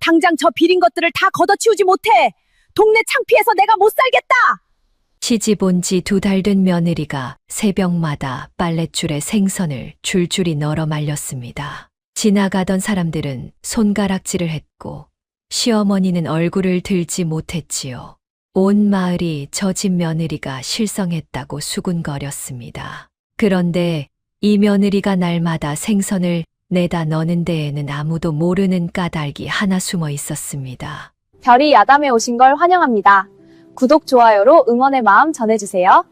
당장 저 비린 것들을 다 걷어치우지 못해. 동네 창피해서 내가 못 살겠다. 시집 온 지 2달 된 며느리가 새벽마다 빨랫줄에 생선을 줄줄이 널어 말렸습니다. 지나가던 사람들은 손가락질을 했고 시어머니는 얼굴을 들지 못했지요. 온 마을이 저 집 며느리가 실성했다고 수군거렸습니다. 그런데 이 며느리가 날마다 생선을 내다 넣는 데에는 아무도 모르는 까닭이 하나 숨어 있었습니다. 별이 야담에 오신 걸 환영합니다. 구독, 좋아요로 응원의 마음 전해주세요.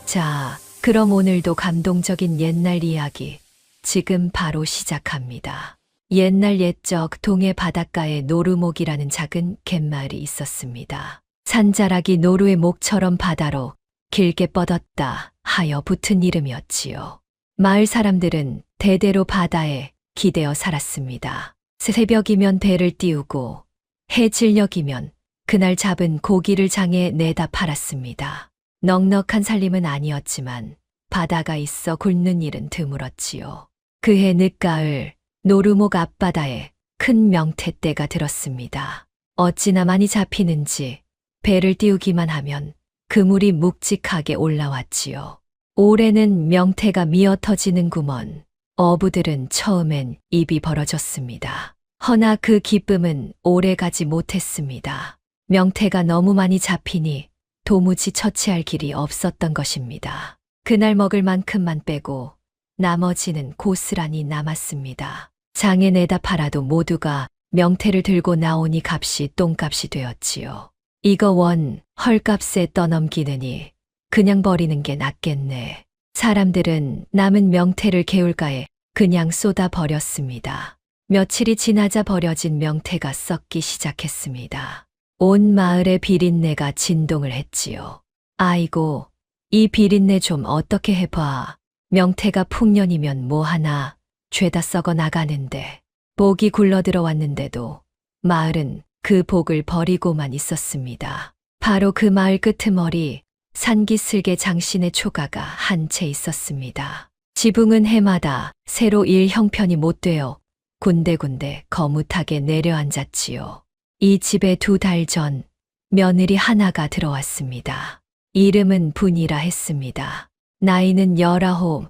자, 그럼 오늘도 감동적인 옛날 이야기 지금 바로 시작합니다. 옛날 옛적 동해 바닷가에 노루목이라는 작은 갯마을이 있었습니다. 산자락이 노루의 목처럼 바다로 길게 뻗었다 하여 붙은 이름이었지요. 마을 사람들은 대대로 바다에 기대어 살았습니다. 새벽이면 배를 띄우고 해질녘이면 그날 잡은 고기를 장에 내다 팔았습니다. 넉넉한 살림은 아니었지만 바다가 있어 굶는 일은 드물었지요. 그해 늦가을 노루목 앞바다에 큰 명태떼가 들었습니다. 어찌나 많이 잡히는지 배를 띄우기만 하면 그물이 묵직하게 올라왔지요. 올해는 명태가 미어 터지는구먼. 어부들은 처음엔 입이 벌어졌습니다. 허나 그 기쁨은 오래가지 못했습니다. 명태가 너무 많이 잡히니 도무지 처치할 길이 없었던 것입니다. 그날 먹을 만큼만 빼고 나머지는 고스란히 남았습니다. 장에 내다 팔아도 모두가 명태를 들고 나오니 값이 똥값이 되었지요. 이거 원 헐값에 떠넘기느니 그냥 버리는 게 낫겠네. 사람들은 남은 명태를 개울가에 그냥 쏟아 버렸습니다. 며칠이 지나자 버려진 명태가 썩기 시작했습니다. 온 마을의 비린내가 진동을 했지요. 아이고, 이 비린내 좀 어떻게 해봐. 명태가 풍년이면 뭐하나 죄다 썩어 나가는데. 복이 굴러 들어왔는데도 마을은 그 복을 버리고만 있었습니다. 바로 그 마을 끄트머리 산기슭에 장신의 초가가 한 채 있었습니다. 지붕은 해마다 새로 일 형편이 못 되어 군데군데 거뭇하게 내려앉았지요. 이 집에 2달 전 며느리 하나가 들어왔습니다. 이름은 분이라 했습니다. 나이는 19,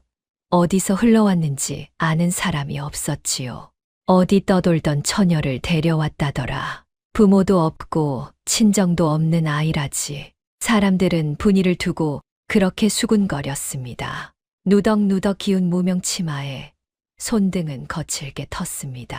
어디서 흘러왔는지 아는 사람이 없었지요. 어디 떠돌던 처녀를 데려왔다더라. 부모도 없고 친정도 없는 아이라지. 사람들은 분이를 두고 그렇게 수군거렸습니다. 누덕누덕 기운 무명 치마에 손등은 거칠게 텄습니다.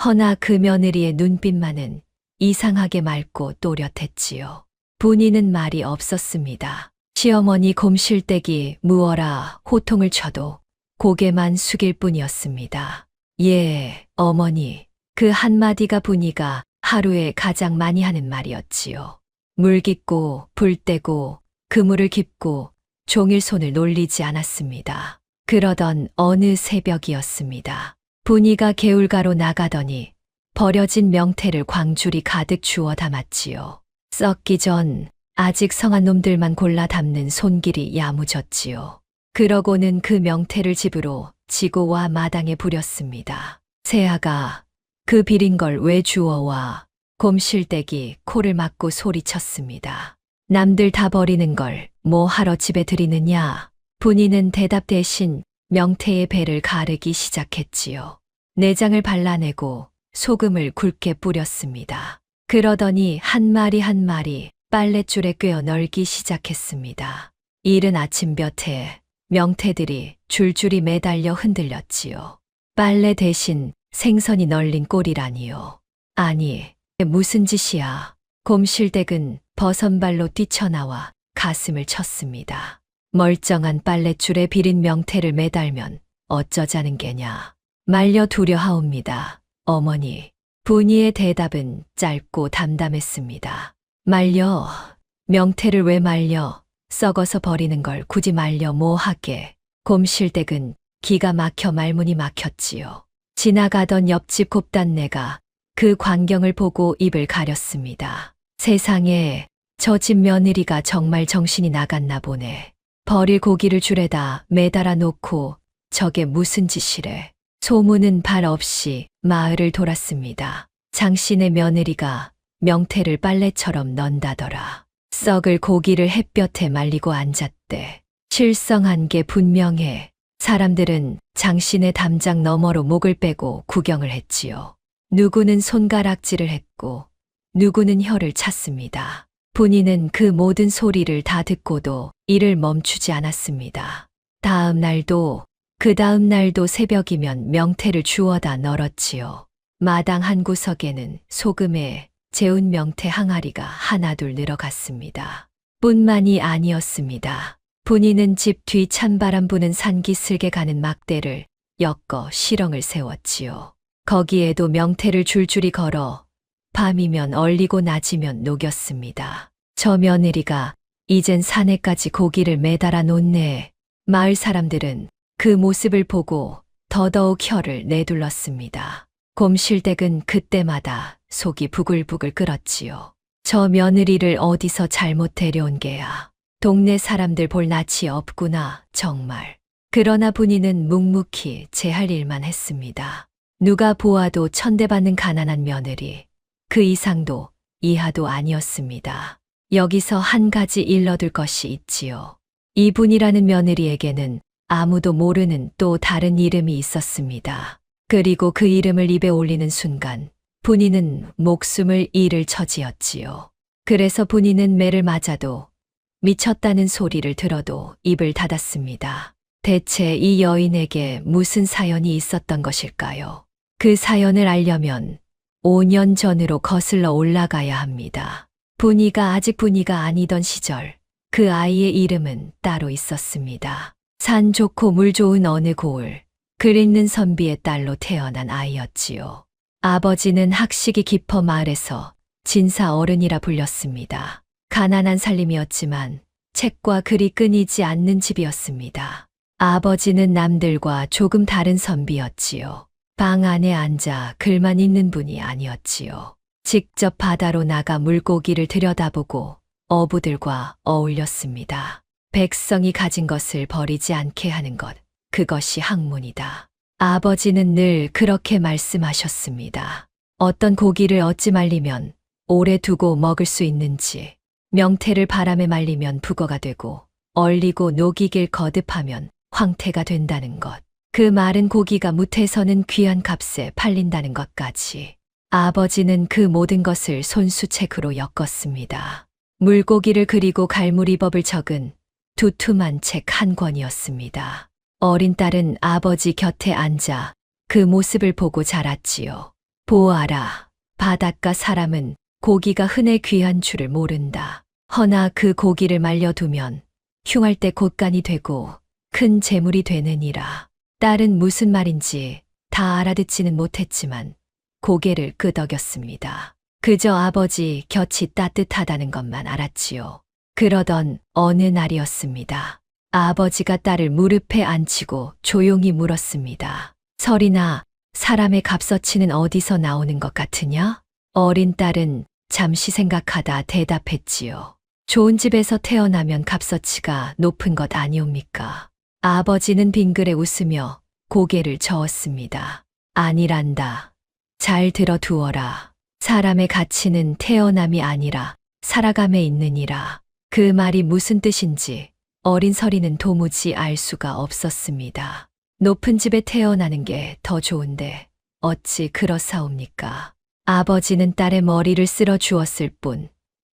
허나 그 며느리의 눈빛만은 이상하게 맑고 또렷했지요. 분이는 말이 없었습니다. 시어머니 곰실대기 무어라 호통을 쳐도 고개만 숙일 뿐이었습니다. 예, 어머니. 그 한마디가 분이가 하루에 가장 많이 하는 말이었지요. 물 깃고 불 떼고 그물을 깁고 종일 손을 놀리지 않았습니다. 그러던 어느 새벽이었습니다. 분이가 개울가로 나가더니 버려진 명태를 광줄이 가득 주워 담았지요. 썩기 전 아직 성한 놈들만 골라 담는 손길이 야무졌지요. 그러고는 그 명태를 집으로 지고와 마당에 부렸습니다. 새아가 그 비린 걸 왜 주워와? 곰실대기 코를 막고 소리쳤습니다. 남들 다 버리는 걸 뭐 하러 집에 들이느냐? 분이는 대답 대신 명태의 배를 가르기 시작했지요. 내장을 발라내고 소금을 굵게 뿌렸습니다. 그러더니 한 마리 한 마리 빨랫줄에 꿰어 널기 시작했습니다. 이른 아침볕에 명태들이 줄줄이 매달려 흔들렸지요. 빨래 대신 생선이 널린 꼴이라니요. 아니, 무슨 짓이야. 곰실댁은 버선발로 뛰쳐나와 가슴을 쳤습니다. 멀쩡한 빨랫줄에 비린 명태를 매달면 어쩌자는 게냐. 말려 두려 하옵니다. 어머니. 분이의 대답은 짧고 담담했습니다. 말려. 명태를 왜 말려? 썩어서 버리는 걸 굳이 말려 뭐하게. 곰실댁은 기가 막혀 말문이 막혔지요. 지나가던 옆집 곱단내가 그 광경을 보고 입을 가렸습니다. 세상에, 저 집 며느리가 정말 정신이 나갔나 보네. 버릴 고기를 줄에다 매달아 놓고 저게 무슨 짓이래. 소문은 발 없이 마을을 돌았습니다. 장신의 며느리가 명태를 빨래처럼 넌다더라. 썩을 고기를 햇볕에 말리고 앉았대. 실성한 게 분명해. 사람들은 장신의 담장 너머로 목을 빼고 구경을 했지요. 누구는 손가락질을 했고 누구는 혀를 찼습니다. 분이는 그 모든 소리를 다 듣고도 일을 멈추지 않았습니다. 다음 날도 그 다음 날도 새벽이면 명태를 주워다 널었지요. 마당 한 구석에는 소금에 재운 명태 항아리가 하나둘 늘어갔습니다. 뿐만이 아니었습니다. 분이는 집 뒤 찬바람 부는 산기슭에 가는 막대를 엮어 시렁을 세웠지요. 거기에도 명태를 줄줄이 걸어 밤이면 얼리고 낮이면 녹였습니다. 저 며느리가 이젠 산에까지 고기를 매달아 놓네. 마을 사람들은 그 모습을 보고 더더욱 혀를 내둘렀습니다. 곰실댁은 그때마다 속이 부글부글 끓었지요. 저 며느리를 어디서 잘못 데려온 게야. 동네 사람들 볼 낯이 없구나, 정말. 그러나 분이는 묵묵히 제 할 일만 했습니다. 누가 보아도 천대받는 가난한 며느리. 그 이상도 이하도 아니었습니다. 여기서 한 가지 일러둘 것이 있지요. 이분이라는 며느리에게는 아무도 모르는 또 다른 이름이 있었습니다. 그리고 그 이름을 입에 올리는 순간 분이는 목숨을 잃을 처지였지요. 그래서 분이는 매를 맞아도 미쳤다는 소리를 들어도 입을 닫았습니다. 대체 이 여인에게 무슨 사연이 있었던 것일까요? 그 사연을 알려면 5년 전으로 거슬러 올라가야 합니다. 분이가 아직 분이가 아니던 시절 그 아이의 이름은 따로 있었습니다. 산 좋고 물 좋은 어느 고을 글 읽는 선비의 딸로 태어난 아이였지요. 아버지는 학식이 깊어 마을에서 진사 어른이라 불렸습니다. 가난한 살림이었지만 책과 글이 끊이지 않는 집이었습니다. 아버지는 남들과 조금 다른 선비였지요. 방 안에 앉아 글만 읽는 분이 아니었지요. 직접 바다로 나가 물고기를 들여다보고 어부들과 어울렸습니다. 백성이 가진 것을 버리지 않게 하는 것, 그것이 학문이다. 아버지는 늘 그렇게 말씀하셨습니다. 어떤 고기를 어찌 말리면 오래 두고 먹을 수 있는지, 명태를 바람에 말리면 북어가 되고 얼리고 녹이길 거듭하면 황태가 된다는 것. 그 마른 고기가 무태서는 귀한 값에 팔린다는 것까지. 아버지는 그 모든 것을 손수책으로 엮었습니다. 물고기를 그리고 갈무리법을 적은 두툼한 책 한 권이었습니다. 어린 딸은 아버지 곁에 앉아 그 모습을 보고 자랐지요. 보아라, 바닷가 사람은 고기가 흔해 귀한 줄을 모른다. 허나 그 고기를 말려두면 흉할 때 곶간이 되고 큰 재물이 되느니라. 딸은 무슨 말인지 다 알아듣지는 못했지만 고개를 끄덕였습니다. 그저 아버지 곁이 따뜻하다는 것만 알았지요. 그러던 어느 날이었습니다. 아버지가 딸을 무릎에 앉히고 조용히 물었습니다. 설이나 사람의 값어치는 어디서 나오는 것 같으냐? 어린 딸은 잠시 생각하다 대답했지요. 좋은 집에서 태어나면 값어치가 높은 것 아니옵니까? 아버지는 빙그레 웃으며 고개를 저었습니다. 아니란다. 잘 들어두어라. 사람의 가치는 태어남이 아니라 살아감에 있느니라. 그 말이 무슨 뜻인지 어린 설이는 도무지 알 수가 없었습니다. 높은 집에 태어나는 게 더 좋은데 어찌 그렇사옵니까? 아버지는 딸의 머리를 쓸어 주었을 뿐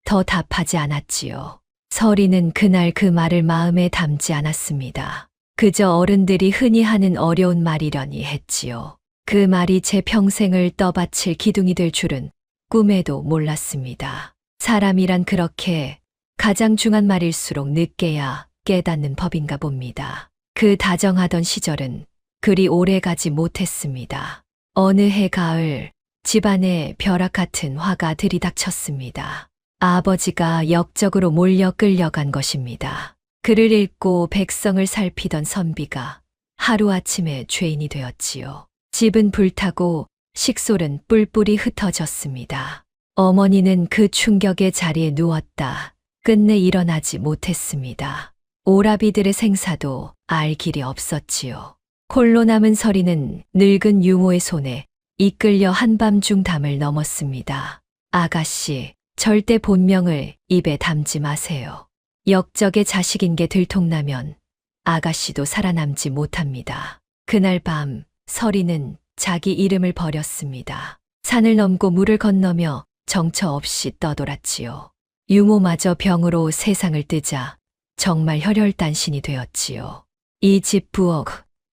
더 답하지 않았지요. 설이는 그날 그 말을 마음에 담지 않았습니다. 그저 어른들이 흔히 하는 어려운 말이려니 했지요. 그 말이 제 평생을 떠받칠 기둥이 될 줄은 꿈에도 몰랐습니다. 사람이란 그렇게 가장 중한 말일수록 늦게야 깨닫는 법인가 봅니다. 그 다정하던 시절은 그리 오래 가지 못했습니다. 어느 해 가을 집안에 벼락 같은 화가 들이닥쳤습니다. 아버지가 역적으로 몰려 끌려간 것입니다. 글을 읽고 백성을 살피던 선비가 하루아침에 죄인이 되었지요. 집은 불타고 식솔은 뿔뿔이 흩어졌습니다. 어머니는 그 충격의 자리에 누웠다. 끝내 일어나지 못했습니다. 오라비들의 생사도 알 길이 없었지요. 홀로 남은 서리는 늙은 유모의 손에 이끌려 한밤중 담을 넘었습니다. 아가씨, 절대 본명을 입에 담지 마세요. 역적의 자식인 게 들통나면 아가씨도 살아남지 못합니다. 그날 밤 서리는 자기 이름을 버렸습니다. 산을 넘고 물을 건너며 정처 없이 떠돌았지요. 유모마저 병으로 세상을 뜨자 정말 혈혈단신이 되었지요. 이 집 부엌,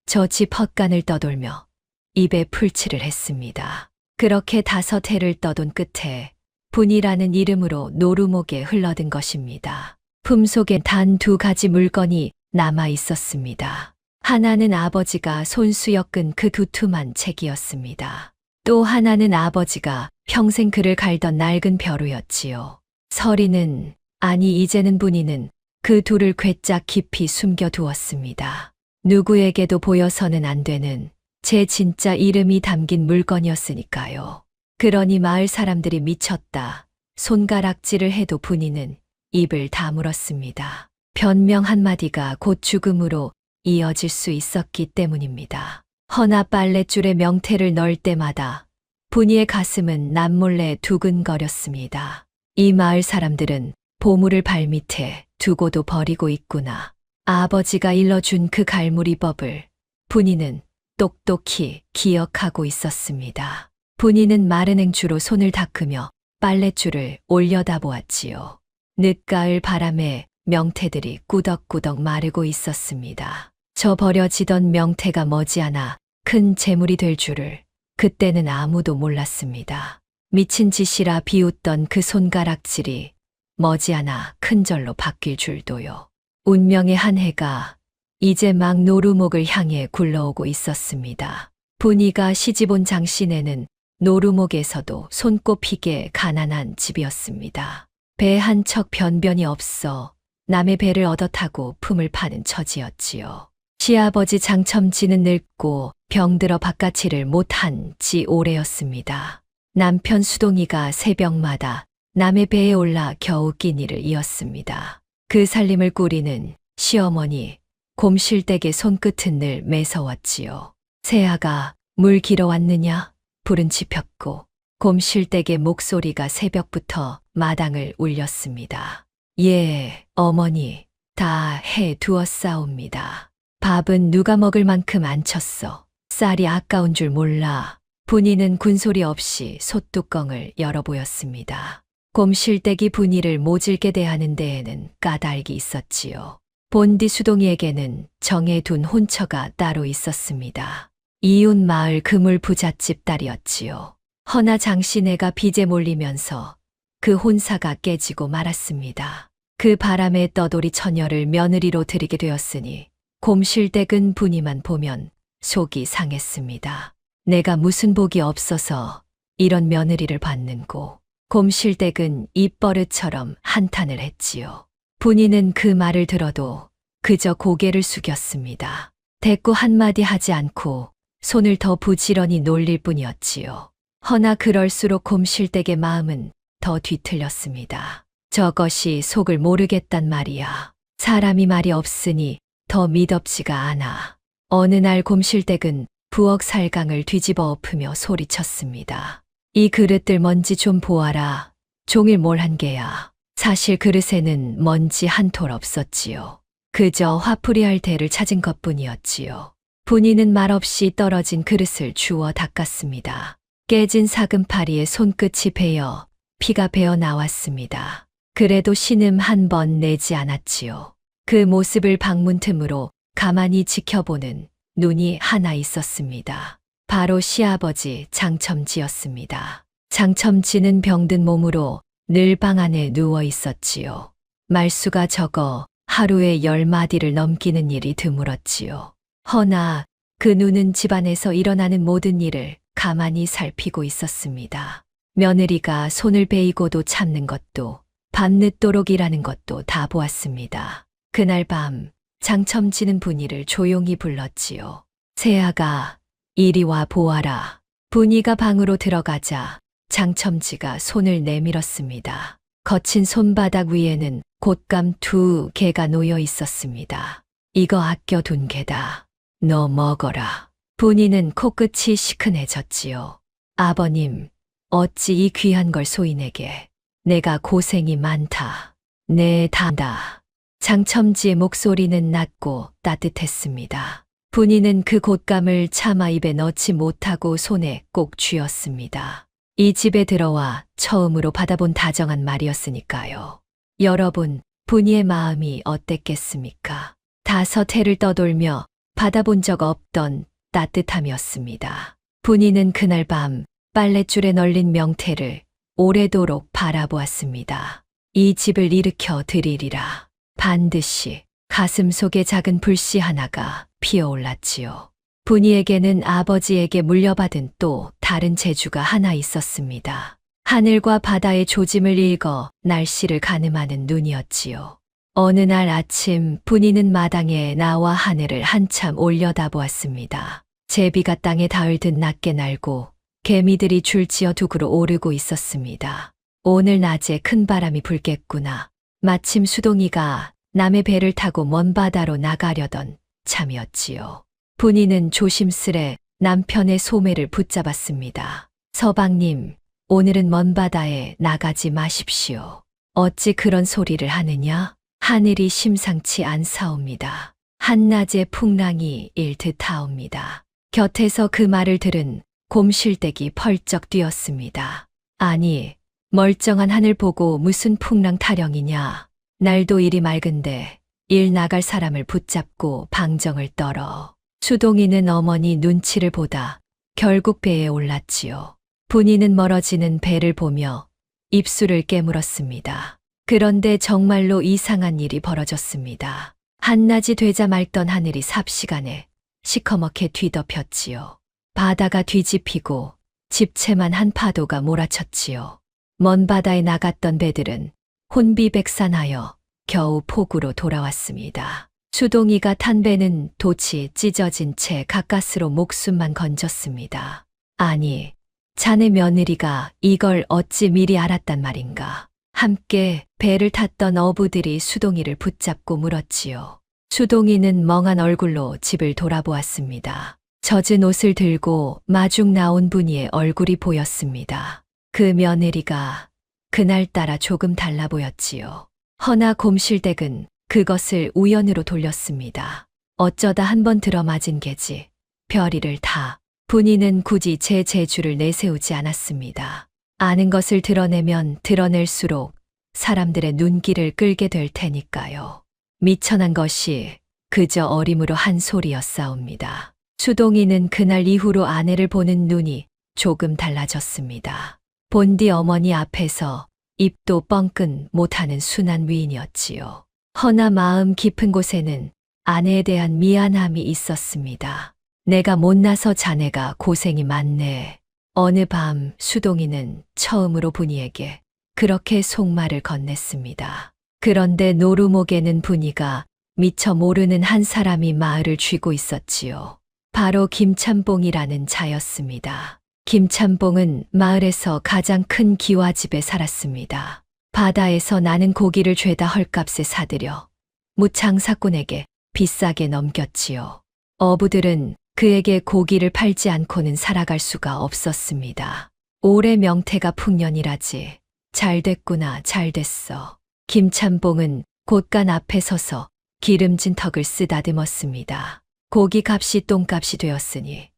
저 집 헛간을 떠돌며 입에 풀칠을 했습니다. 그렇게 5해를 떠돈 끝에 분이라는 이름으로 노루목에 흘러든 것입니다. 품속엔 단 2가지 물건이 남아 있었습니다. 하나는 아버지가 손수 엮은 그 두툼한 책이었습니다. 또 하나는 아버지가 평생 그를 갈던 낡은 벼루였지요. 서리는, 아니 이제는 분이는 그 둘을 괴짝 깊이 숨겨두었습니다. 누구에게도 보여서는 안 되는 제 진짜 이름이 담긴 물건이었으니까요. 그러니 마을 사람들이 미쳤다. 손가락질을 해도 분이는 입을 다물었습니다. 변명 한마디가 곧 죽음으로 이어질 수 있었기 때문입니다. 허나 빨랫줄에 명태를 넣을 때마다 분이의 가슴은 남몰래 두근거렸습니다. 이 마을 사람들은 보물을 발밑에 두고도 버리고 있구나. 아버지가 일러준 그 갈무리 법을 분이는 똑똑히 기억하고 있었습니다. 분이는 마른 행주로 손을 닦으며 빨랫줄을 올려다보았지요. 늦가을 바람에 명태들이 꾸덕꾸덕 마르고 있었습니다. 저 버려지던 명태가 머지않아 큰 재물이 될 줄을 그때는 아무도 몰랐습니다. 미친 짓이라 비웃던 그 손가락질이 머지않아 큰절로 바뀔 줄도요. 운명의 한 해가 이제 막 노루목을 향해 굴러오고 있었습니다. 분이가 시집온 장씨네는 노루목에서도 손꼽히게 가난한 집이었습니다. 배 한 척 변변이 없어 남의 배를 얻어 타고 품을 파는 처지였지요. 시아버지 장첨지는 늙고 병들어 바깥일을 못한 지 오래였습니다. 남편 수동이가 새벽마다 남의 배에 올라 겨우 끼니를 이었습니다. 그 살림을 꾸리는 시어머니 곰실댁의 손끝은 늘 매서웠지요. 새아가 물 길어 왔느냐? 불은 지폈고 곰실댁의 목소리가 새벽부터 마당을 울렸습니다. 예, 어머니, 다 해 두었사옵니다. 밥은 누가 먹을 만큼 안 쳤어. 쌀이 아까운 줄 몰라. 분이는 군소리 없이 솥뚜껑을 열어보였습니다. 곰실댁이 분이를 모질게 대하는 데에는 까닭이 있었지요. 본디 수동이에게는 정해둔 혼처가 따로 있었습니다. 이웃 마을 그물 부잣집 딸이었지요. 허나 장씨네가 빚에 몰리면서 그 혼사가 깨지고 말았습니다. 그 바람에 떠돌이 처녀를 며느리로 들이게 되었으니 곰실댁은 분이만 보면 속이 상했습니다. 내가 무슨 복이 없어서 이런 며느리를 받는고. 곰실댁은 입버릇처럼 한탄을 했지요. 분이는 그 말을 들어도 그저 고개를 숙였습니다. 대꾸 한마디 하지 않고 손을 더 부지런히 놀릴 뿐이었지요. 허나 그럴수록 곰실댁의 마음은 더 뒤틀렸습니다. 저것이 속을 모르겠단 말이야. 사람이 말이 없으니 더 미덥지가 않아. 어느 날 곰실댁은 부엌 살강을 뒤집어 엎으며 소리쳤습니다. 이 그릇들 먼지 좀 보아라. 종일 뭘 한 게야. 사실 그릇에는 먼지 한 톨 없었지요. 그저 화풀이할 대를 찾은 것뿐이었지요. 분이는 말없이 떨어진 그릇을 주워 닦았습니다. 깨진 사금파리에 손끝이 베어 피가 배어 나왔습니다. 그래도 신음 한 번 내지 않았지요. 그 모습을 방문 틈으로 가만히 지켜보는 눈이 하나 있었습니다. 바로 시아버지 장첨지였습니다. 장첨지는 병든 몸으로 늘 방 안에 누워 있었지요. 말수가 적어 하루에 10마디를 넘기는 일이 드물었지요. 허나 그 눈은 집안에서 일어나는 모든 일을 가만히 살피고 있었습니다. 며느리가 손을 베이고도 참는 것도 밤늦도록 일하는 것도 다 보았습니다. 그날 밤 장첨지는 분이를 조용히 불렀지요. 새아가 이리 와 보아라. 분이가 방으로 들어가자 장첨지가 손을 내밀었습니다. 거친 손바닥 위에는 곶감 2개가 놓여 있었습니다. 이거 아껴둔 게다. 너 먹어라. 분이는 코끝이 시큰해졌지요. 아버님, 어찌 이 귀한 걸 소인에게. 내가 고생이 많다. 네, 다한다. 장첨지의 목소리는 낮고 따뜻했습니다. 분이는 그 곶감을 차마 입에 넣지 못하고 손에 꼭 쥐었습니다. 이 집에 들어와 처음으로 받아본 다정한 말이었으니까요. 여러분, 분이의 마음이 어땠겠습니까? 5해를 떠돌며 받아본 적 없던 따뜻함이었습니다. 분이는 그날 밤 빨랫줄에 널린 명태를 오래도록 바라보았습니다. 이 집을 일으켜 드리리라. 반드시 가슴 속에 작은 불씨 하나가 피어올랐지요. 분이에게는 아버지에게 물려받은 또 다른 재주가 하나 있었습니다. 하늘과 바다의 조짐을 읽어 날씨를 가늠하는 눈이었지요. 어느 날 아침 분이는 마당에 나와 하늘을 한참 올려다보았습니다. 제비가 땅에 닿을 듯 낮게 날고 개미들이 줄지어 둑으로 오르고 있었습니다. 오늘 낮에 큰 바람이 불겠구나. 마침 수동이가 남의 배를 타고 먼 바다로 나가려던 참이었지요. 분이는 조심스레 남편의 소매를 붙잡았습니다. 서방님, 오늘은 먼 바다에 나가지 마십시오. 어찌 그런 소리를 하느냐? 하늘이 심상치 않사옵니다. 한낮의 풍랑이 일 듯하옵니다. 곁에서 그 말을 들은 곰실댁이 펄쩍 뛰었습니다. 아니, 멀쩡한 하늘 보고 무슨 풍랑 타령이냐. 날도 이리 맑은데 일 나갈 사람을 붙잡고 방정을 떨어. 수동이는 어머니 눈치를 보다 결국 배에 올랐지요. 분이는 멀어지는 배를 보며 입술을 깨물었습니다. 그런데 정말로 이상한 일이 벌어졌습니다. 한낮이 되자 맑던 하늘이 삽시간에 시커멓게 뒤덮였지요. 바다가 뒤집히고 집채만 한 파도가 몰아쳤지요. 먼 바다에 나갔던 배들은 혼비백산하여 겨우 포구로 돌아왔습니다. 수동이가 탄 배는 돛이 찢어진 채 가까스로 목숨만 건졌습니다. 아니, 자네 며느리가 이걸 어찌 미리 알았단 말인가. 함께 배를 탔던 어부들이 수동이를 붙잡고 물었지요. 수동이는 멍한 얼굴로 집을 돌아보았습니다. 젖은 옷을 들고 마중 나온 분이의 얼굴이 보였습니다. 그 며느리가 그날따라 조금 달라 보였지요. 허나 곰실댁은 그것을 우연으로 돌렸습니다. 어쩌다 한번 들어맞은 게지. 별일을 다. 분이는 굳이 제 재주를 내세우지 않았습니다. 아는 것을 드러내면 드러낼수록 사람들의 눈길을 끌게 될 테니까요. 미천한 것이 그저 어림으로 한 소리였사옵니다. 수동이는 그날 이후로 아내를 보는 눈이 조금 달라졌습니다. 본디 어머니 앞에서 입도 뻥끈 못하는 순한 위인이었지요. 허나 마음 깊은 곳에는 아내에 대한 미안함이 있었습니다. 내가 못나서 자네가 고생이 많네. 어느 밤 수동이는 처음으로 분이에게 그렇게 속말을 건넸습니다. 그런데 노루목에는 분이가 미처 모르는 한 사람이 마을을 쥐고 있었지요. 바로 김참봉이라는 자였습니다. 김참봉은 마을에서 가장 큰 기와집에 살았습니다. 바다에서 나는 고기를 죄다 헐값에 사들여 무장사꾼에게 비싸게 넘겼지요. 어부들은 그에게 고기를 팔지 않고는 살아갈 수가 없었습니다. 올해 명태가 풍년이라지. 잘 됐구나, 잘 됐어. 김참봉은 곳간 앞에 서서 기름진 턱을 쓰다듬었습니다. 고기 값이 똥값이 되었으니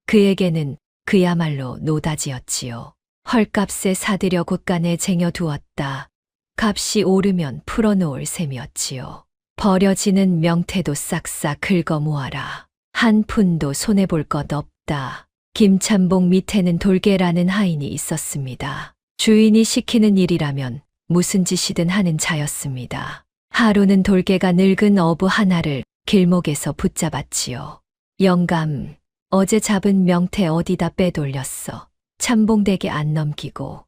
그에게는 그야말로 노다지였지요. 헐값에 사들여 곳간에 쟁여두었다. 값이 오르면 풀어놓을 셈이었지요. 버려지는 명태도 싹싹 긁어 모아라. 한 푼도 손해볼 것 없다. 김참봉 밑에는 돌개라는 하인이 있었습니다. 주인이 시키는 일이라면 무슨 짓이든 하는 자였습니다. 하루는 돌개가 늙은 어부 하나를 길목에서 붙잡았지요. 영감, 어제 잡은 명태 어디다 빼돌렸어. 참봉댁에 안 넘기고.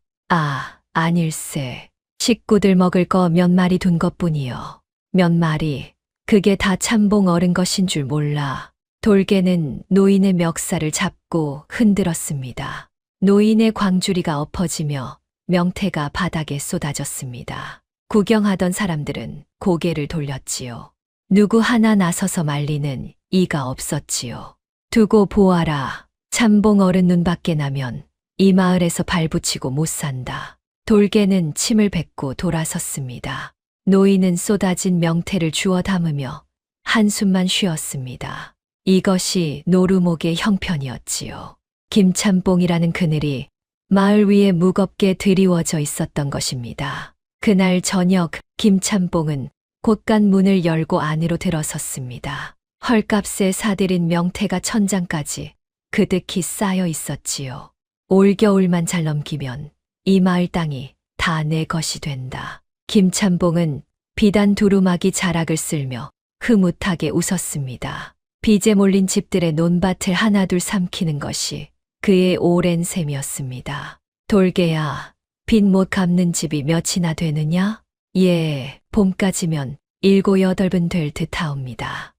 아닐세. 식구들 먹을 거 몇 마리 둔 것뿐이요. 몇 마리. 그게 다 참봉 어른 것인 줄 몰라. 돌개는 노인의 멱살을 잡고 흔들었습니다. 노인의 광주리가 엎어지며 명태가 바닥에 쏟아졌습니다. 구경하던 사람들은 고개를 돌렸지요. 누구 하나 나서서 말리는 이가 없었지요. 두고 보아라. 참봉 어른 눈밖에 나면 이 마을에서 발붙이고 못 산다. 돌개는 침을 뱉고 돌아섰습니다. 노인은 쏟아진 명태를 주워 담으며 한숨만 쉬었습니다. 이것이 노루목의 형편이었지요. 김참봉이라는 그늘이 마을 위에 무겁게 드리워져 있었던 것입니다. 그날 저녁 김참봉은 곳간 문을 열고 안으로 들어섰습니다. 헐값에 사들인 명태가 천장까지 그득히 쌓여 있었지요. 올겨울만 잘 넘기면 이 마을 땅이 다 내 것이 된다. 김참봉은 비단 두루마기 자락을 쓸며 흐뭇하게 웃었습니다. 빚에 몰린 집들의 논밭을 하나둘 삼키는 것이 그의 오랜 셈이었습니다. 돌개야, 빚 못 갚는 집이 몇이나 되느냐? 예, 봄까지면 7, 8은 될 듯하옵니다.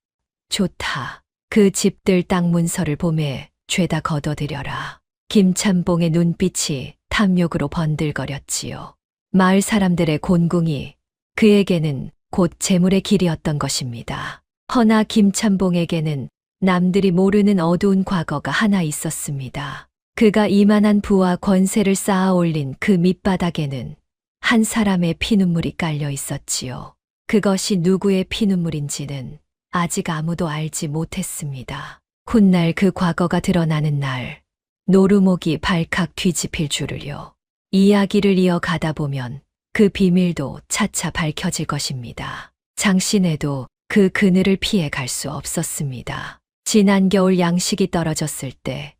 좋다. 그 집들 땅 문서를 봄에 죄다 걷어들여라. 김참봉의 눈빛이 탐욕으로 번들거렸지요. 마을 사람들의 곤궁이 그에게는 곧 재물의 길이었던 것입니다. 허나 김참봉에게는 남들이 모르는 어두운 과거가 하나 있었습니다. 그가 이만한 부와 권세를 쌓아 올린 그 밑바닥에는 한 사람의 피눈물이 깔려 있었지요. 그것이 누구의 피눈물인지는 아직 아무도 알지 못했습니다. 훗날 그 과거가 드러나는 날, 노루목이 발칵 뒤집힐 줄을요. 이야기를 이어가다 보면 그 비밀도 차차 밝혀질 것입니다. 장신애도 그 그늘을 피해 갈 수 없었습니다. 지난 겨울 양식이 떨어졌을 때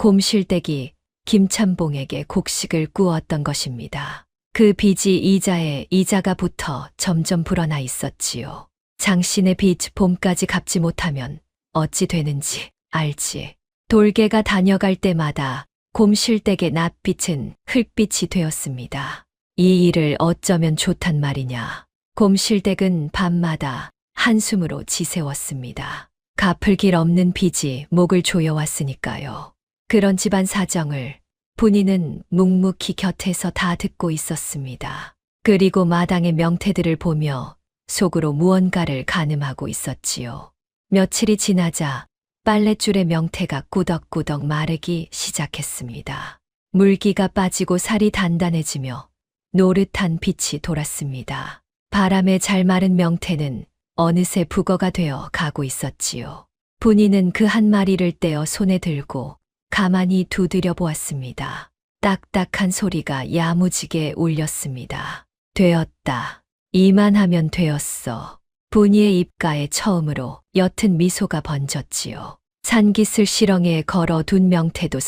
곰실댁이 김참봉에게 곡식을 구웠던 것입니다. 그 빚이 이자에 이자가 붙어 점점 불어나 있었지요. 장신의 빚 봄까지 갚지 못하면 어찌 되는지 알지. 돌개가 다녀갈 때마다 곰실댁의 낯빛은 흙빛이 되었습니다. 이 일을 어쩌면 좋단 말이냐. 곰실댁은 밤마다 한숨으로 지새웠습니다. 갚을 길 없는 빚이 목을 조여왔으니까요. 그런 집안 사정을 분이는 묵묵히 곁에서 다 듣고 있었습니다. 그리고 마당의 명태들을 보며 속으로 무언가를 가늠하고 있었지요. 며칠이 지나자 빨랫줄의 명태가 꾸덕꾸덕 마르기 시작했습니다. 물기가 빠지고 살이 단단해지며 노릇한 빛이 돌았습니다. 바람에 잘 마른 명태는 어느새 북어가 되어 가고 있었지요. 분이는 그 한 마리를 떼어 손에 들고 가만히 두드려 보았습니다. 딱딱한 소리가 야무지게 울렸습니다. 되었다. 이만하면 되었어. 분이의 입가에 처음으로 옅은 미소가 번졌지요. 산기슭 시렁에 걸어둔 명태도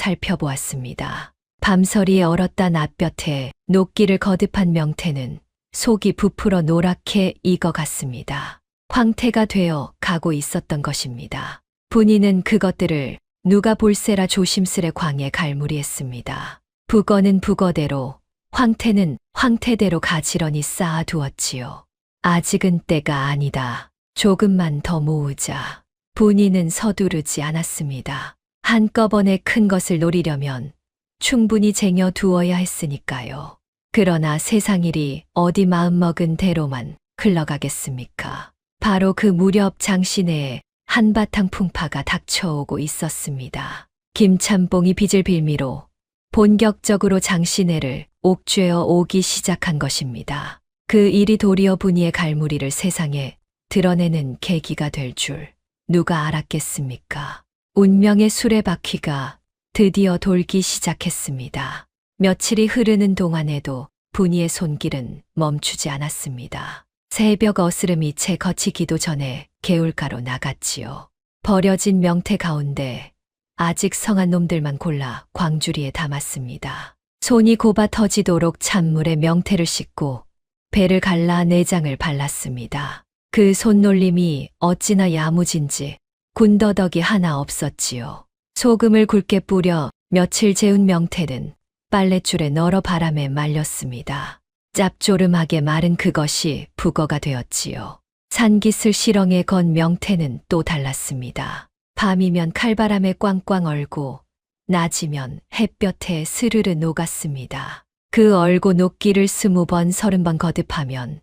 살펴보았습니다. 밤서리에 얼었다 낯볕에 녹기를 거듭한 명태는 속이 부풀어 노랗게 익어갔습니다. 황태가 되어 가고 있었던 것입니다. 분이는 그것들을 누가 볼세라 조심스레 광에 갈무리했습니다. 북어는 북어대로, 황태는 황태대로 가지런히 쌓아두었지요. 아직은 때가 아니다. 조금만 더 모으자. 분이는 서두르지 않았습니다. 한꺼번에 큰 것을 노리려면 충분히 쟁여 두어야 했으니까요. 그러나 세상 일이 어디 마음먹은 대로만 흘러가겠습니까? 바로 그 무렵 장시내에 한바탕 풍파가 닥쳐오고 있었습니다. 김참봉이 빚을 빌미로 본격적으로 장시내를 옥죄어 오기 시작한 것입니다. 그 일이 도리어 분이의 갈무리를 세상에 드러내는 계기가 될 줄 누가 알았겠습니까? 운명의 수레바퀴가 드디어 돌기 시작했습니다. 며칠이 흐르는 동안에도 분이의 손길은 멈추지 않았습니다. 새벽 어스름이 채 거치기도 전에 개울가로 나갔지요. 버려진 명태 가운데 아직 성한 놈들만 골라 광주리에 담았습니다. 손이 곱아 터지도록 찬물에 명태를 씻고 배를 갈라 내장을 발랐습니다. 그 손놀림이 어찌나 야무진지 군더더기 하나 없었지요. 소금을 굵게 뿌려 며칠 재운 명태는 빨랫줄에 널어 바람에 말렸습니다. 짭조름하게 마른 그것이 북어가 되었지요. 산기슭 시렁에 건 명태는 또 달랐습니다. 밤이면 칼바람에 꽝꽝 얼고 낮이면 햇볕에 스르르 녹았습니다. 그 얼고 녹기를 20번 30번 거듭하면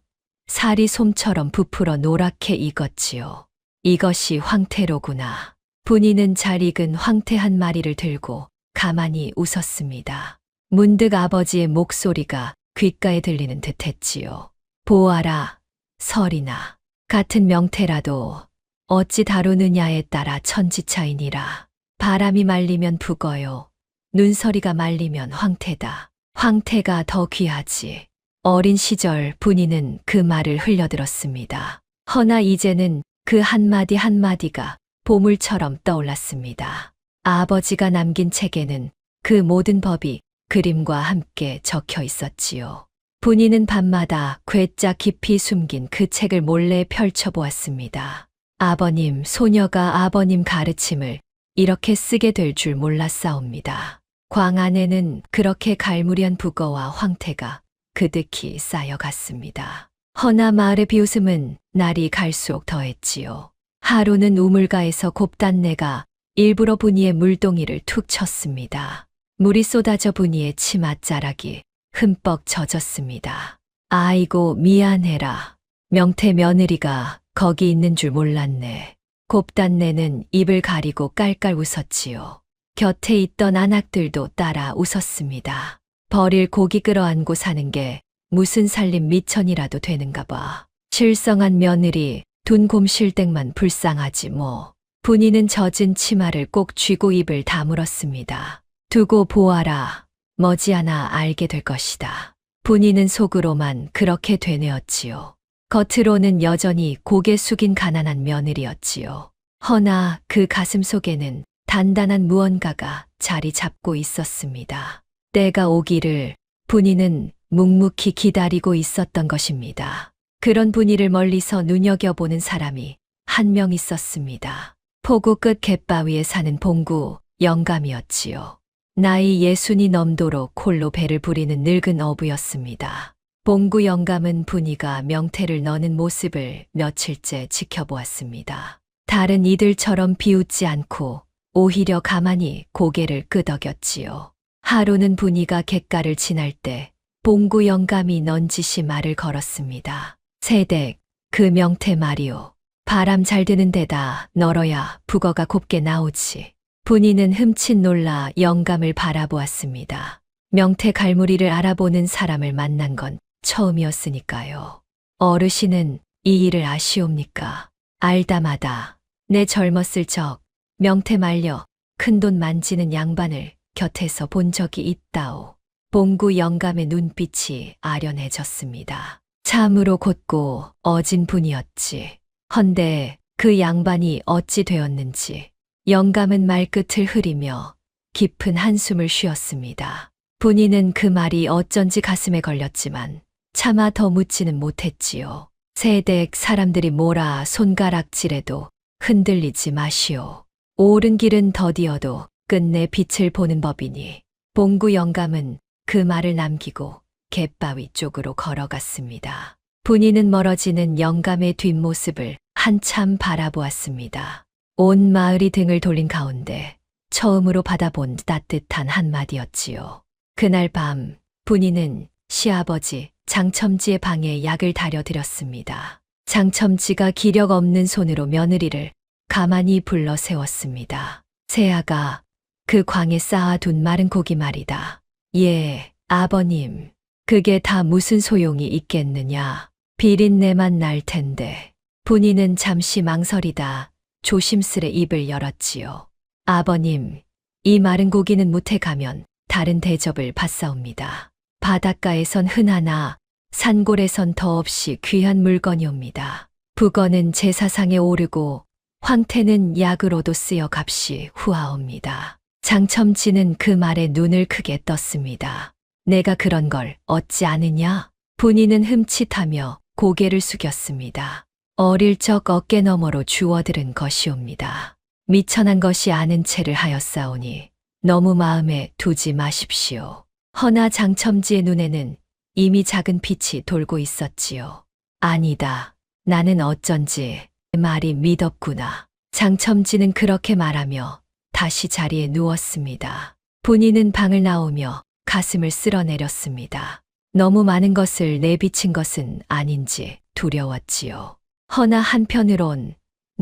살이 솜처럼 부풀어 노랗게 익었지요. 이것이 황태로구나. 분이는 잘 익은 황태 한 마리를 들고 가만히 웃었습니다. 문득 아버지의 목소리가 귓가에 들리는 듯 했지요. 보아라, 설이나. 같은 명태라도 어찌 다루느냐에 따라 천지차이니라. 바람이 말리면 북어요. 눈서리가 말리면 황태다. 황태가 더 귀하지. 어린 시절 분이는 그 말을 흘려들었습니다. 허나 이제는 그 한마디 한마디가 보물처럼 떠올랐습니다. 아버지가 남긴 책에는 그 모든 법이 그림과 함께 적혀 있었지요. 분이는 밤마다 괴짜 깊이 숨긴 그 책을 몰래 펼쳐보았습니다. 아버님, 소녀가 아버님 가르침을 이렇게 쓰게 될 줄 몰랐사옵니다. 광 안에는 그렇게 갈무리한 북어와 황태가 그득히 쌓여갔습니다. 허나 마을의 비웃음은 날이 갈수록 더했지요. 하루는 우물가에서 곱단내가 일부러 분이의 물동이를 툭 쳤습니다. 물이 쏟아져 분이의 치맛자락이 흠뻑 젖었습니다. 아이고 미안해라. 명태 며느리가 거기 있는 줄 몰랐네. 곱단내는 입을 가리고 깔깔 웃었지요. 곁에 있던 아낙들도 따라 웃었습니다. 버릴 고기 끌어안고 사는 게 무슨 살림 미천이라도 되는가 봐. 실성한 며느리 둔 곰실댁만 불쌍하지 뭐. 분이는 젖은 치마를 꼭 쥐고 입을 다물었습니다. 두고 보아라. 머지않아 알게 될 것이다. 분이는 속으로만 그렇게 되뇌었지요. 겉으로는 여전히 고개 숙인 가난한 며느리였지요. 허나 그 가슴 속에는 단단한 무언가가 자리 잡고 있었습니다. 때가 오기를 분이는 묵묵히 기다리고 있었던 것입니다. 그런 분이를 멀리서 눈여겨보는 사람이 한 명 있었습니다. 포구 끝 갯바위에 사는 봉구 영감이었지요. 나이 60이 넘도록 홀로 배를 부리는 늙은 어부였습니다. 봉구 영감은 분이가 명태를 너는 모습을 며칠째 지켜보았습니다. 다른 이들처럼 비웃지 않고 오히려 가만히 고개를 끄덕였지요. 하루는 분이가 갯가를 지날 때 봉구 영감이 넌지시 말을 걸었습니다. 새댁, 그 명태 말이오. 바람 잘 드는 데다 널어야 북어가 곱게 나오지. 분이는 흠칫 놀라 영감을 바라보았습니다. 명태 갈무리를 알아보는 사람을 만난 건 처음이었으니까요. 어르신은 이 일을 아시옵니까? 알다마다 내 젊었을 적 명태 말려 큰돈 만지는 양반을 곁에서 본 적이 있다오. 봉구 영감의 눈빛이 아련해졌습니다. 참으로 곧고 어진 분이었지. 헌데 그 양반이 어찌 되었는지 영감은 말끝을 흐리며 깊은 한숨을 쉬었습니다. 분이는 그 말이 어쩐지 가슴에 걸렸지만 차마 더 묻지는 못했지요. 새댁 사람들이 뭐라 손가락질해도 흔들리지 마시오. 옳은 길은 더디어도 끝내 빛을 보는 법이니. 봉구 영감은 그 말을 남기고 갯바위 쪽으로 걸어갔습니다. 분이는 멀어지는 영감의 뒷모습을 한참 바라보았습니다. 온 마을이 등을 돌린 가운데 처음으로 받아본 따뜻한 한마디였지요. 그날 밤 분이는 시아버지 장첨지의 방에 약을 다려드렸습니다. 장첨지가 기력 없는 손으로 며느리를 가만히 불러 세웠습니다. 새아가 그 광에 쌓아둔 마른 고기 말이다. 예, 아버님. 그게 다 무슨 소용이 있겠느냐. 비린내만 날 텐데. 분이는 잠시 망설이다 조심스레 입을 열었지요. 아버님, 이 마른 고기는 무태 가면 다른 대접을 받사옵니다. 바닷가에선 흔하나 산골에선 더없이 귀한 물건이옵니다. 북어는 제사상에 오르고 황태는 약으로도 쓰여 값이 후하옵니다. 장첨지는 그 말에 눈을 크게 떴습니다. 내가 그런 걸 얻지 않으냐? 분이는 흠칫하며 고개를 숙였습니다. 어릴 적 어깨 너머로 주워들은 것이옵니다. 미천한 것이 아는 체를 하였사오니 너무 마음에 두지 마십시오. 허나 장첨지의 눈에는 이미 작은 빛이 돌고 있었지요. 아니다. 나는 어쩐지 말이 미덥구나. 장첨지는 그렇게 말하며 다시 자리에 누웠습니다. 분이는 방을 나오며 가슴을 쓸어내렸습니다. 너무 많은 것을 내비친 것은 아닌지 두려웠지요. 허나 한편으론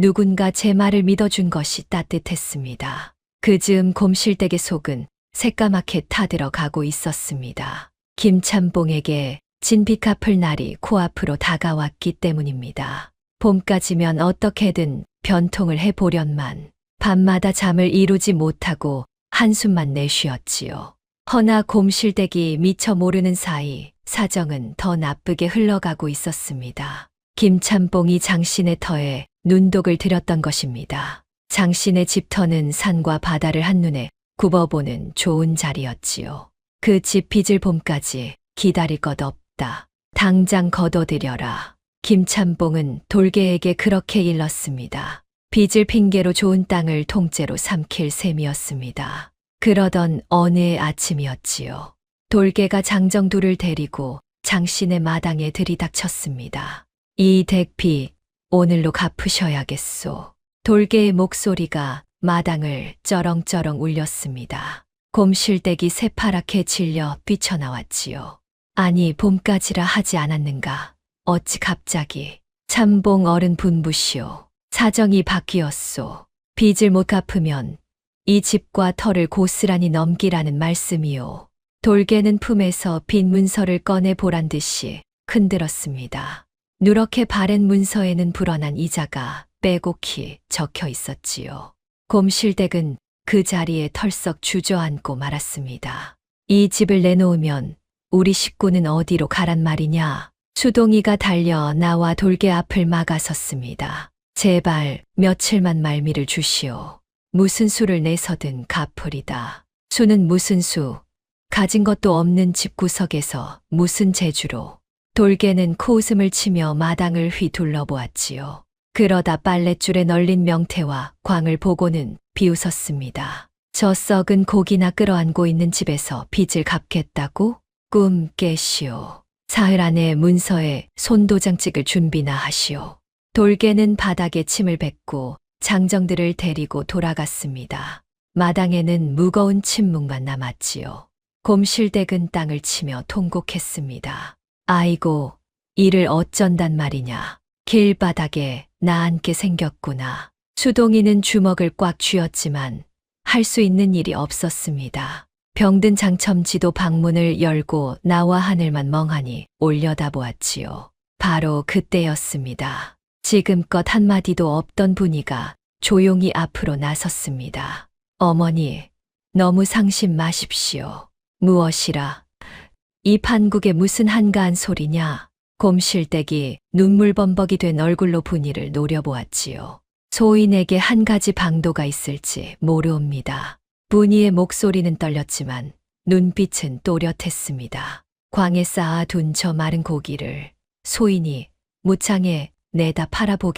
누군가 제 말을 믿어준 것이 따뜻했습니다. 그 즈음 곰실댁의 속은 새까맣게 타들어가고 있었습니다. 김참봉에게 진빚 갚을 날이 코앞으로 다가왔기 때문입니다. 봄까지면 어떻게든 변통을 해보련만 밤마다 잠을 이루지 못하고 한숨만 내쉬었지요. 허나 곰실댁이 미처 모르는 사이 사정은 더 나쁘게 흘러가고 있었습니다. 김참봉이 장신의 터에 눈독을 들였던 것입니다. 장신의 집터는 산과 바다를 한눈에 굽어보는 좋은 자리였지요. 그 집 빚을 봄까지 기다릴 것 없다. 당장 거둬들여라. 김참봉은 돌개에게 그렇게 일렀습니다. 빚을 핑계로 좋은 땅을 통째로 삼킬 셈이었습니다. 그러던 어느 해 아침이었지요. 돌개가 장정두를 데리고 장신의 마당에 들이닥쳤습니다. 이 댁빚 오늘로 갚으셔야겠소. 돌개의 목소리가 마당을 쩌렁쩌렁 울렸습니다. 곰실댁이 새파랗게 질려 뛰쳐나왔지요. 아니 봄까지라 하지 않았는가. 어찌 갑자기. 참봉 어른 분부시오. 사정이 바뀌었소. 빚을 못 갚으면 이 집과 터를 고스란히 넘기라는 말씀이오. 돌개는 품에서 빈 문서를 꺼내 보란 듯이 흔들었습니다. 누렇게 바랜 문서에는 불어난 이자가 빼곡히 적혀 있었지요. 곰실댁은 그 자리에 털썩 주저앉고 말았습니다. 이 집을 내놓으면 우리 식구는 어디로 가란 말이냐. 수동이가 달려 나와 돌개 앞을 막아섰습니다. 제발 며칠만 말미를 주시오. 무슨 수를 내서든 갚으리다. 수는 무슨 수, 가진 것도 없는 집구석에서 무슨 재주로. 돌개는 코웃음을 치며 마당을 휘둘러 보았지요. 그러다 빨랫줄에 널린 명태와 광을 보고는 비웃었습니다. 저 썩은 고기나 끌어안고 있는 집에서 빚을 갚겠다고? 꿈 깨시오. 사흘 안에 문서에 손도장 찍을 준비나 하시오. 돌개는 바닥에 침을 뱉고 장정들을 데리고 돌아갔습니다. 마당에는 무거운 침묵만 남았지요. 곰실댁은 땅을 치며 통곡했습니다. 아이고, 이를 어쩐단 말이냐. 길바닥에 나앉게 생겼구나. 수동이는 주먹을 꽉 쥐었지만 할 수 있는 일이 없었습니다. 병든 장첨지도 방문을 열고 나와 하늘만 멍하니 올려다보았지요. 바로 그때였습니다. 지금껏 한마디도 없던 분이가 조용히 앞으로 나섰습니다. 어머니, 너무 상심 마십시오. 무엇이라? 이 판국에 무슨 한가한 소리냐? 곰실댁이 눈물범벅이 된 얼굴로 분이를 노려보았지요. 소인에게 한 가지 방도가 있을지 모르옵니다. 분이의 목소리는 떨렸지만 눈빛은 또렷했습니다. 광에 쌓아둔 저 마른 고기를 소인이 무창에 내다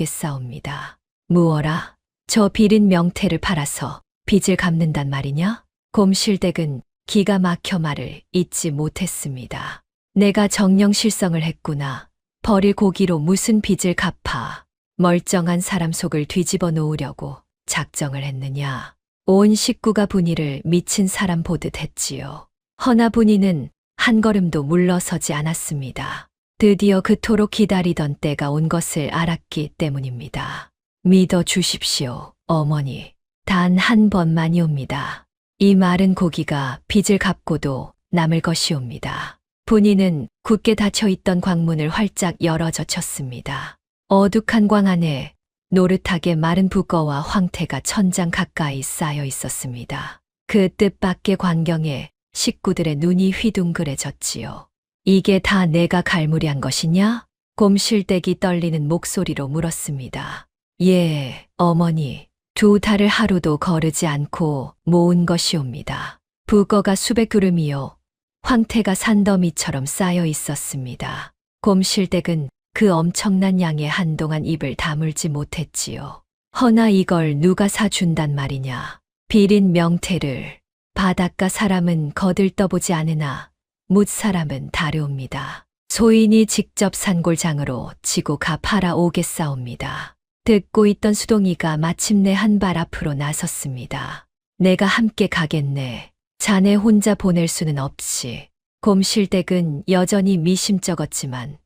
팔아보겠사옵니다. 무어라? 저 비린 명태를 팔아서 빚을 갚는단 말이냐? 곰실댁은 기가 막혀 말을 잇지 못했습니다. 내가 정령실성을 했구나. 버릴 고기로 무슨 빚을 갚아. 멀쩡한 사람 속을 뒤집어 놓으려고 작정을 했느냐. 온 식구가 분이를 미친 사람 보듯 했지요. 허나 분이는 한 걸음도 물러서지 않았습니다. 드디어 그토록 기다리던 때가 온 것을 알았기 때문입니다. 믿어 주십시오, 어머니. 단 한 번만이옵니다. 이 마른 고기가 빚을 갚고도 남을 것이옵니다. 분이는 굳게 닫혀있던 광문을 활짝 열어 젖혔습니다. 어둑한 광 안에 노릇하게 마른 북어와 황태가 천장 가까이 쌓여 있었습니다. 그 뜻밖의 광경에 식구들의 눈이 휘둥그레졌지요. 이게 다 내가 갈무리한 것이냐? 곰실댁이 떨리는 목소리로 물었습니다. 예, 어머니. 2달을 하루도 거르지 않고 모은 것이옵니다. 북어가 수백 그름이요. 황태가 산더미처럼 쌓여 있었습니다. 곰실댁은 그 엄청난 양에 한동안 입을 다물지 못했지요. 허나 이걸 누가 사준단 말이냐. 비린 명태를 바닷가 사람은 거들떠보지 않으나 못 사람은 다르옵니다. 소인이 직접 산골장으로 지고 가 팔아오겠사옵니다. 듣고 있던 수동이가 마침내 한 발 앞으로 나섰습니다. 내가 함께 가겠네. 자네 혼자 보낼 수는 없지. 곰실댁은 여전히 미심쩍었지만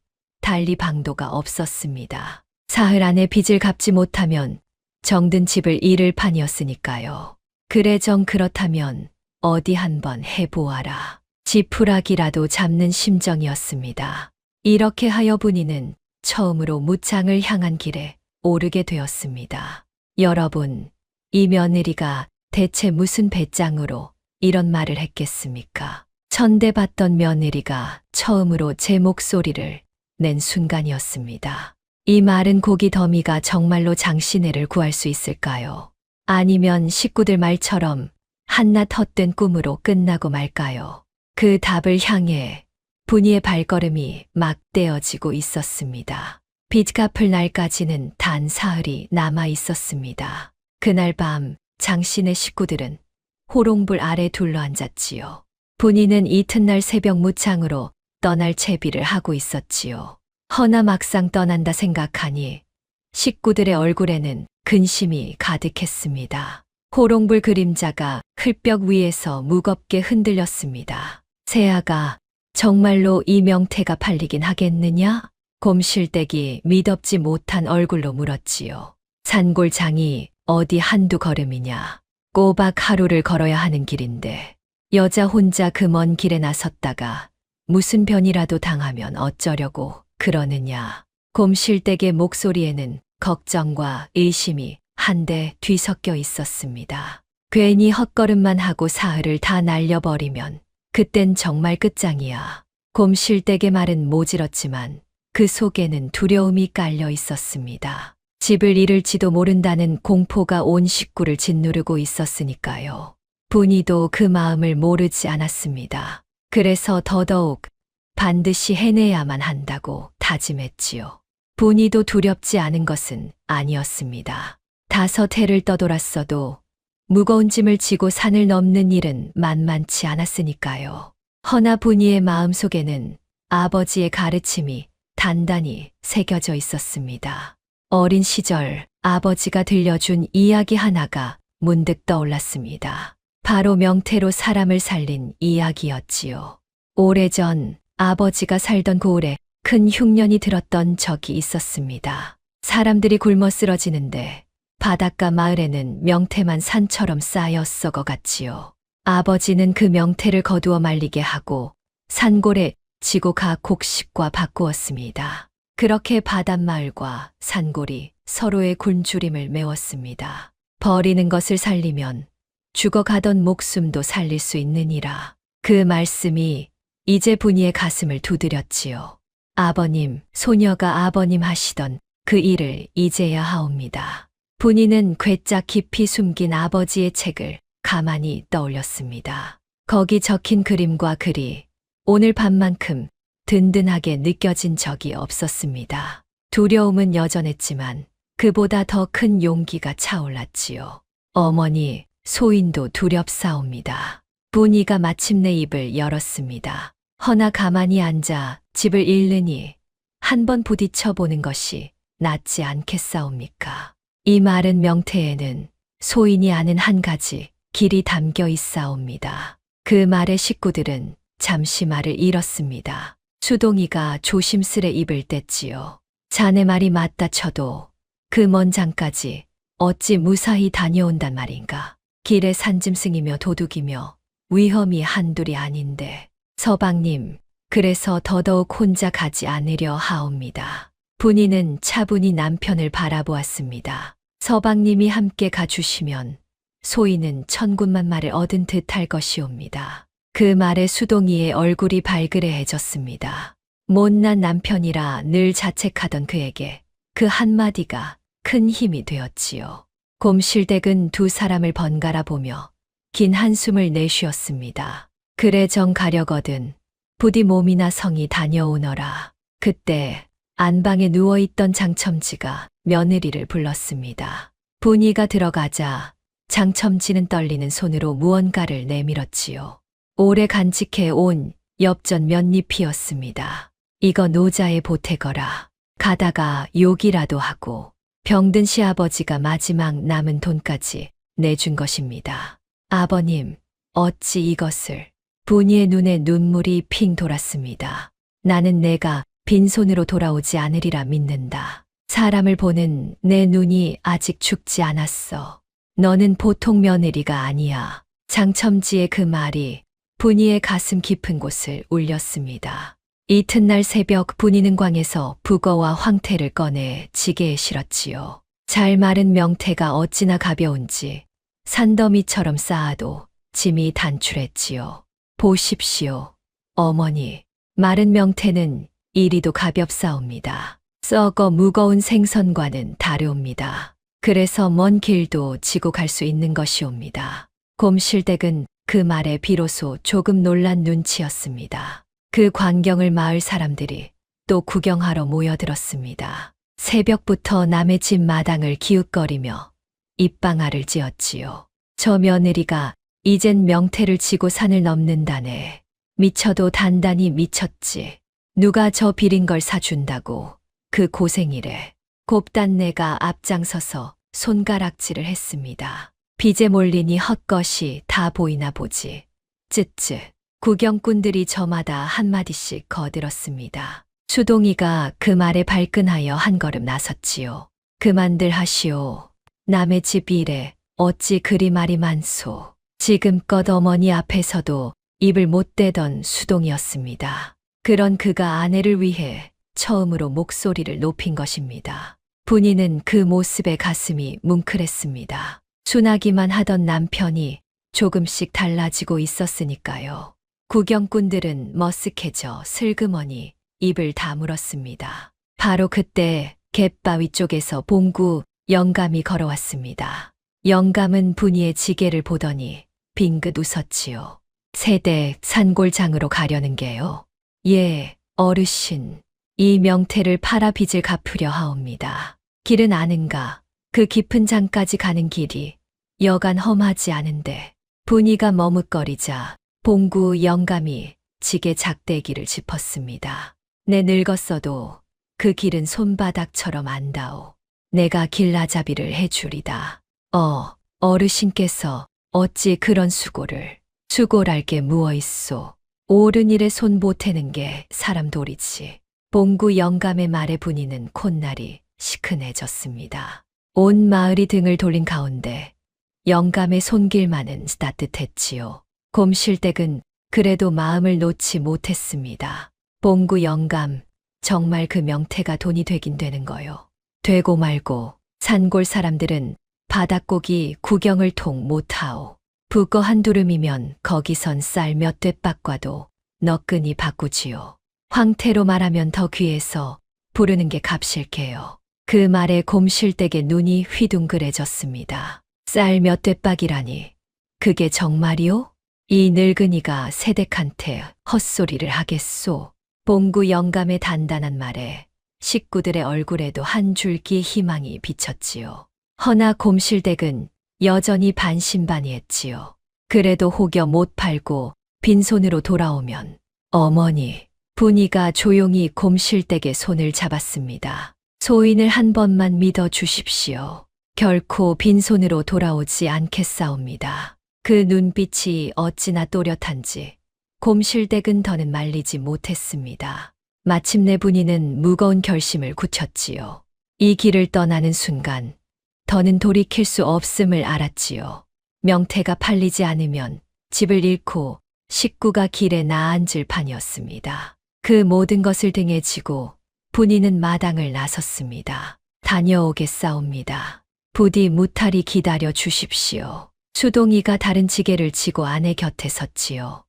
달리 방도가 없었습니다. 사흘 안에 빚을 갚지 못하면 정든 집을 잃을 판이었으니까요. 그래 정 그렇다면 어디 한번 해보아라. 지푸라기라도 잡는 심정이었습니다. 이렇게 하여 분이는 처음으로 무창을 향한 길에 오르게 되었습니다. 여러분, 이 며느리가 대체 무슨 배짱으로 이런 말을 했겠습니까? 천대받던 며느리가 처음으로 제 목소리를 낸 순간이었습니다. 이 마른 고기 더미가 정말로 장시내를 구할 수 있을까요? 아니면 식구들 말처럼 한낱 헛된 꿈으로 끝나고 말까요? 그 답을 향해 분이의 발걸음이 막 떼어지고 있었습니다. 빚 갚을 날까지는 단 사흘이 남아 있었습니다. 그날 밤 장씨네 식구들은 호롱불 아래 둘러앉았지요. 분이는 이튿날 새벽 무창으로 떠날 채비를 하고 있었지요. 허나 막상 떠난다 생각하니 식구들의 얼굴에는 근심이 가득했습니다. 호롱불 그림자가 흘벽 위에서 무겁게 흔들렸습니다. 새아가 정말로 이 명태가 팔리긴 하겠느냐? 곰실댁이 미덥지 못한 얼굴로 물었지요. 산골장이 어디 한두 걸음이냐? 꼬박 하루를 걸어야 하는 길인데 여자 혼자 그 먼 길에 나섰다가 무슨 변이라도 당하면 어쩌려고 그러느냐. 곰실댁의 목소리에는 걱정과 의심이 한데 뒤섞여 있었습니다. 괜히 헛걸음만 하고 사흘을 다 날려버리면 그땐 정말 끝장이야. 곰실댁의 말은 모질었지만 그 속에는 두려움이 깔려 있었습니다. 집을 잃을지도 모른다는 공포가 온 식구를 짓누르고 있었으니까요. 분이도 그 마음을 모르지 않았습니다. 그래서 더더욱 반드시 해내야만 한다고 다짐했지요. 분이도 두렵지 않은 것은 아니었습니다. 5해를 떠돌았어도 무거운 짐을 지고 산을 넘는 일은 만만치 않았으니까요. 허나 분이의 마음속에는 아버지의 가르침이 단단히 새겨져 있었습니다. 어린 시절 아버지가 들려준 이야기 하나가 문득 떠올랐습니다. 바로 명태로 사람을 살린 이야기였지요. 오래전 아버지가 살던 고을에 큰 흉년이 들었던 적이 있었습니다. 사람들이 굶어 쓰러지는데 바닷가 마을에는 명태만 산처럼 쌓여 썩어갔지요. 아버지는 그 명태를 거두어 말리게 하고 산골에 지고 가 곡식과 바꾸었습니다. 그렇게 바닷마을과 산골이 서로의 굶주림을 메웠습니다. 버리는 것을 살리면 죽어가던 목숨도 살릴 수 있느니라. 그 말씀이 이제 분이의 가슴을 두드렸지요. 아버님, 소녀가 아버님 하시던 그 일을 이제야 하옵니다. 분이는 괴짝 깊이 숨긴 아버지의 책을 가만히 떠올렸습니다. 거기 적힌 그림과 글이 오늘 밤만큼 든든하게 느껴진 적이 없었습니다. 두려움은 여전했지만 그보다 더 큰 용기가 차올랐지요. 어머니, 소인도 두렵사옵니다. 분이가 마침내 입을 열었습니다. 허나 가만히 앉아 집을 잃느니 한번 부딪혀 보는 것이 낫지 않겠사옵니까? 이 말은 명태에는 소인이 아는 한 가지 길이 담겨 있사옵니다. 그 말에 식구들은 잠시 말을 잃었습니다. 수동이가 조심스레 입을 뗐지요. 자네 말이 맞다 쳐도 그 먼 장까지 어찌 무사히 다녀온단 말인가. 길에 산짐승이며 도둑이며 위험이 한둘이 아닌데. 서방님, 그래서 더더욱 혼자 가지 않으려 하옵니다. 분이는 차분히 남편을 바라보았습니다. 서방님이 함께 가주시면 소인은 천군만마를 얻은 듯할 것이옵니다. 그 말에 수동이의 얼굴이 발그레해졌습니다. 못난 남편이라 늘 자책하던 그에게 그 한마디가 큰 힘이 되었지요. 곰실댁은 두 사람을 번갈아 보며 긴 한숨을 내쉬었습니다. 그래 정 가려거든 부디 몸이나 성이 다녀오너라. 그때 안방에 누워있던 장첨지가 며느리를 불렀습니다. 분이가 들어가자 장첨지는 떨리는 손으로 무언가를 내밀었지요. 오래 간직해 온 엽전 몇잎이었습니다. 이거 노자에 보태거라. 가다가 욕이라도 하고 병든 시아버지가 마지막 남은 돈까지 내준 것입니다. 아버님, 어찌 이것을. 분이의 눈에 눈물이 핑 돌았습니다. 나는 내가 빈손으로 돌아오지 않으리라 믿는다. 사람을 보는 내 눈이 아직 죽지 않았어. 너는 보통 며느리가 아니야. 장첨지의 그 말이 분이의 가슴 깊은 곳을 울렸습니다. 이튿날 새벽 분이는 광에서 북어와 황태를 꺼내 지게에 실었지요. 잘 마른 명태가 어찌나 가벼운지 산더미처럼 쌓아도 짐이 단출했지요. 보십시오, 어머니. 마른 명태는 이리도 가볍사옵니다. 썩어 무거운 생선과는 다르옵니다. 그래서 먼 길도 지고 갈 수 있는 것이옵니다. 곰실댁은 그 말에 비로소 조금 놀란 눈치였습니다. 그 광경을 마을 사람들이 또 구경하러 모여들었습니다. 새벽부터 남의 집 마당을 기웃거리며 입방아를 지었지요. 저 며느리가 이젠 명태를 지고 산을 넘는다네. 미쳐도 단단히 미쳤지. 누가 저 비린 걸 사준다고. 그 고생이래. 곱단 내가 앞장서서 손가락질을 했습니다. 빚에 몰리니 헛것이 다 보이나 보지. 쯧쯧. 구경꾼들이 저마다 한마디씩 거들었습니다. 수동이가 그 말에 발끈하여 한 걸음 나섰지요. 그만들 하시오. 남의 집 일에 어찌 그리 말이 많소. 지금껏 어머니 앞에서도 입을 못 대던 수동이었습니다. 그런 그가 아내를 위해 처음으로 목소리를 높인 것입니다. 분이는 그 모습에 가슴이 뭉클했습니다. 순하기만 하던 남편이 조금씩 달라지고 있었으니까요. 구경꾼들은 머쓱해져 슬그머니 입을 다물었습니다. 바로 그때 갯바위 쪽에서 봉구 영감이 걸어왔습니다. 영감은 분이의 지게를 보더니 빙긋 웃었지요. 세대 산골장으로 가려는 게요. 예, 어르신. 이 명태를 팔아 빚을 갚으려 하옵니다. 길은 아는가? 그 깊은 장까지 가는 길이 여간 험하지 않은데. 분이가 머뭇거리자 봉구 영감이 지게 작대기를 짚었습니다. 내 늙었어도 그 길은 손바닥처럼 안다오. 내가 길나잡이를 해주리다. 어르신께서 어찌 그런 수고를. 수고랄 게 무어 있소. 옳은 일에 손 보태는 게 사람 도리지. 봉구 영감의 말에 분이는 콧날이 시큰해졌습니다. 온 마을이 등을 돌린 가운데 영감의 손길만은 따뜻했지요. 곰실댁은 그래도 마음을 놓지 못했습니다. 봉구 영감, 정말 그 명태가 돈이 되긴 되는 거요. 되고 말고 산골 사람들은 바닷고기 구경을 통 못하오. 북어 한 두름이면 거기선 쌀 몇 뙑박과도 너끈히 바꾸지요. 황태로 말하면 더 귀해서 부르는 게 값일게요. 그 말에 곰실댁의 눈이 휘둥그레졌습니다. 쌀 몇 뙑박이라니. 그게 정말이오? 이 늙은이가 세댁한테 헛소리를 하겠소. 봉구 영감의 단단한 말에 식구들의 얼굴에도 한 줄기 희망이 비쳤지요. 허나 곰실댁은 여전히 반신반의했지요. 그래도 혹여 못 팔고 빈손으로 돌아오면 어머니, 분이가 조용히 곰실댁의 손을 잡았습니다. 소인을 한 번만 믿어 주십시오. 결코 빈손으로 돌아오지 않겠사옵니다. 그 눈빛이 어찌나 또렷한지 곰실댁은 더는 말리지 못했습니다. 마침내 분이는 무거운 결심을 굳혔지요. 이 길을 떠나는 순간 더는 돌이킬 수 없음을 알았지요. 명태가 팔리지 않으면 집을 잃고 식구가 길에 나앉을 판이었습니다. 그 모든 것을 등에 지고 분이는 마당을 나섰습니다. 다녀오겠사옵니다. 부디 무탈히 기다려 주십시오. 수동이가 다른 지게를 지고 아내 곁에 섰지요.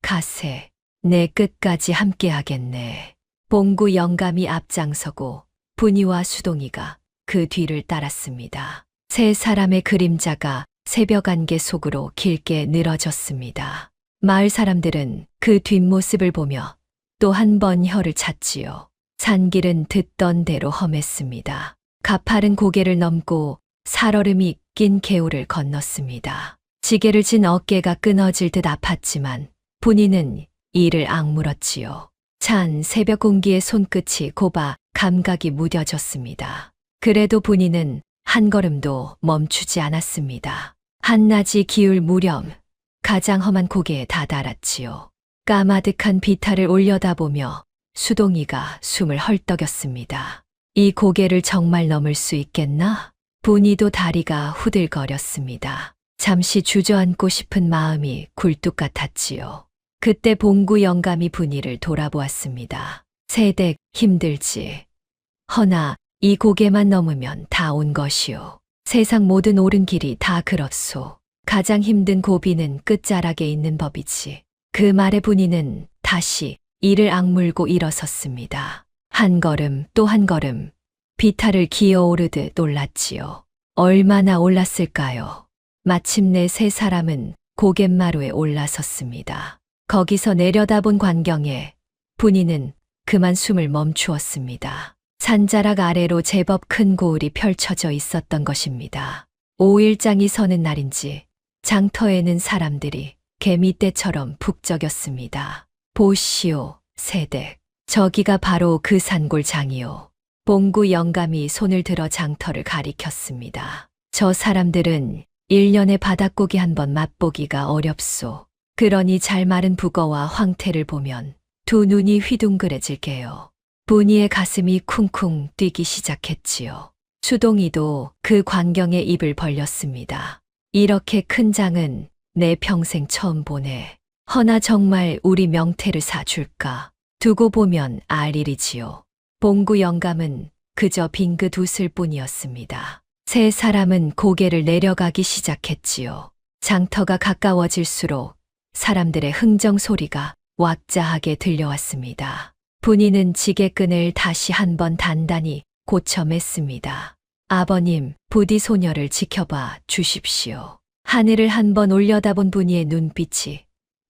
가세, 내 끝까지 함께하겠네. 봉구 영감이 앞장서고 분이와 수동이가 그 뒤를 따랐습니다. 세 사람의 그림자가 새벽 안개 속으로 길게 늘어졌습니다. 마을 사람들은 그 뒷모습을 보며 또 한 번 혀를 찼지요. 산길은 듣던 대로 험했습니다. 가파른 고개를 넘고 살얼음이 낀 개울을 건넜습니다. 지게를 진 어깨가 끊어질 듯 아팠지만 분이는 이를 악물었지요. 찬 새벽 공기에 손끝이 곱아 감각이 무뎌졌습니다. 그래도 분이는 한 걸음도 멈추지 않았습니다. 한낮이 기울 무렵 가장 험한 고개에 다다랐지요. 까마득한 비탈을 올려다보며 수동이가 숨을 헐떡였습니다. 이 고개를 정말 넘을 수 있겠나? 분이도 다리가 후들거렸습니다. 잠시 주저앉고 싶은 마음이 굴뚝 같았지요. 그때 봉구 영감이 분이를 돌아보았습니다. 세댁 힘들지. 허나 이 고개만 넘으면 다 온 것이오. 세상 모든 옳은 길이 다 그렇소. 가장 힘든 고비는 끝자락에 있는 법이지. 그 말에 분이는 다시 이를 악물고 일어섰습니다. 한 걸음 또 한 걸음 비탈을 기어오르듯 올랐지요. 얼마나 올랐을까요? 마침내 세 사람은 고갯마루에 올라섰습니다. 거기서 내려다본 광경에 분이는 그만 숨을 멈추었습니다. 산자락 아래로 제법 큰 고을이 펼쳐져 있었던 것입니다. 5일장이 서는 날인지 장터에는 사람들이 개미떼처럼 북적였습니다. 보시오, 세댁. 저기가 바로 그 산골장이요. 봉구 영감이 손을 들어 장터를 가리켰습니다. 저 사람들은 1년에 바닷고기 한 번 맛보기가 어렵소. 그러니 잘 마른 북어와 황태를 보면 두 눈이 휘둥그레질게요. 분이의 가슴이 쿵쿵 뛰기 시작했지요. 수동이도 그 광경에 입을 벌렸습니다. 이렇게 큰 장은 내 평생 처음 보네. 허나 정말 우리 명태를 사줄까? 두고 보면 알 일이지요. 봉구 영감은 그저 빙긋 웃을 뿐이었습니다. 세 사람은 고개를 내려가기 시작했지요. 장터가 가까워질수록 사람들의 흥정 소리가 왁자하게 들려왔습니다. 분이는 지게끈을 다시 한번 단단히 고쳐 맸습니다. 아버님, 부디 소녀를 지켜봐 주십시오. 하늘을 한번 올려다본 분이의 눈빛이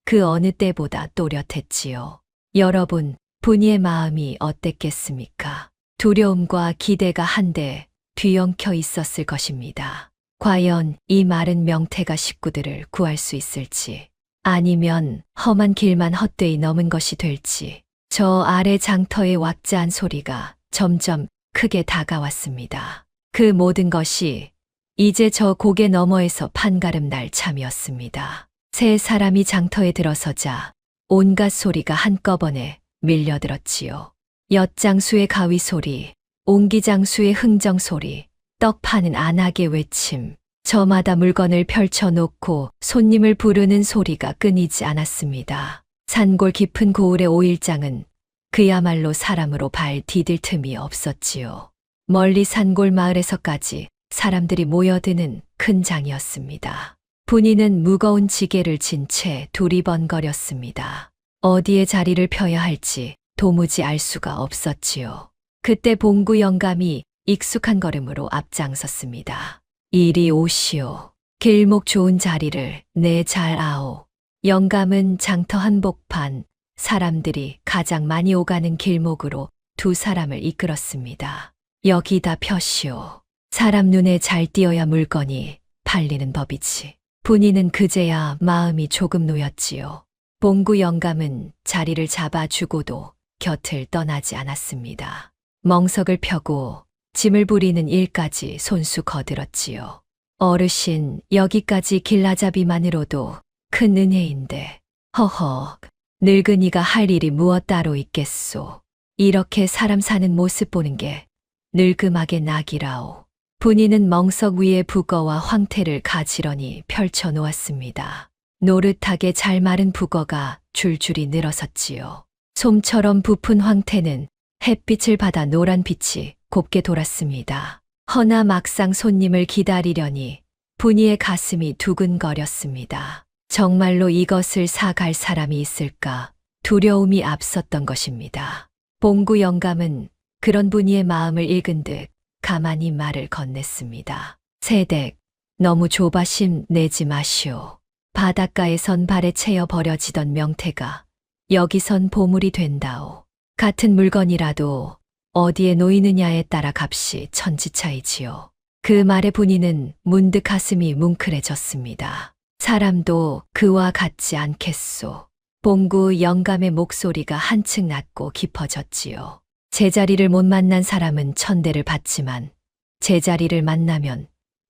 그 어느 때보다 또렷했지요. 여러분, 분이의 마음이 어땠겠습니까? 두려움과 기대가 한데 뒤엉켜 있었을 것입니다. 과연 이 마른 명태가 식구들을 구할 수 있을지, 아니면 험한 길만 헛되이 넘은 것이 될지. 저 아래 장터의 왁자한 소리가 점점 크게 다가왔습니다. 그 모든 것이 이제 저 고개 너머에서 판가름 날 참이었습니다. 세 사람이 장터에 들어서자 온갖 소리가 한꺼번에 밀려들었지요. 엿장수의 가위 소리, 옹기장수의 흥정 소리, 떡 파는 안악의 외침, 저마다 물건을 펼쳐놓고 손님을 부르는 소리가 끊이지 않았습니다. 산골 깊은 고을의 오일장은 그야말로 사람으로 발 디딜 틈이 없었지요. 멀리 산골 마을에서까지 사람들이 모여드는 큰 장이었습니다. 분이는 무거운 지게를 진 채 두리번거렸습니다. 어디에 자리를 펴야 할지 도무지 알 수가 없었지요. 그때 봉구 영감이 익숙한 걸음으로 앞장섰습니다. 이리 오시오. 길목 좋은 자리를 내 잘 아오. 영감은 장터 한복판, 사람들이 가장 많이 오가는 길목으로 두 사람을 이끌었습니다. 여기다 펴시오. 사람 눈에 잘 띄어야 물건이 팔리는 법이지. 분이는 그제야 마음이 조금 놓였지요. 봉구 영감은 자리를 잡아주고도 곁을 떠나지 않았습니다. 멍석을 펴고 짐을 부리는 일까지 손수 거들었지요. 어르신, 여기까지 길라잡이만으로도 큰 은혜인데, 허허, 늙은이가 할 일이 무엇 따로 있겠소. 이렇게 사람 사는 모습 보는 게 늙음하게 낙이라오. 분이는 멍석 위에 북어와 황태를 가지런히 펼쳐 놓았습니다. 노릇하게 잘 마른 북어가 줄줄이 늘어섰지요. 솜처럼 부푼 황태는 햇빛을 받아 노란 빛이 곱게 돌았습니다. 허나 막상 손님을 기다리려니 분이의 가슴이 두근거렸습니다. 정말로 이것을 사갈 사람이 있을까 두려움이 앞섰던 것입니다. 봉구 영감은 그런 분이의 마음을 읽은 듯 가만히 말을 건넸습니다. 세댁, 너무 조바심 내지 마시오. 바닷가에선 발에 채여 버려지던 명태가 여기선 보물이 된다오. 같은 물건이라도 어디에 놓이느냐에 따라 값이 천지차이지요. 그 말에 분이는 문득 가슴이 뭉클해졌습니다. 사람도 그와 같지 않겠소. 봉구 영감의 목소리가 한층 낮고 깊어졌지요. 제자리를 못 만난 사람은 천대를 받지만 제자리를 만나면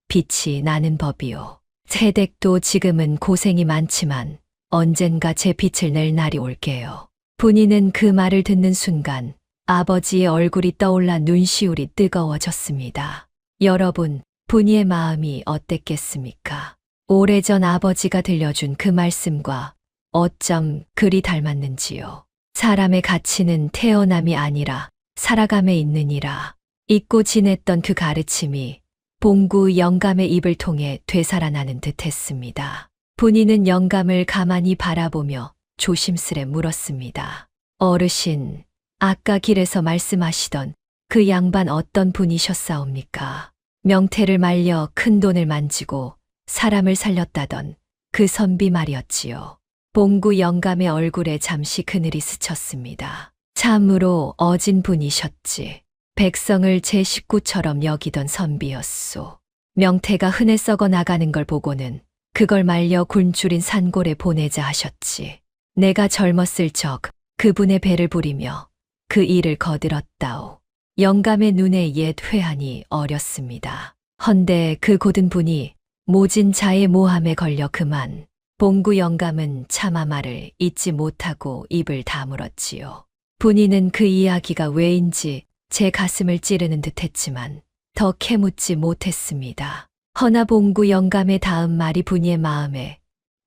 빛이 나는 법이요. 세댁도 지금은 고생이 많지만 언젠가 제 빛을 낼 날이 올게요. 분이는 그 말을 듣는 순간 아버지의 얼굴이 떠올라 눈시울이 뜨거워졌습니다. 여러분, 분이의 마음이 어땠겠습니까? 오래전 아버지가 들려준 그 말씀과 어쩜 그리 닮았는지요. 사람의 가치는 태어남이 아니라 살아감에 있느니라. 잊고 지냈던 그 가르침이 봉구 영감의 입을 통해 되살아나는 듯 했습니다. 분이는 영감을 가만히 바라보며 조심스레 물었습니다. 어르신, 아까 길에서 말씀하시던 그 양반 어떤 분이셨사옵니까? 명태를 말려 큰 돈을 만지고 사람을 살렸다던 그 선비 말이었지요. 봉구 영감의 얼굴에 잠시 그늘이 스쳤습니다. 참으로 어진 분이셨지. 백성을 제 식구처럼 여기던 선비였소. 명태가 흔해 썩어 나가는 걸 보고는 그걸 말려 굶주린 산골에 보내자 하셨지. 내가 젊었을 적 그분의 배를 부리며 그 일을 거들었다오. 영감의 눈에 옛 회한이 어렸습니다. 헌데 그 고든 분이 모진 자의 모함에 걸려 그만. 봉구 영감은 차마 말을 잊지 못하고 입을 다물었지요. 분이는 그 이야기가 왜인지 제 가슴을 찌르는 듯했지만 더 캐묻지 못했습니다. 허나 봉구 영감의 다음 말이 분이의 마음에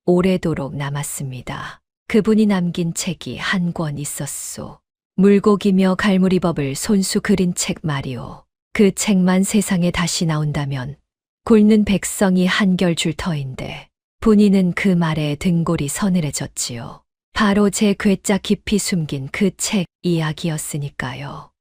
오래도록 남았습니다. 그분이 남긴 책이 한 권 있었소. 물고기며 갈무리법을 손수 그린 책 말이오. 그 책만 세상에 다시 나온다면 굶는 백성이 한결 줄 터인데 분이는 그 말에 등골이 서늘해졌지요. 바로 제 괴짜 깊이 숨긴 그 책 이야기였으니까요.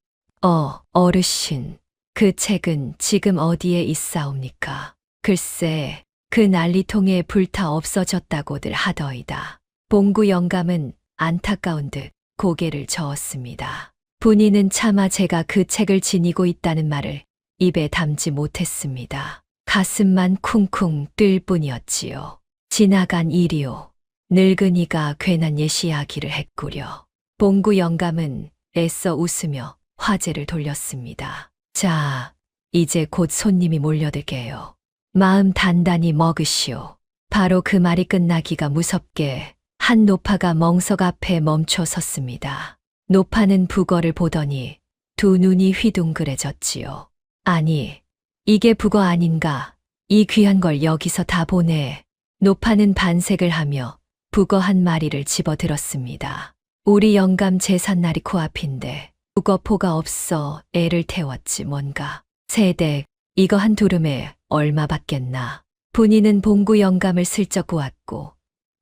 어르신, 그 책은 지금 어디에 있사옵니까? 글쎄, 그 난리통에 불타 없어졌다고들 하더이다. 봉구 영감은 안타까운 듯 고개를 저었습니다. 분이는 차마 제가 그 책을 지니고 있다는 말을 입에 담지 못했습니다. 가슴만 쿵쿵 뛸 뿐이었지요. 지나간 일이오. 늙은이가 괜한 옛 이야기를 했구려. 봉구 영감은 애써 웃으며 화제를 돌렸습니다. 자, 이제 곧 손님이 몰려들게요. 마음 단단히 먹으시오. 바로 그 말이 끝나기가 무섭게 한 노파가 멍석 앞에 멈춰 섰습니다. 노파는 북어를 보더니 두 눈이 휘둥그레졌지요. 아니, 이게 북어 아닌가? 이 귀한 걸 여기서 다 보내. 노파는 반색을 하며 북어 한 마리를 집어들었습니다. 우리 영감 제삿날이 코앞인데 북어포가 없어 애를 태웠지 뭔가. 세댁, 이거 한 두름에 얼마 받겠나. 분이는 봉구 영감을 슬쩍 보았고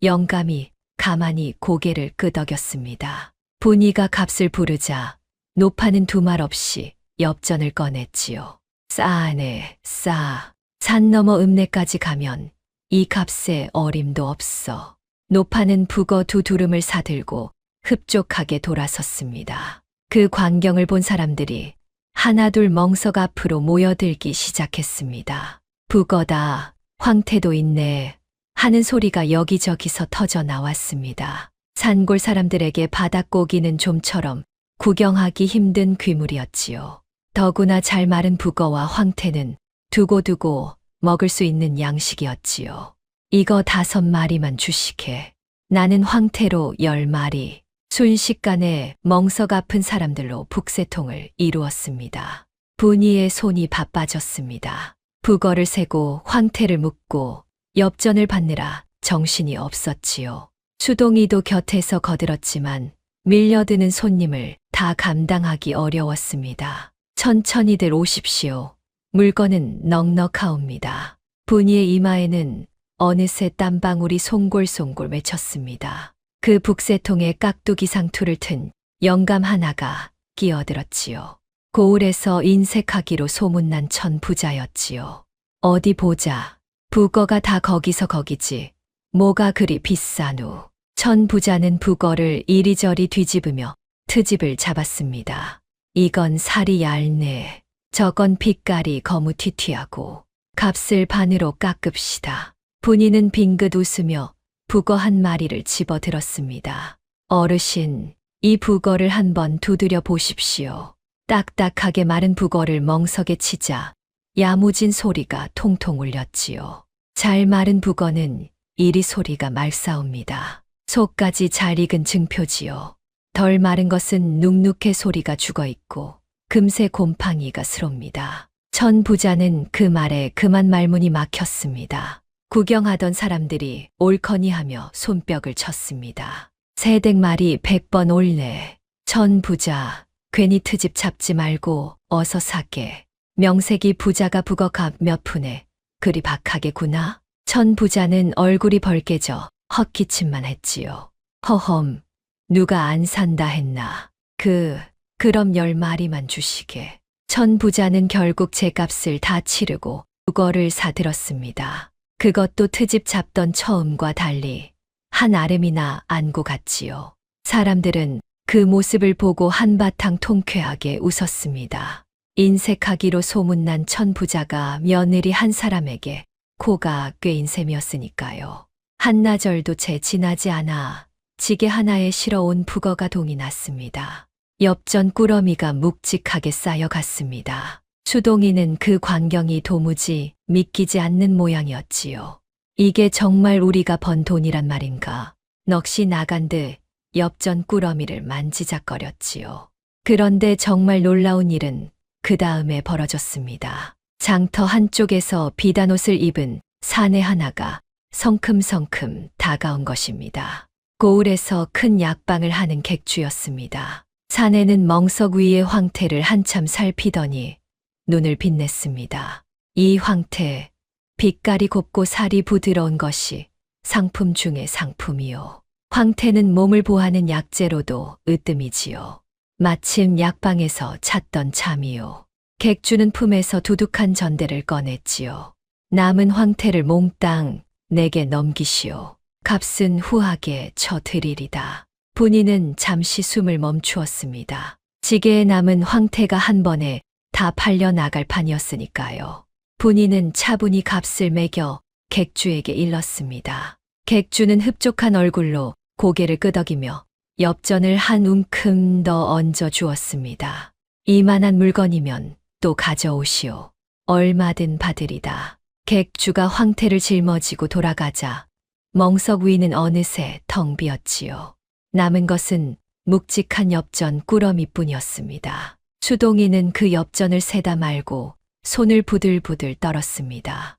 영감이 가만히 고개를 끄덕였습니다. 분이가 값을 부르자 노파는 두말 없이 엽전을 꺼냈지요. 싸네, 싸. 산 너머 읍내까지 가면 이 값에 어림도 없어. 노파는 북어 두 두름을 사들고 흡족하게 돌아섰습니다. 그 광경을 본 사람들이 하나둘 멍석 앞으로 모여들기 시작했습니다. 북어다, 황태도 있네 하는 소리가 여기저기서 터져 나왔습니다. 산골 사람들에게 바닥고기는 좀처럼 구경하기 힘든 귀물이었지요. 더구나 잘 마른 북어와 황태는 두고두고 먹을 수 있는 양식이었지요. 이거 5마리만 주시게. 나는 황태로 10마리. 순식간에 멍석 아픈 사람들로 북새통을 이루었습니다. 분이의 손이 바빠졌습니다. 북어를 세고 황태를 묶고 엽전을 받느라 정신이 없었지요. 수동이도 곁에서 거들었지만 밀려드는 손님을 다 감당하기 어려웠습니다. 천천히들 오십시오. 물건은 넉넉하옵니다. 분이의 이마에는 어느새 땀방울이 송골송골 맺혔습니다. 그 북새통에 깍두기 상투를 튼 영감 하나가 끼어들었지요. 고을에서 인색하기로 소문난 천부자였지요. 어디 보자. 북어가 다 거기서 거기지. 뭐가 그리 비싸누. 천부자는 북어를 이리저리 뒤집으며 트집을 잡았습니다. 이건 살이 얇네. 저건 빛깔이 거무튀튀하고 값을 반으로 깎읍시다. 분이는 빙긋 웃으며 북어 한 마리를 집어들었습니다. 어르신, 이 북어를 한번 두드려 보십시오. 딱딱하게 마른 북어를 멍석에 치자 야무진 소리가 통통 울렸지요. 잘 마른 북어는 이리 소리가 맑사옵니다. 속까지 잘 익은 증표지요. 덜 마른 것은 눅눅해 소리가 죽어 있고 금세 곰팡이가 스럽니다. 천 부자는 그 말에 그만 말문이 막혔습니다. 구경하던 사람들이 옳거니 하며 손뼉을 쳤습니다. 새댁말이 100번 옳네. 천 부자, 괜히 트집 잡지 말고 어서 사게. 명색이 부자가 북어갑 몇 푼에 그리 박하게구나. 천 부자는 얼굴이 벌개져 헛기침만 했지요. 허험, 누가 안 산다 했나. 그럼 10마리만 주시게. 천 부자는 결국 제 값을 다 치르고 그거를 사들었습니다. 그것도 트집 잡던 처음과 달리 한 아름이나 안고 갔지요. 사람들은 그 모습을 보고 한바탕 통쾌하게 웃었습니다. 인색하기로 소문난 천 부자가 며느리 한 사람에게 코가 꿰인 셈이었으니까요. 한나절도 채 지나지 않아 지게 하나에 실어온 북어가 동이 났습니다. 엽전 꾸러미가 묵직하게 쌓여갔습니다. 수동이는 그 광경이 도무지 믿기지 않는 모양이었지요. 이게 정말 우리가 번 돈이란 말인가. 넋이 나간 듯 엽전 꾸러미를 만지작거렸지요. 그런데 정말 놀라운 일은 그 다음에 벌어졌습니다. 장터 한쪽에서 비단옷을 입은 사내 하나가 성큼성큼 다가온 것입니다. 고을에서 큰 약방을 하는 객주였습니다. 사내는 멍석 위의 황태를 한참 살피더니 눈을 빛냈습니다. 이 황태, 빛깔이 곱고 살이 부드러운 것이 상품 중의 상품이요. 황태는 몸을 보하는 약재로도 으뜸이지요. 마침 약방에서 찾던 참이요. 객주는 품에서 두둑한 전대를 꺼냈지요. 남은 황태를 몽땅 내게 넘기시오. 값은 후하게 쳐드리리다. 분이는 잠시 숨을 멈추었습니다. 지게에 남은 황태가 한 번에 다 팔려 나갈 판이었으니까요. 분이는 차분히 값을 매겨 객주에게 일렀습니다. 객주는 흡족한 얼굴로 고개를 끄덕이며 엽전을 한 움큼 더 얹어 주었습니다. 이만한 물건이면 또 가져오시오. 얼마든 받으리다. 객주가 황태를 짊어지고 돌아가자 멍석 위는 어느새 텅 비었지요. 남은 것은 묵직한 엽전 꾸러미뿐이었습니다. 수동이는 그 엽전을 세다 말고 손을 부들부들 떨었습니다.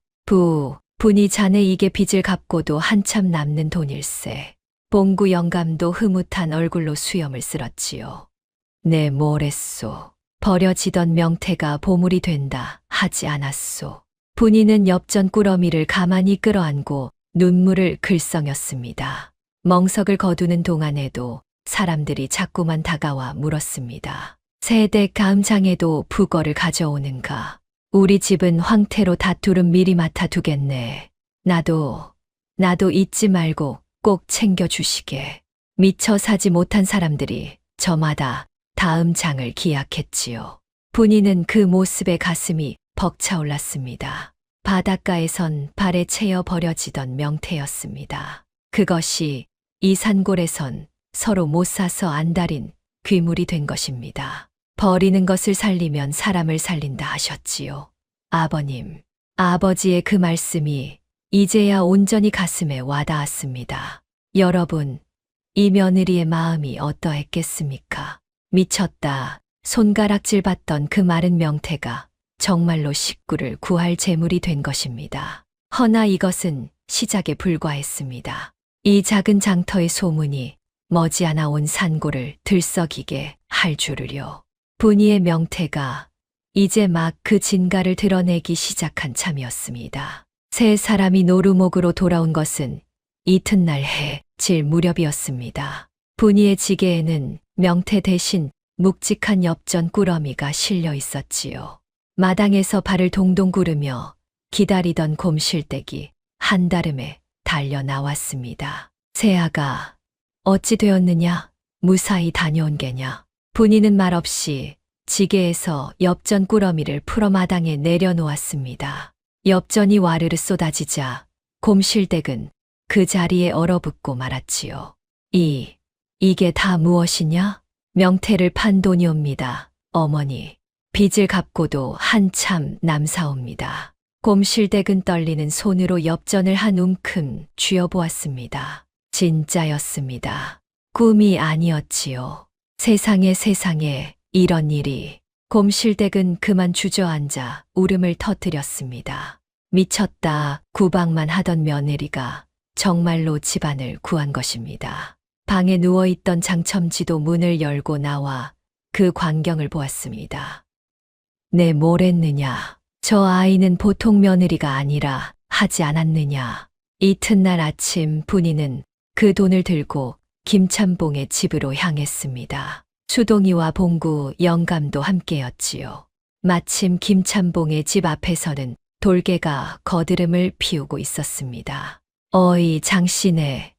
분이 자네 이게 빚을 갚고도 한참 남는 돈일세. 봉구 영감도 흐뭇한 얼굴로 수염을 쓸었지요. 네, 뭐랬소. 버려지던 명태가 보물이 된다 하지 않았소. 분이는 엽전 꾸러미를 가만히 끌어안고 눈물을 글썽였습니다. 멍석을 거두는 동안에도 사람들이 자꾸만 다가와 물었습니다. 새댁 다음 장에도 북어를 가져오는가. 우리 집은 황태로 다투름 미리 맡아두겠네. 나도 잊지 말고 꼭 챙겨주시게. 미처 사지 못한 사람들이 저마다 다음 장을 기약했지요. 분이는 그 모습에 가슴이 벅차올랐습니다. 바닷가에선 발에 채여 버려지던 명태였습니다. 그것이 이 산골에선 서로 못 사서 안달인 귀물이 된 것입니다. 버리는 것을 살리면 사람을 살린다 하셨지요. 아버님, 아버지의 그 말씀이 이제야 온전히 가슴에 와닿았습니다. 여러분, 이 며느리의 마음이 어떠했겠습니까? 미쳤다. 손가락질 받던 그 마른 명태가 정말로 식구를 구할 재물이 된 것입니다. 허나 이것은 시작에 불과했습니다. 이 작은 장터의 소문이 머지않아 온 산골을 들썩이게 할 줄을요. 분이의 명태가 이제 막 그 진가를 드러내기 시작한 참이었습니다. 세 사람이 노루목으로 돌아온 것은 이튿날 해질 무렵이었습니다. 분이의 지게에는 명태 대신 묵직한 엽전 꾸러미가 실려 있었지요. 마당에서 발을 동동 구르며 기다리던 곰실댁이 한다름에 달려 나왔습니다. 새아가 어찌 되었느냐? 무사히 다녀온 게냐? 분이는 말없이 지게에서 엽전 꾸러미를 풀어 마당에 내려놓았습니다. 엽전이 와르르 쏟아지자 곰실댁은 그 자리에 얼어붙고 말았지요. 이게 다 무엇이냐? 명태를 판 돈이옵니다. 어머니, 빚을 갚고도 한참 남사옵니다. 곰실댁은 떨리는 손으로 엽전을 한 움큼 쥐어보았습니다. 진짜였습니다. 꿈이 아니었지요. 세상에 이런 일이. 곰실댁은 그만 주저앉아 울음을 터뜨렸습니다. 미쳤다 구박만 하던 며느리가 정말로 집안을 구한 것입니다. 방에 누워있던 장첨지도 문을 열고 나와 그 광경을 보았습니다. 내 뭘 했느냐? 저 아이는 보통 며느리가 아니라 하지 않았느냐? 이튿날 아침 분이는 그 돈을 들고 김찬봉의 집으로 향했습니다. 수동이와 봉구, 영감도 함께였지요. 마침 김찬봉의 집 앞에서는 돌개가 거드름을 피우고 있었습니다. 어이 장씨네,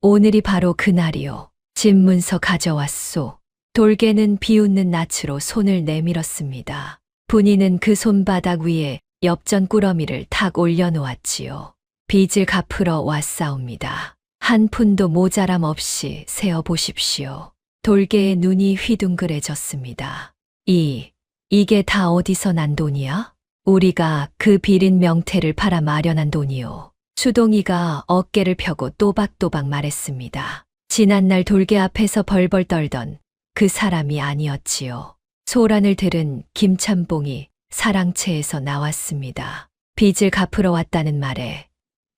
오늘이 바로 그날이요. 집 문서 가져왔소. 돌개는 비웃는 낯으로 손을 내밀었습니다. 분이는 그 손바닥 위에 엽전 꾸러미를 탁 올려놓았지요. 빚을 갚으러 왔사옵니다. 한 푼도 모자람 없이 세어 보십시오. 돌개의 눈이 휘둥그레졌습니다. 이게 다 어디서 난 돈이야? 우리가 그 비린 명태를 팔아 마련한 돈이요. 수동이가 어깨를 펴고 또박또박 말했습니다. 지난날 돌개 앞에서 벌벌 떨던 그 사람이 아니었지요. 소란을 들은 김찬봉이 사랑채에서 나왔습니다. 빚을 갚으러 왔다는 말에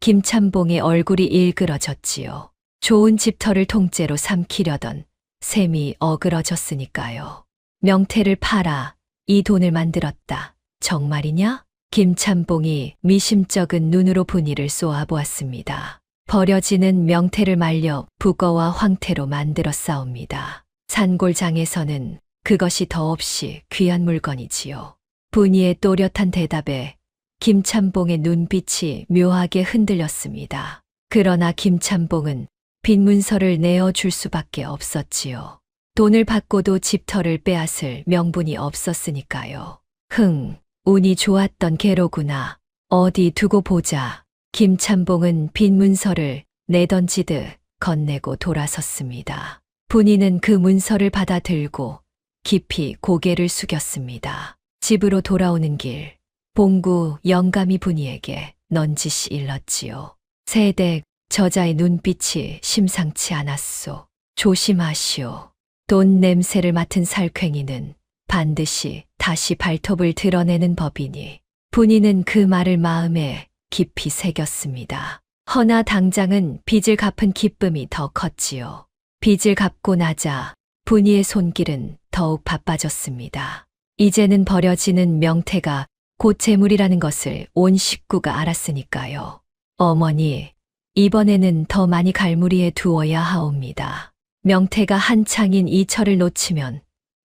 김찬봉의 얼굴이 일그러졌지요. 좋은 집터를 통째로 삼키려던 셈이 어그러졌으니까요. 명태를 팔아 이 돈을 만들었다. 정말이냐? 김찬봉이 미심쩍은 눈으로 분이를 쏘아보았습니다. 버려지는 명태를 말려 북어와 황태로 만들어 싸웁니다. 산골장에서는 그것이 더없이 귀한 물건이지요. 분이의 또렷한 대답에 김찬봉의 눈빛이 묘하게 흔들렸습니다. 그러나 김찬봉은 빈 문서를 내어줄 수밖에 없었지요. 돈을 받고도 집터를 빼앗을 명분이 없었으니까요. 운이 좋았던 개로구나. 어디 두고 보자. 김찬봉은 빈 문서를 내던지듯 건네고 돌아섰습니다. 분이는 그 문서를 받아 들고 깊이 고개를 숙였습니다. 집으로 돌아오는 길, 봉구 영감이 분이에게 넌지시 일렀지요. 세댁, 저자의 눈빛이 심상치 않았소. 조심하시오. 돈 냄새를 맡은 살쾡이는 반드시 다시 발톱을 드러내는 법이니. 분이는 그 말을 마음에 깊이 새겼습니다. 허나 당장은 빚을 갚은 기쁨이 더 컸지요. 빚을 갚고 나자 분이의 손길은 더욱 바빠졌습니다. 이제는 버려지는 명태가 곧 재물이라는 것을 온 식구가 알았으니까요. 어머니, 이번에는 더 많이 갈무리에 두어야 하옵니다. 명태가 한창인 이 철을 놓치면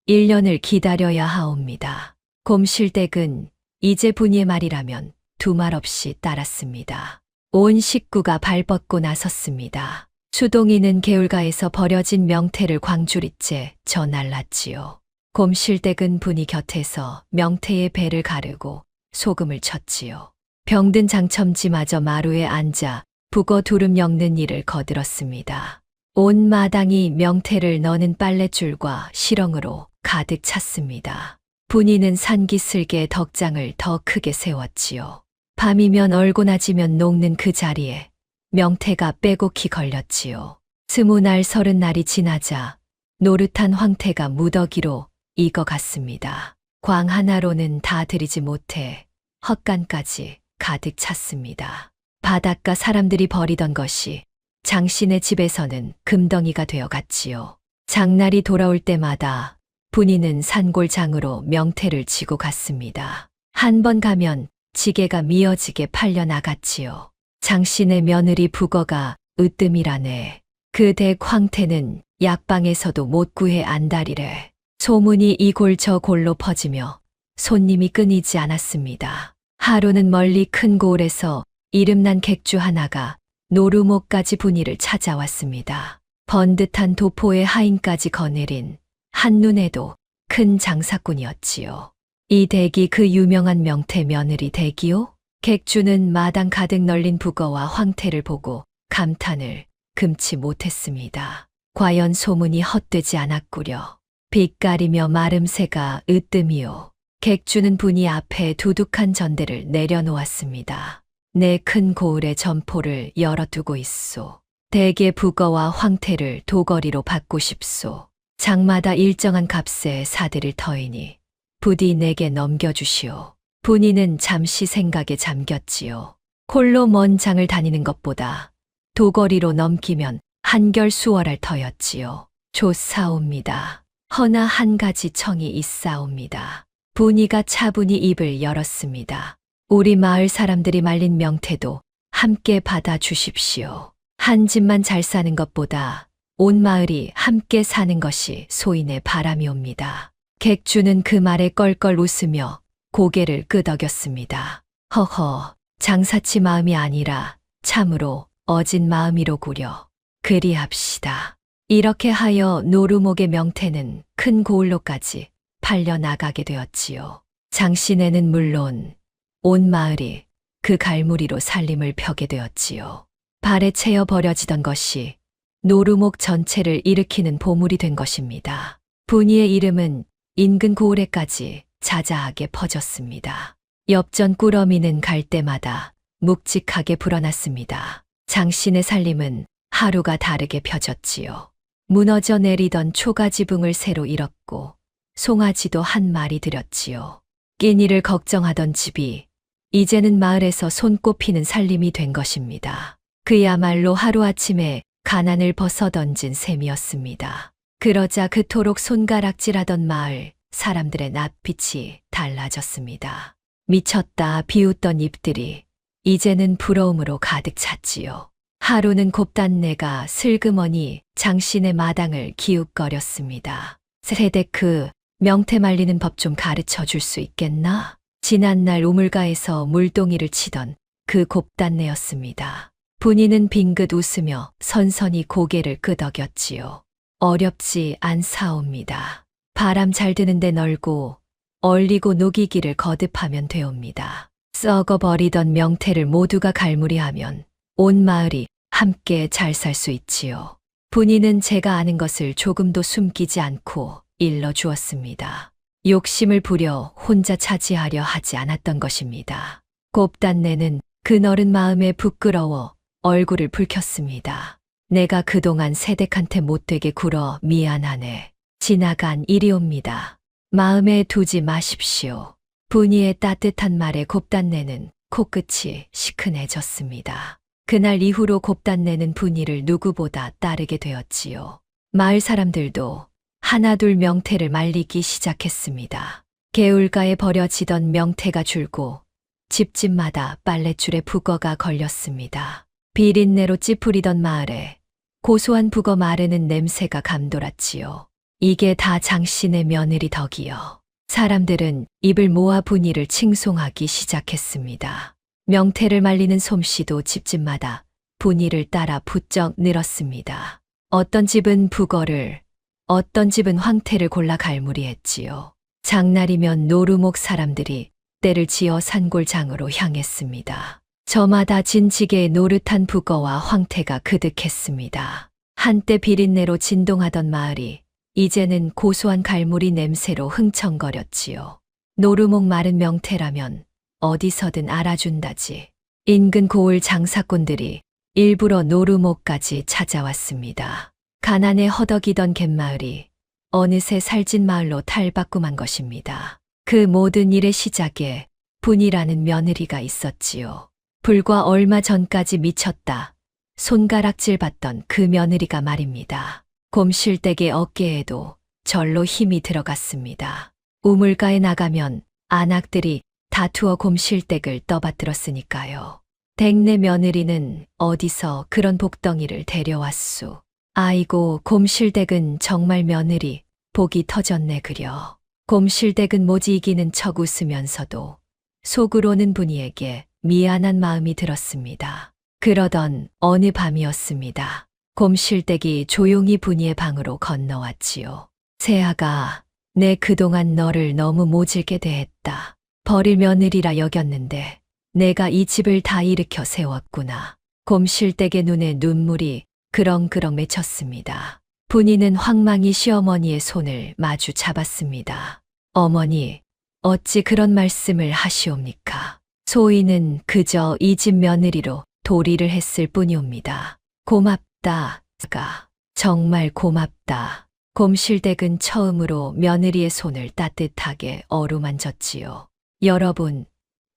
1년을 기다려야 하옵니다. 곰실댁은 이제 분이의 말이라면 두말 없이 따랐습니다. 온 식구가 발벗고 나섰습니다. 수동이는 개울가에서 버려진 명태를 광주리째 전날랐지요. 곰실댁은 분이 곁에서 명태의 배를 가르고 소금을 쳤지요. 병든 장첨지마저 마루에 앉아 북어 두름 엮는 일을 거들었습니다. 온 마당이 명태를 넣는 빨랫줄과 시렁으로 가득 찼습니다. 분이는 산기슭에 덕장을 더 크게 세웠지요. 밤이면 얼고나지면 녹는 그 자리에 명태가 빼곡히 걸렸지요. 20날 30날이 지나자 노릇한 황태가 무더기로 익어갔습니다. 광 하나로는 다 들이지 못해 헛간까지 가득 찼습니다. 바닷가 사람들이 버리던 것이 장신의 집에서는 금덩이가 되어 갔지요. 장날이 돌아올 때마다 분이는 산골장으로 명태를 지고 갔습니다. 한 번 가면 지게가 미어지게 팔려 나갔지요. 장신의 며느리 북어가 으뜸이라네. 그 댁 황태는 약방에서도 못 구해 안달이래. 소문이 이 골 저 골로 퍼지며 손님이 끊이지 않았습니다. 하루는 멀리 큰 고을에서 이름난 객주 하나가 노루목까지 분이를 찾아왔습니다. 번듯한 도포의 하인까지 거느린 한눈에도 큰 장사꾼이었지요. 이 댁이 그 유명한 명태 며느리 댁이요? 객주는 마당 가득 널린 북어와 황태를 보고 감탄을 금치 못했습니다. 과연 소문이 헛되지 않았구려. 빛가리며 마름새가 으뜸이요. 객주는 분이 앞에 두둑한 전대를 내려놓았습니다. 내 큰 고을의 점포를 열어두고 있소. 대개 북어와 황태를 도거리로 받고 싶소. 장마다 일정한 값에 사들일 터이니 부디 내게 넘겨주시오. 분이는 잠시 생각에 잠겼지요. 홀로 먼 장을 다니는 것보다 도거리로 넘기면 한결 수월할 터였지요. 좋사옵니다. 허나 한 가지 청이 있사옵니다. 분이가 차분히 입을 열었습니다. 우리 마을 사람들이 말린 명태도 함께 받아주십시오. 한 집만 잘 사는 것보다 온 마을이 함께 사는 것이 소인의 바람이옵니다. 객주는 그 말에 껄껄 웃으며 고개를 끄덕였습니다. 허허, 장사치 마음이 아니라 참으로 어진 마음이로구려. 그리합시다. 이렇게 하여 노루목의 명태는 큰 고을로까지 팔려나가게 되었지요. 장씨네는 물론 온 마을이 그 갈무리로 살림을 펴게 되었지요. 발에 채여 버려지던 것이 노루목 전체를 일으키는 보물이 된 것입니다. 분이의 이름은 인근 고을에까지 자자하게 퍼졌습니다. 엽전 꾸러미는 갈 때마다 묵직하게 불어났습니다. 장신의 살림은 하루가 다르게 펴졌지요. 무너져 내리던 초가지붕을 새로 잃었고 송아지도 한 마리 들였지요. 끼니를 걱정하던 집이 이제는 마을에서 손꼽히는 살림이 된 것입니다. 그야말로 하루아침에 가난을 벗어던진 셈이었습니다. 그러자 그토록 손가락질하던 마을 사람들의 낯빛이 달라졌습니다. 미쳤다 비웃던 입들이 이제는 부러움으로 가득 찼지요. 하루는 곱단내가 슬그머니 장신의 마당을 기웃거렸습니다. 세데크, 명태 말리는 법 좀 가르쳐 줄 수 있겠나? 지난날 우물가에서 물동이를 치던 그 곱단내였습니다. 분이는 빙긋 웃으며 선선히 고개를 끄덕였지요. 어렵지 않사옵니다. 바람 잘 드는데 널고 얼리고 녹이기를 거듭하면 되옵니다. 썩어버리던 명태를 모두가 갈무리하면 온 마을이 함께 잘 살 수 있지요. 분이는 제가 아는 것을 조금도 숨기지 않고 일러주었습니다. 욕심을 부려 혼자 차지하려 하지 않았던 것입니다. 곱단내는 그 너른 마음에 부끄러워 얼굴을 붉혔습니다. 내가 그동안 세댁한테 못되게 굴어 미안하네. 지나간 일이옵니다. 마음에 두지 마십시오. 분이의 따뜻한 말에 곱단내는 코끝이 시큰해졌습니다. 그날 이후로 곱단내는 분이를 누구보다 따르게 되었지요. 마을 사람들도 하나둘 명태를 말리기 시작했습니다. 개울가에 버려지던 명태가 줄고 집집마다 빨랫줄에 북어가 걸렸습니다. 비린내로 찌푸리던 마을에 고소한 북어 마르는 냄새가 감돌았지요. 이게 다 장신의 며느리 덕이요. 사람들은 입을 모아 분이를 칭송하기 시작했습니다. 명태를 말리는 솜씨도 집집마다 분이를 따라 부쩍 늘었습니다. 어떤 집은 북어를, 어떤 집은 황태를 골라 갈무리했지요. 장날이면 노루목 사람들이 때를 지어 산골장으로 향했습니다. 저마다 진지게 노릇한 북어와 황태가 그득했습니다. 한때 비린내로 진동하던 마을이 이제는 고소한 갈무리 냄새로 흥청거렸지요. 노루목 마른 명태라면 어디서든 알아준다지. 인근 고을 장사꾼들이 일부러 노루목까지 찾아왔습니다. 가난에 허덕이던 갯마을이 어느새 살찐 마을로 탈바꿈한 것입니다. 그 모든 일의 시작에 분이라는 며느리가 있었지요. 불과 얼마 전까지 미쳤다 손가락질 받던 그 며느리가 말입니다. 곰실댁의 어깨에도 절로 힘이 들어갔습니다. 우물가에 나가면 안악들이 다투어 곰실댁을 떠받들었으니까요. 댁내 며느리는 어디서 그런 복덩이를 데려왔수. 아이고 곰실댁은 정말 며느리 복이 터졌네 그려. 곰실댁은 모지 이기는 척 웃으면서도 속으로는 분이에게 미안한 마음이 들었습니다. 그러던 어느 밤이었습니다. 곰실댁이 조용히 분이의 방으로 건너왔지요. 새아가, 내 그동안 너를 너무 모질게 대했다. 버릴 며느리라 여겼는데 내가 이 집을 다 일으켜 세웠구나. 곰실댁의 눈에 눈물이 그렁그렁 맺혔습니다. 분이는 황망히 시어머니의 손을 마주 잡았습니다. 어머니, 어찌 그런 말씀을 하시옵니까? 소인은 그저 이 집 며느리로 도리를 했을 뿐이옵니다. 고맙다. 고맙다. 가 정말 고맙다. 곰실댁은 처음으로 며느리의 손을 따뜻하게 어루만졌지요. 여러분,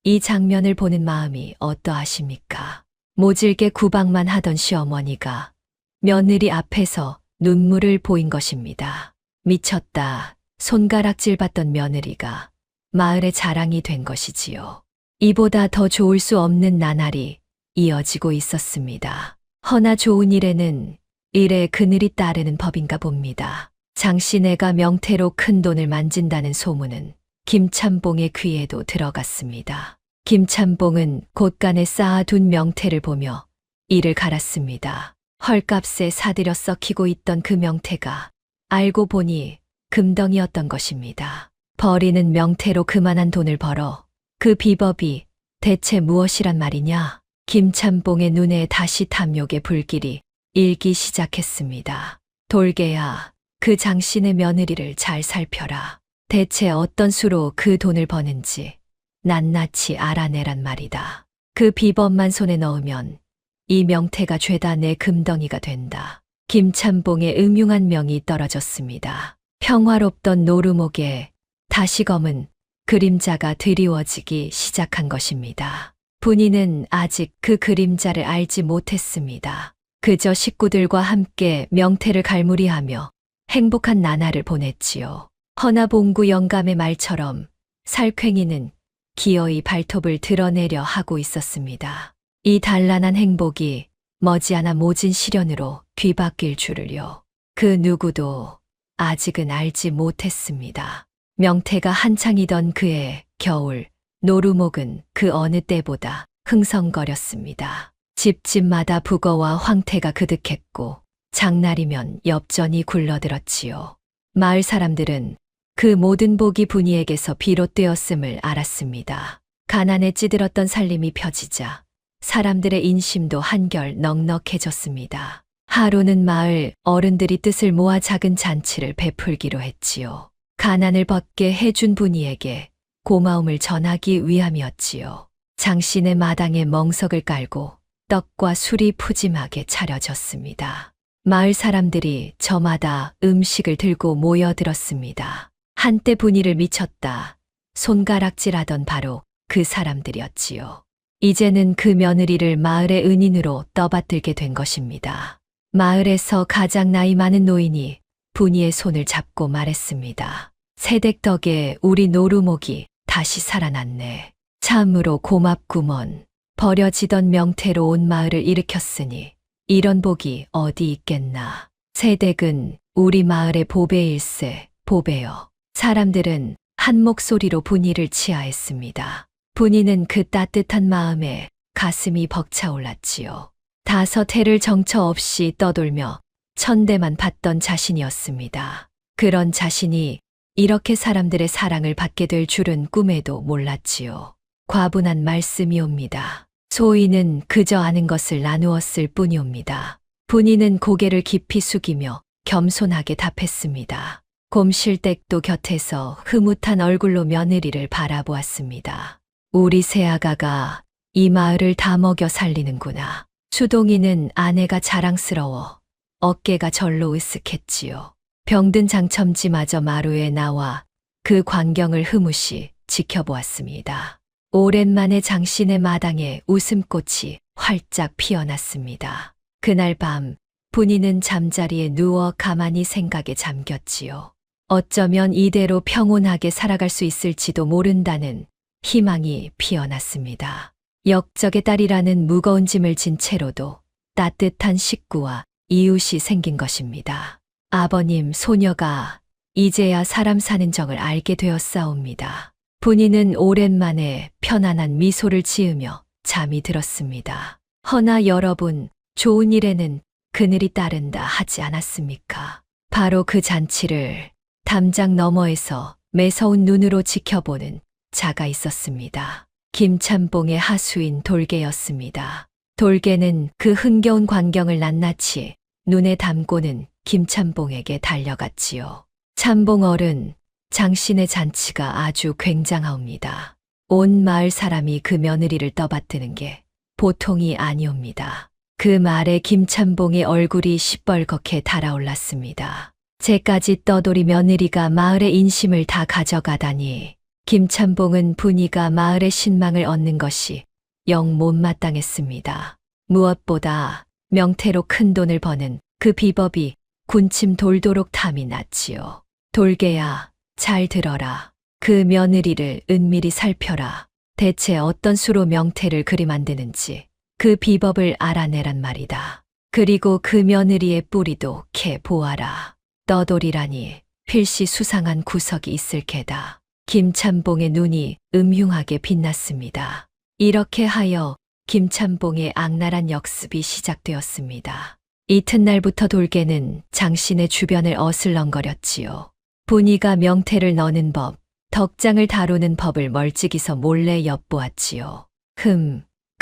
이 장면을 보는 마음이 어떠하십니까? 모질게 구박만 하던 시어머니가 며느리 앞에서 눈물을 보인 것입니다. 미쳤다. 손가락질 받던 며느리가 마을의 자랑이 된 것이지요. 이보다 더 좋을 수 없는 나날이 이어지고 있었습니다. 허나 좋은 일에는 일에 그늘이 따르는 법인가 봅니다. 장씨네가 명태로 큰 돈을 만진다는 소문은 김참봉의 귀에도 들어갔습니다. 김참봉은 곳간에 쌓아둔 명태를 보며 이를 갈았습니다. 헐값에 사들여 썩히고 있던 그 명태가 알고 보니 금덩이였던 것입니다. 버리는 명태로 그만한 돈을 벌어 그 비법이 대체 무엇이란 말이냐? 김참봉의 눈에 다시 탐욕의 불길이 일기 시작했습니다. 돌개야, 그 장신의 며느리를 잘 살펴라. 대체 어떤 수로 그 돈을 버는지 낱낱이 알아내란 말이다. 그 비법만 손에 넣으면 이 명태가 죄다 내 금덩이가 된다. 김참봉의 음흉한 명이 떨어졌습니다. 평화롭던 노루목에 다시금은 그림자가 드리워지기 시작한 것입니다. 분이는 아직 그 그림자를 알지 못했습니다. 그저 식구들과 함께 명태를 갈무리하며 행복한 나날을 보냈지요. 허나 봉구 영감의 말처럼 살쾡이는 기어이 발톱을 드러내려 하고 있었습니다. 이 단란한 행복이 머지않아 모진 시련으로 뒤바뀔 줄을요. 그 누구도 아직은 알지 못했습니다. 명태가 한창이던 그해 겨울, 노루목은 그 어느 때보다 흥성거렸습니다. 집집마다 북어와 황태가 그득했고 장날이면 엽전이 굴러들었지요. 마을 사람들은 그 모든 복이 분이에게서 비롯되었음을 알았습니다. 가난에 찌들었던 살림이 펴지자 사람들의 인심도 한결 넉넉해졌습니다. 하루는 마을 어른들이 뜻을 모아 작은 잔치를 베풀기로 했지요. 가난을 벗게 해준 분이에게 고마움을 전하기 위함이었지요. 장신의 마당에 멍석을 깔고 떡과 술이 푸짐하게 차려졌습니다. 마을 사람들이 저마다 음식을 들고 모여들었습니다. 한때 분위를 미쳤다. 손가락질하던 바로 그 사람들이었지요. 이제는 그 며느리를 마을의 은인으로 떠받들게 된 것입니다. 마을에서 가장 나이 많은 노인이 분이의 손을 잡고 말했습니다. 새댁 덕에 우리 노루목이 다시 살아났네. 참으로 고맙구먼. 버려지던 명태로 온 마을을 일으켰으니 이런 복이 어디 있겠나. 새댁은 우리 마을의 보배일세, 보배여. 사람들은 한 목소리로 분이를 치하했습니다. 분이는 그 따뜻한 마음에 가슴이 벅차올랐지요. 5해를 정처 없이 떠돌며 천대만 받던 자신이었습니다. 그런 자신이 이렇게 사람들의 사랑을 받게 될 줄은 꿈에도 몰랐지요. 과분한 말씀이옵니다. 소인은 그저 아는 것을 나누었을 뿐이옵니다. 분이는 고개를 깊이 숙이며 겸손하게 답했습니다. 곰실댁도 곁에서 흐뭇한 얼굴로 며느리를 바라보았습니다. 우리 새아가가 이 마을을 다 먹여 살리는구나. 수동이는 아내가 자랑스러워 어깨가 절로 으쓱했지요. 병든 장첨지마저 마루에 나와 그 광경을 흐뭇이 지켜보았습니다. 오랜만에 장신의 마당에 웃음꽃이 활짝 피어났습니다. 그날 밤 분이는 잠자리에 누워 가만히 생각에 잠겼지요. 어쩌면 이대로 평온하게 살아갈 수 있을지도 모른다는 희망이 피어났습니다. 역적의 딸이라는 무거운 짐을 진 채로도 따뜻한 식구와 이웃이 생긴 것입니다. 아버님, 소녀가 이제야 사람 사는 정을 알게 되었사옵니다. 분이는 오랜만에 편안한 미소를 지으며 잠이 들었습니다. 허나 여러분, 좋은 일에는 그늘이 따른다 하지 않았습니까? 바로 그 잔치를 담장 너머에서 매서운 눈으로 지켜보는 자가 있었습니다. 김참봉의 하수인 돌개였습니다. 돌개는 그 흥겨운 광경을 낱낱이 눈에 담고는 김참봉에게 달려갔지요. 참봉 어른, 장신의 잔치가 아주 굉장하옵니다. 온 마을 사람이 그 며느리를 떠받드는 게 보통이 아니옵니다. 그 말에 김찬봉의 얼굴이 시뻘겋게 달아올랐습니다. 쟤까지 떠돌이 며느리가 마을의 인심을 다 가져가다니. 김찬봉은 분이가 마을의 신망을 얻는 것이 영 못마땅했습니다. 무엇보다 명태로 큰 돈을 버는 그 비법이 군침 돌도록 탐이 났지요. 돌개야, 잘 들어라. 그 며느리를 은밀히 살펴라. 대체 어떤 수로 명태를 그리 만드는지 그 비법을 알아내란 말이다. 그리고 그 며느리의 뿌리도 캐 보아라. 떠돌이라니 필시 수상한 구석이 있을 게다. 김찬봉의 눈이 음흉하게 빛났습니다. 이렇게 하여 김찬봉의 악랄한 역습이 시작되었습니다. 이튿날부터 돌개는 장신의 주변을 어슬렁거렸지요. 분이가 명태를 너는 법, 덕장을 다루는 법을 멀찍이서 몰래 엿보았지요.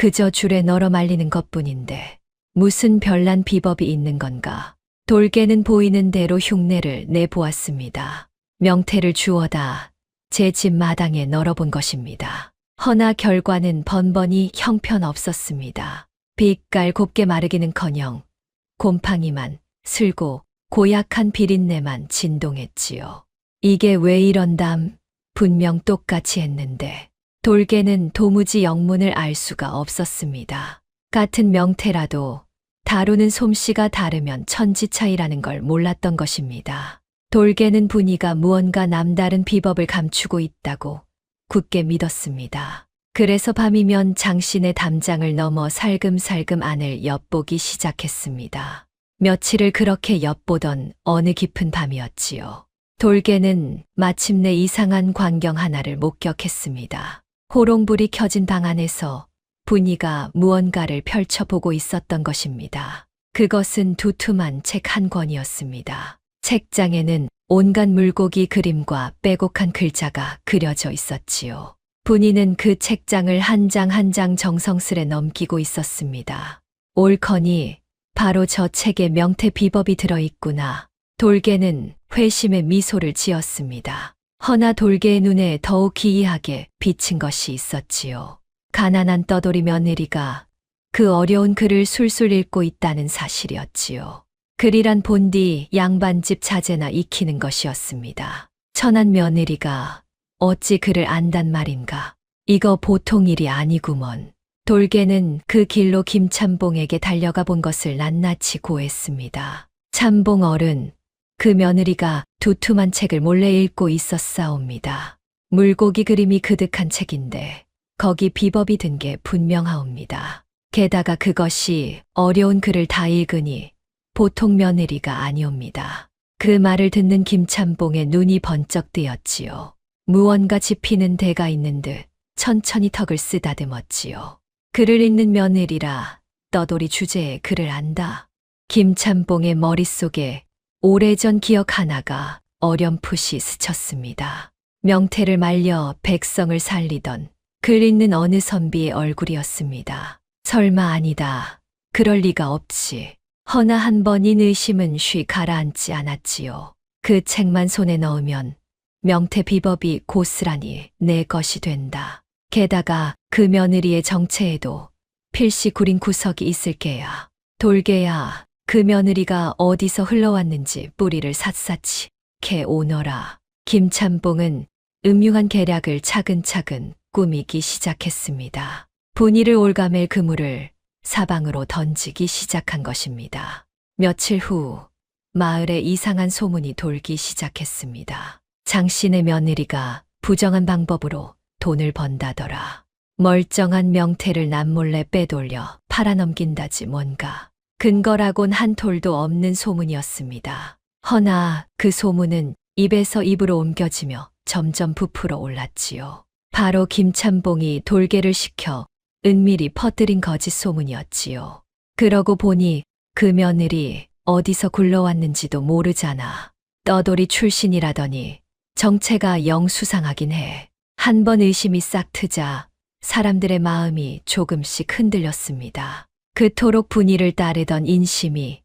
그저 줄에 널어 말리는 것뿐인데 무슨 별난 비법이 있는 건가. 돌개는 보이는 대로 흉내를 내보았습니다. 명태를 주워다 제 집 마당에 널어본 것입니다. 허나 결과는 번번이 형편없었습니다. 빛깔 곱게 마르기는커녕 곰팡이만 슬고 고약한 비린내만 진동했지요. 이게 왜 이런담? 분명 똑같이 했는데 돌개는 도무지 영문을 알 수가 없었습니다. 같은 명태라도 다루는 솜씨가 다르면 천지차이라는 걸 몰랐던 것입니다. 돌개는 분이가 무언가 남다른 비법을 감추고 있다고 굳게 믿었습니다. 그래서 밤이면 장신의 담장을 넘어 살금살금 안을 엿보기 시작했습니다. 며칠을 그렇게 엿보던 어느 깊은 밤이었지요. 돌개는 마침내 이상한 광경 하나를 목격했습니다. 호롱불이 켜진 방 안에서 분이가 무언가를 펼쳐보고 있었던 것입니다. 그것은 두툼한 책 한 권이었습니다. 책장에는 온갖 물고기 그림과 빼곡한 글자가 그려져 있었지요. 분이는 그 책장을 한 장 한 장 정성스레 넘기고 있었습니다. 옳거니 바로 저 책에 명태 비법이 들어있구나. 돌개는 회심의 미소를 지었습니다. 허나 돌개의 눈에 더욱 기이하게 비친 것이 있었지요. 가난한 떠돌이 며느리가 그 어려운 글을 술술 읽고 있다는 사실이었지요. 글이란 본디 양반집 자제나 익히는 것이었습니다. 천한 며느리가 어찌 글을 안단 말인가. 이거 보통 일이 아니구먼. 돌개는 그 길로 김찬봉에게 달려가 본 것을 낱낱이 고했습니다. 찬봉 어른, 그 며느리가 두툼한 책을 몰래 읽고 있었사옵니다. 물고기 그림이 그득한 책인데 거기 비법이 든 게 분명하옵니다. 게다가 그것이 어려운 글을 다 읽으니 보통 며느리가 아니옵니다. 그 말을 듣는 김찬봉의 눈이 번쩍 뜨였지요. 무언가 짚히는 데가 있는 듯 천천히 턱을 쓰다듬었지요. 글을 읽는 며느리라 떠돌이 주제에 글을 안다. 김찬봉의 머릿속에 오래전 기억 하나가 어렴풋이 스쳤습니다. 명태를 말려 백성을 살리던 글 읽는 어느 선비의 얼굴이었습니다. 설마 아니다. 그럴 리가 없지. 허나 한 번인 의심은 쉬 가라앉지 않았지요. 그 책만 손에 넣으면 명태 비법이 고스란히 내 것이 된다. 게다가 그 며느리의 정체에도 필시 구린 구석이 있을 게야. 돌개야, 그 며느리가 어디서 흘러왔는지 뿌리를 샅샅이 캐 오너라. 김찬봉은 음흉한 계략을 차근차근 꾸미기 시작했습니다. 분이를 올가맬 그물을 사방으로 던지기 시작한 것입니다. 며칠 후 마을에 이상한 소문이 돌기 시작했습니다. 장신의 며느리가 부정한 방법으로 돈을 번다더라. 멀쩡한 명태를 남몰래 빼돌려 팔아넘긴다지 뭔가. 근거라곤 한 톨도 없는 소문이었습니다. 허나 그 소문은 입에서 입으로 옮겨지며 점점 부풀어 올랐지요. 바로 김찬봉이 돌개를 시켜 은밀히 퍼뜨린 거짓 소문이었지요. 그러고 보니 그 며느리 어디서 굴러왔는지도 모르잖아. 떠돌이 출신이라더니 정체가 영 수상하긴 해. 한 번 의심이 싹 트자 사람들의 마음이 조금씩 흔들렸습니다. 그토록 분이를 따르던 인심이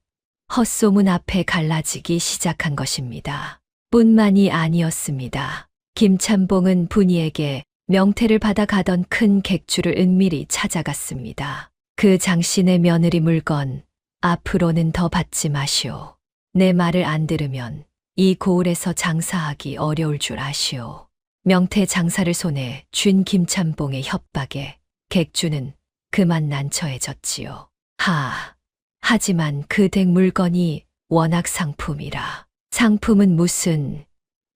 헛소문 앞에 갈라지기 시작한 것입니다. 뿐만이 아니었습니다. 김찬봉은 분이에게 명태를 받아가던 큰 객주를 은밀히 찾아갔습니다. 그 장신의 며느리 물건 앞으로는 더 받지 마시오. 내 말을 안 들으면 이 고을에서 장사하기 어려울 줄 아시오. 명태 장사를 손에 쥔 김참봉의 협박에 객주는 그만 난처해졌지요. 하지만 그 댁 물건이 워낙 상품이라. 상품은 무슨,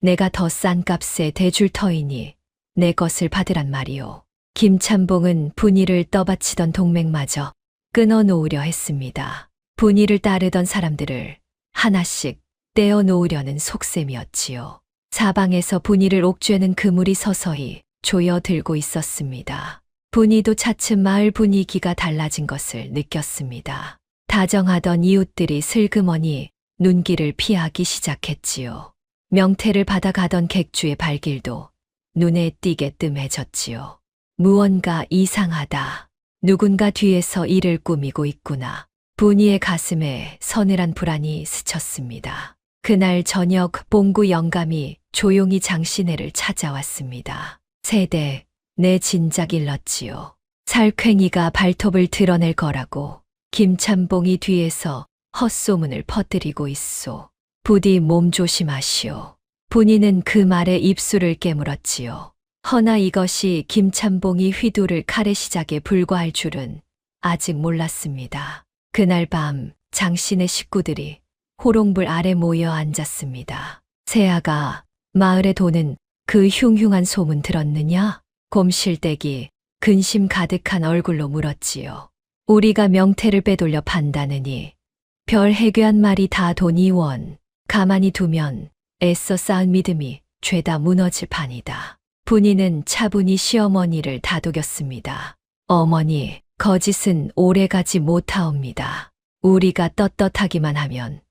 내가 더 싼 값에 대줄 터이니 내 것을 받으란 말이오. 김참봉은 분위를 떠받치던 동맹마저 끊어놓으려 했습니다. 분위를 따르던 사람들을 하나씩 떼어놓으려는 속셈이었지요. 사방에서 분위를 옥죄는 그물이 서서히 조여들고 있었습니다. 분위도 차츰 마을 분위기가 달라진 것을 느꼈습니다. 다정하던 이웃들이 슬그머니 눈길을 피하기 시작했지요. 명태를 받아가던 객주의 발길도 눈에 띄게 뜸해졌지요. 무언가 이상하다. 누군가 뒤에서 이를 꾸미고 있구나. 분이의 가슴에 서늘한 불안이 스쳤습니다. 그날 저녁 봉구 영감이 조용히 장신애를 찾아왔습니다. 세대, 내 진작 일렀지요. 살쾡이가 발톱을 드러낼 거라고 김참봉이 뒤에서 헛소문을 퍼뜨리고 있소. 부디 몸 조심하시오. 분이는 그 말에 입술을 깨물었지요. 허나 이것이 김참봉이 휘두를 칼의 시작에 불과할 줄은 아직 몰랐습니다. 그날 밤 장신의 식구들이 호롱불 아래 모여 앉았습니다. 새아가, 마을에 도는 그 흉흉한 소문 들었느냐? 곰실댁이 근심 가득한 얼굴로 물었지요. 우리가 명태를 빼돌려 판다느니 별 해괴한 말이 다 도니원. 가만히 두면 애써 쌓은 믿음이 죄다 무너질 판이다. 분이는 차분히 시어머니를 다독였습니다. 어머니, 거짓은 오래가지 못하옵니다. 우리가 떳떳하기만 하면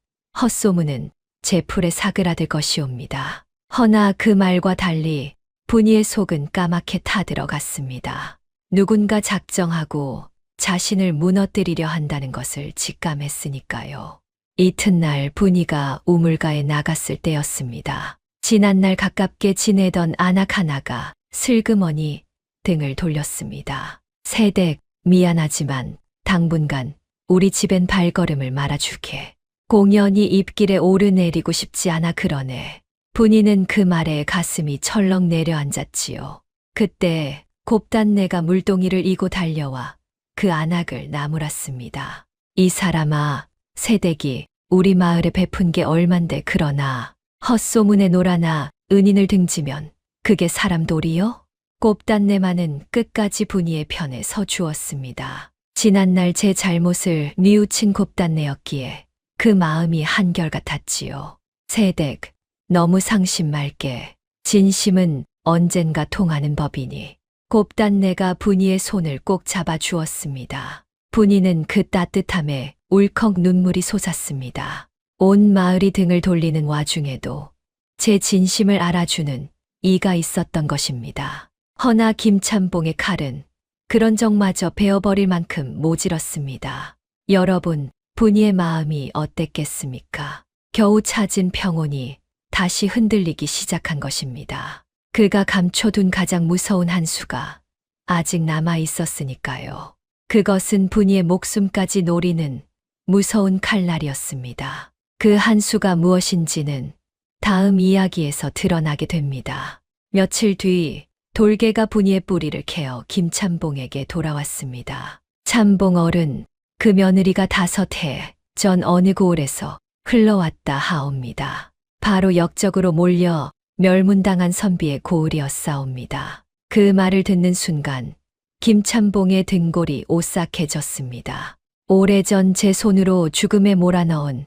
헛소문은 제풀에 사그라들 것이옵니다. 허나 그 말과 달리 분이의 속은 까맣게 타들어갔습니다. 누군가 작정하고 자신을 무너뜨리려 한다는 것을 직감했으니까요. 이튿날 분이가 우물가에 나갔을 때였습니다. 지난날 가깝게 지내던 아낙 하나가 슬그머니 등을 돌렸습니다. 새댁, 미안하지만 당분간 우리 집엔 발걸음을 말아주게. 공연히 입길에 오르내리고 싶지 않아 그러네. 분이는 그 말에 가슴이 철렁 내려앉았지요. 그때 곱단내가 물동이를 이고 달려와 그 안악을 나무랐습니다. 이 사람아, 새댁이 우리 마을에 베푼 게 얼만데 그러나 헛소문에 놀아나 은인을 등지면 그게 사람 도리요? 곱단내만은 끝까지 분이의 편에 서 주었습니다. 지난날 제 잘못을 뉘우친 곱단내였기에 그 마음이 한결같았지요. 새댁, 너무 상심 말게. 진심은 언젠가 통하는 법이니. 곱단내가 분이의 손을 꼭 잡아 주었습니다. 분이는 그 따뜻함에 울컥 눈물이 솟았습니다. 온 마을이 등을 돌리는 와중에도 제 진심을 알아주는 이가 있었던 것입니다. 허나 김참봉의 칼은 그런 적마저 베어버릴 만큼 모질었습니다. 여러분, 분이의 마음이 어땠겠습니까? 겨우 찾은 평온이 다시 흔들리기 시작한 것입니다. 그가 감춰둔 가장 무서운 한 수가 아직 남아 있었으니까요. 그것은 분이의 목숨까지 노리는 무서운 칼날이었습니다. 그 한 수가 무엇인지는 다음 이야기에서 드러나게 됩니다. 며칠 뒤 돌개가 분이의 뿌리를 캐어 김참봉에게 돌아왔습니다. 참봉 어른, 그 며느리가 5해 전 어느 고을에서 흘러왔다 하옵니다. 바로 역적으로 몰려 멸문당한 선비의 고을이었사옵니다. 그 말을 듣는 순간 김참봉의 등골이 오싹해졌습니다. 오래전 제 손으로 죽음에 몰아넣은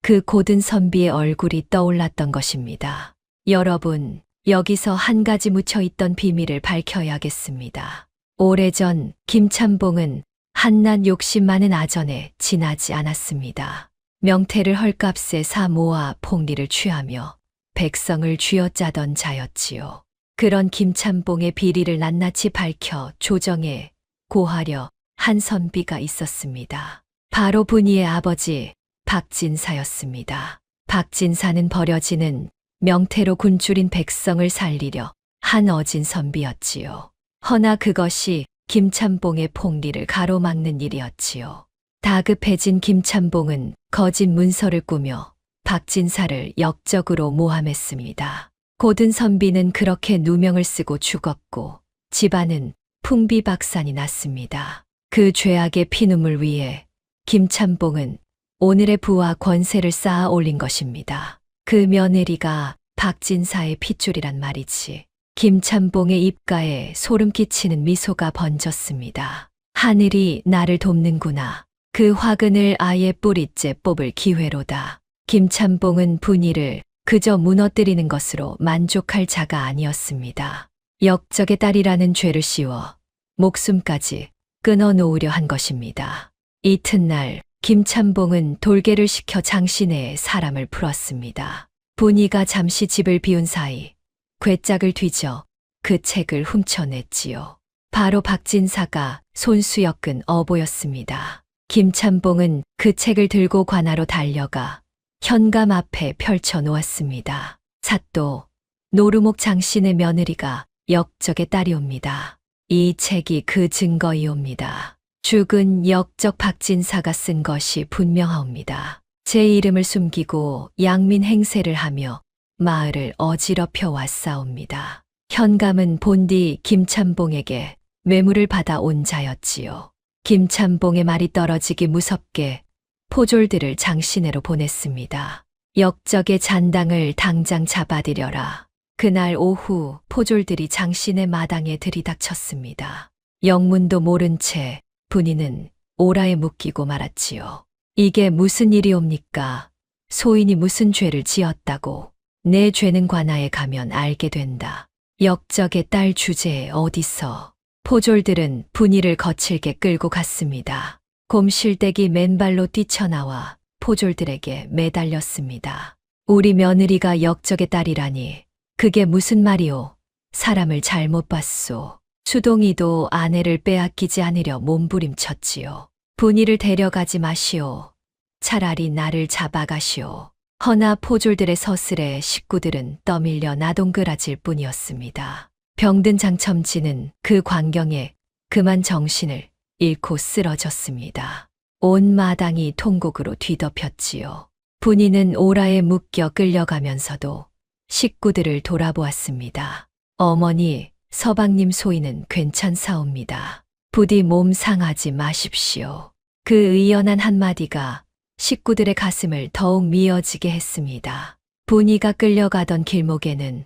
그 고든 선비의 얼굴이 떠올랐던 것입니다. 여러분, 여기서 한 가지 묻혀있던 비밀을 밝혀야겠습니다. 오래전 김참봉은 한낱 욕심 많은 아전에 지나지 않았습니다. 명태를 헐값에 사 모아 폭리를 취하며 백성을 쥐어짜던 자였지요. 그런 김참봉의 비리를 낱낱이 밝혀 조정에 고하려 한 선비가 있었습니다. 바로 분이의 아버지 박진사였습니다. 박진사는 버려지는 명태로 굶주린 백성을 살리려 한 어진 선비였지요. 허나 그것이 김참봉의 폭리를 가로막는 일이었지요. 다급해진 김참봉은 거짓 문서를 꾸며 박진사를 역적으로 모함했습니다. 고든 선비는 그렇게 누명을 쓰고 죽었고 집안은 풍비박산이 났습니다. 그 죄악의 피눈물 위에 김참봉은 오늘의 부와 권세를 쌓아 올린 것입니다. 그 며느리가 박진사의 핏줄이란 말이지. 김참봉의 입가에 소름 끼치는 미소가 번졌습니다. 하늘이 나를 돕는구나. 그 화근을 아예 뿌리째 뽑을 기회로다. 김참봉은 분이를 그저 무너뜨리는 것으로 만족할 자가 아니었습니다. 역적의 딸이라는 죄를 씌워 목숨까지 끊어놓으려 한 것입니다. 이튿날 김참봉은 돌개를 시켜 장시내에 사람을 풀었습니다. 분이가 잠시 집을 비운 사이 괴짝을 뒤져 그 책을 훔쳐냈지요. 바로 박진사가 손수 엮은 어보였습니다. 김참봉은 그 책을 들고 관하로 달려가 현감 앞에 펼쳐 놓았습니다. 사또 노루목 장신의 며느리가 역적의 딸이옵니다. 이 책이 그 증거이옵니다. 죽은 역적 박진사가 쓴 것이 분명하옵니다. 제 이름을 숨기고 양민 행세를 하며 마을을 어지럽혀 왔사옵니다. 현감은 본디 김참봉에게 뇌물을 받아 온 자였지요. 김참봉의 말이 떨어지기 무섭게 포졸들을 장시내로 보냈습니다. 역적의 잔당을 당장 잡아들여라. 그날 오후 포졸들이 장시내 마당에 들이닥쳤습니다. 영문도 모른 채 분이는 오라에 묶이고 말았지요. 이게 무슨 일이옵니까? 소인이 무슨 죄를 지었다고? 내 죄는 관아에 가면 알게 된다. 역적의 딸 주제에 어디서? 포졸들은 분이를 거칠게 끌고 갔습니다. 곰실댁이 맨발로 뛰쳐나와 포졸들에게 매달렸습니다. 우리 며느리가 역적의 딸이라니 그게 무슨 말이오? 사람을 잘못 봤소. 수동이도 아내를 빼앗기지 않으려 몸부림쳤지요. 분이를 데려가지 마시오. 차라리 나를 잡아가시오. 허나 포졸들의 서슬에 식구들은 떠밀려 나동그라질 뿐이었습니다. 병든 장첨지는 그 광경에 그만 정신을 잃고 쓰러졌습니다. 온 마당이 통곡으로 뒤덮였지요. 분이는 오라에 묶여 끌려가면서도 식구들을 돌아보았습니다. 어머니, 서방님 소인은 괜찮사옵니다. 부디 몸 상하지 마십시오. 그 의연한 한마디가 식구들의 가슴을 더욱 미어지게 했습니다. 분이가 끌려가던 길목에는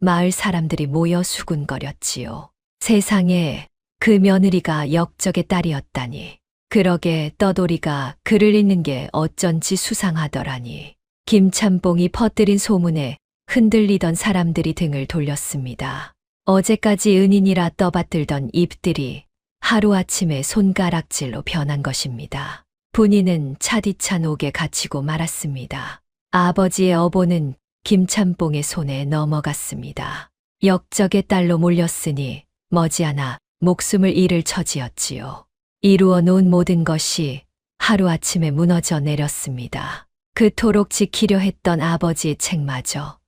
마을 사람들이 모여 수군거렸지요. 세상에 그 며느리가 역적의 딸이었다니. 그러게 떠돌이가 글을 읽는 게 어쩐지 수상하더라니. 김참봉이 퍼뜨린 소문에 흔들리던 사람들이 등을 돌렸습니다. 어제까지 은인이라 떠받들던 입들이 하루아침에 손가락질로 변한 것입니다. 분이는 차디찬 옥에 갇히고 말았습니다. 아버지의 어보는 김참봉의 손에 넘어갔습니다. 역적의 딸로 몰렸으니 머지않아 목숨을 잃을 처지였지요. 이루어 놓은 모든 것이 하루아침에 무너져 내렸습니다. 그토록 지키려 했던 아버지의 책마저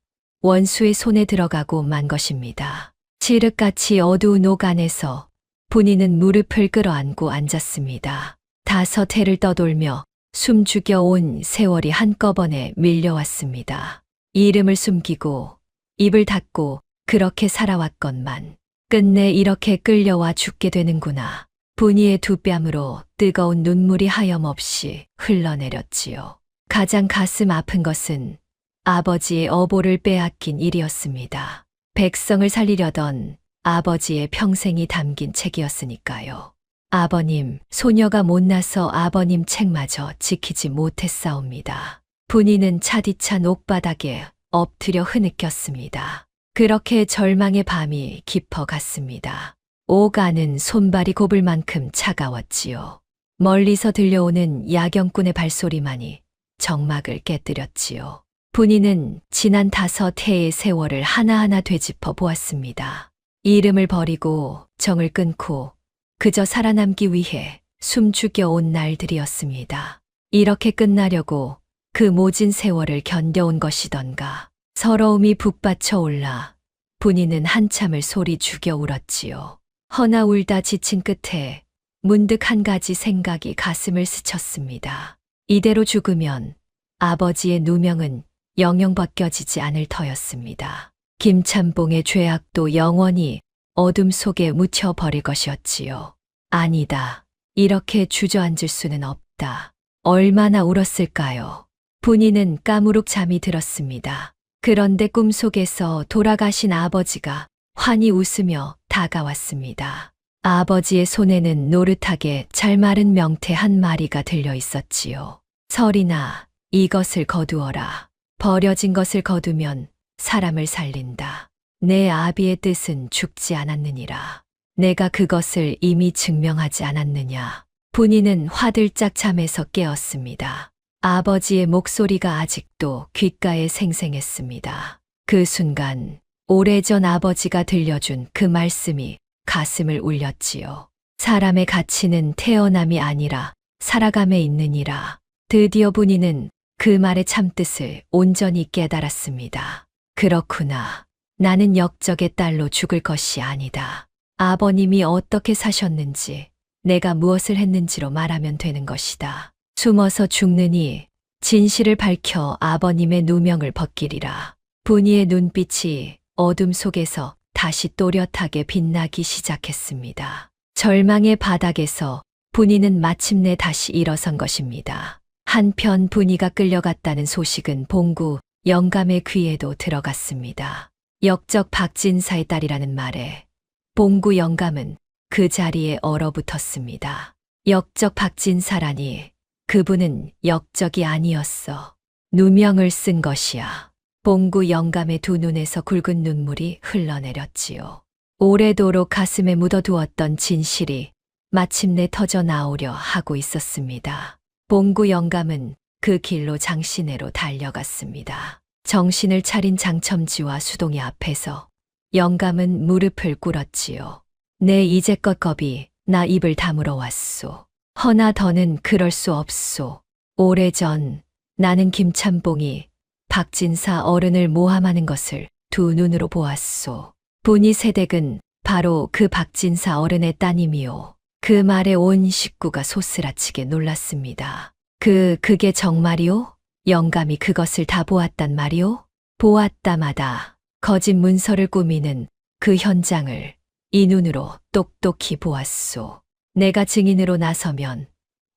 원수의 손에 들어가고 만 것입니다. 칠흑같이 어두운 옥 안에서 분이는 무릎을 끌어안고 앉았습니다. 5해를 떠돌며 숨죽여 온 세월이 한꺼번에 밀려왔습니다. 이름을 숨기고 입을 닫고 그렇게 살아왔건만 끝내 이렇게 끌려와 죽게 되는구나. 분이의 두 뺨으로 뜨거운 눈물이 하염없이 흘러내렸지요. 가장 가슴 아픈 것은 아버지의 어보를 빼앗긴 일이었습니다. 백성을 살리려던 아버지의 평생이 담긴 책이었으니까요. 아버님, 소녀가 못나서 아버님 책마저 지키지 못했사옵니다. 분이는 차디찬 옥바닥에 엎드려 흐느꼈습니다. 그렇게 절망의 밤이 깊어갔습니다. 옥 안은 손발이 곱을 만큼 차가웠지요. 멀리서 들려오는 야경꾼의 발소리만이 정막을 깨뜨렸지요. 분이는 지난 5해의 세월을 하나하나 되짚어 보았습니다. 이름을 버리고 정을 끊고 그저 살아남기 위해 숨죽여 온 날들이었습니다. 이렇게 끝나려고 그 모진 세월을 견뎌온 것이던가. 서러움이 북받쳐 올라 분이는 한참을 소리 죽여 울었지요. 허나 울다 지친 끝에 문득 한 가지 생각이 가슴을 스쳤습니다. 이대로 죽으면 아버지의 누명은 영영 벗겨지지 않을 터였습니다. 김참봉의 죄악도 영원히 어둠 속에 묻혀버릴 것이었지요. 아니다. 이렇게 주저앉을 수는 없다. 얼마나 울었을까요? 분이는 까무룩 잠이 들었습니다. 그런데 꿈속에서 돌아가신 아버지가 환히 웃으며 다가왔습니다. 아버지의 손에는 노릇하게 잘 마른 명태 한 마리가 들려 있었지요. 설이나 이것을 거두어라. 버려진 것을 거두면 사람을 살린다. 내 아비의 뜻은 죽지 않았느니라. 내가 그것을 이미 증명하지 않았느냐. 분이는 화들짝 잠에서 깨었습니다. 아버지의 목소리가 아직도 귓가에 생생했습니다. 그 순간 오래전 아버지가 들려준 그 말씀이 가슴을 울렸지요. 사람의 가치는 태어남이 아니라 살아감에 있느니라. 드디어 분이는 그 말의 참뜻을 온전히 깨달았습니다. 그렇구나. 나는 역적의 딸로 죽을 것이 아니다. 아버님이 어떻게 사셨는지, 내가 무엇을 했는지로 말하면 되는 것이다. 숨어서 죽느니 진실을 밝혀 아버님의 누명을 벗기리라. 분이의 눈빛이 어둠 속에서 다시 또렷하게 빛나기 시작했습니다. 절망의 바닥에서 분이는 마침내 다시 일어선 것입니다. 한편 분이가 끌려갔다는 소식은 봉구 영감의 귀에도 들어갔습니다. 역적 박진사의 딸이라는 말에 봉구 영감은 그 자리에 얼어붙었습니다. 역적 박진사라니, 그분은 역적이 아니었어. 누명을 쓴 것이야. 봉구 영감의 두 눈에서 굵은 눈물이 흘러내렸지요. 오래도록 가슴에 묻어두었던 진실이 마침내 터져 나오려 하고 있었습니다. 봉구 영감은 그 길로 장시내로 달려갔습니다. 정신을 차린 장첨지와 수동이 앞에서 영감은 무릎을 꿇었지요. 내 이제껏 겁이 나 입을 다물어 왔소. 허나 더는 그럴 수 없소. 오래전 나는 김참봉이 박진사 어른을 모함하는 것을 두 눈으로 보았소. 분이 세댁은 바로 그 박진사 어른의 따님이요. 그 말에 온 식구가 소스라치게 놀랐습니다. 그게 정말이요? 영감이 그것을 다 보았단 말이요? 보았다마다 거짓 문서를 꾸미는 그 현장을 이 눈으로 똑똑히 보았소. 내가 증인으로 나서면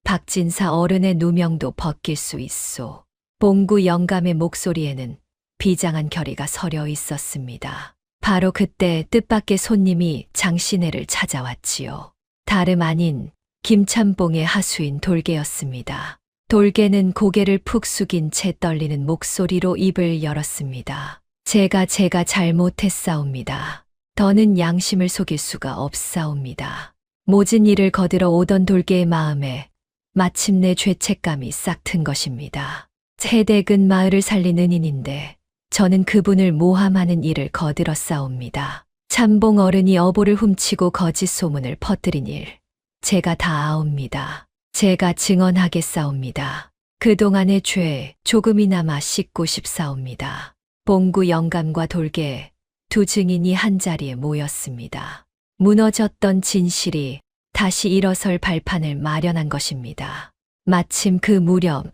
박진사 어른의 누명도 벗길 수 있소. 봉구 영감의 목소리에는 비장한 결의가 서려 있었습니다. 바로 그때 뜻밖의 손님이 장시내를 찾아왔지요. 다름 아닌 김참봉의 하수인 돌개였습니다. 돌개는 고개를 푹 숙인 채 떨리는 목소리로 입을 열었습니다. 제가 잘못했사옵니다. 더는 양심을 속일 수가 없사옵니다. 모진 일을 거들어 오던 돌개의 마음에 마침내 죄책감이 싹 튼 것입니다. 세댁은 마을을 살린 은인인데 저는 그분을 모함하는 일을 거들었사옵니다. 참봉 어른이 어보를 훔치고 거짓 소문을 퍼뜨린 일, 제가 다 아옵니다. 제가 증언하겠사옵니다. 그동안의 죄 조금이나마 씻고 싶사옵니다. 봉구 영감과 돌개 두 증인이 한자리에 모였습니다. 무너졌던 진실이 다시 일어설 발판을 마련한 것입니다. 마침 그 무렵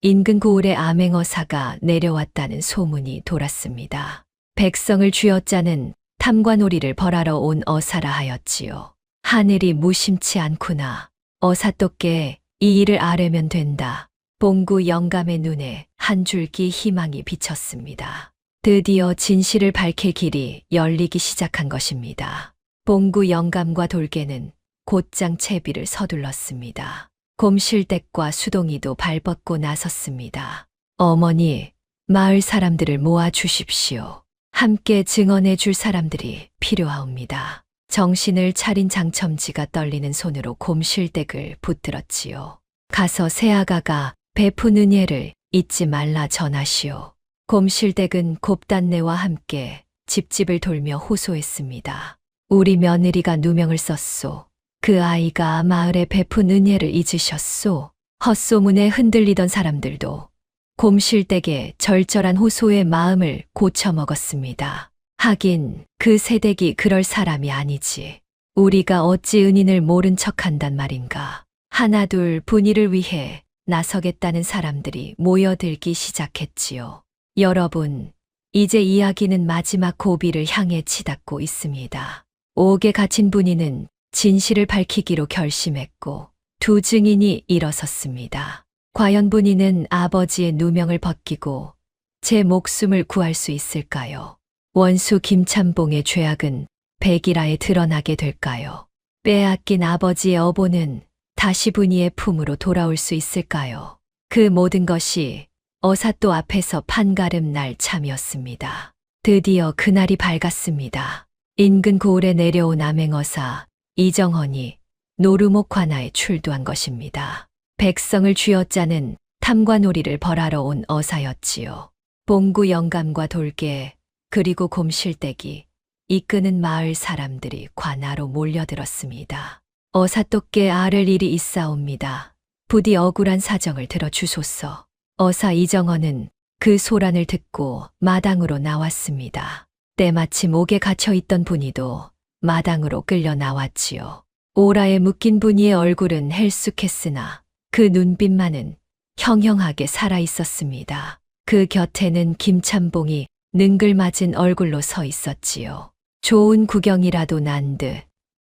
인근 고을의 암행어사가 내려왔다는 소문이 돌았습니다. 백성을 쥐어짜는 탐관오리를 벌하러 온 어사라 하였지요. 하늘이 무심치 않구나. 어사또께 이 일을 아뢰면 된다. 봉구 영감의 눈에 한 줄기 희망이 비쳤습니다. 드디어 진실을 밝힐 길이 열리기 시작한 것입니다. 봉구 영감과 돌개는 곧장 채비를 서둘렀습니다. 곰실댁과 수동이도 발벗고 나섰습니다. 어머니, 마을 사람들을 모아 주십시오. 함께 증언해 줄 사람들이 필요하옵니다. 정신을 차린 장첨지가 떨리는 손으로 곰실댁을 붙들었지요. 가서 새아가가 베푼 은혜를 잊지 말라 전하시오. 곰실댁은 곱단내와 함께 집집을 돌며 호소했습니다. 우리 며느리가 누명을 썼소. 그 아이가 마을에 베푼 은혜를 잊으셨소. 헛소문에 흔들리던 사람들도 곰실댁의 절절한 호소의 마음을 고쳐먹었습니다. 하긴 그 세댁이 그럴 사람이 아니지. 우리가 어찌 은인을 모른 척한단 말인가. 하나둘 분의를 위해 나서겠다는 사람들이 모여들기 시작했지요. 여러분, 이제 이야기는 마지막 고비를 향해 치닫고 있습니다. 옥에 갇힌 분이는 진실을 밝히기로 결심했고 두 증인이 일어섰습니다. 과연 분이는 아버지의 누명을 벗기고 제 목숨을 구할 수 있을까요? 원수 김참봉의 죄악은 백일하에 드러나게 될까요? 빼앗긴 아버지의 어보는 다시 분이의 품으로 돌아올 수 있을까요? 그 모든 것이 어사또 앞에서 판가름 날 참이었습니다. 드디어 그날이 밝았습니다. 인근 고을에 내려온 암행어사 이정헌이 노루목 관아에 출두한 것입니다. 백성을 쥐어짜는 탐관오리를 벌하러 온 어사였지요. 봉구 영감과 돌개 그리고 곰실대기 이끄는 마을 사람들이 관아로 몰려들었습니다. 어사또께 아를 일이 있사옵니다. 부디 억울한 사정을 들어주소서. 어사 이정헌은 그 소란을 듣고 마당으로 나왔습니다. 때마침 옥에 갇혀있던 분이도 마당으로 끌려 나왔지요. 오라에 묶인 분이의 얼굴은 헬쑥했으나 그 눈빛만은 형형하게 살아있었습니다. 그 곁에는 김참봉이 능글맞은 얼굴로 서 있었지요. 좋은 구경이라도 난 듯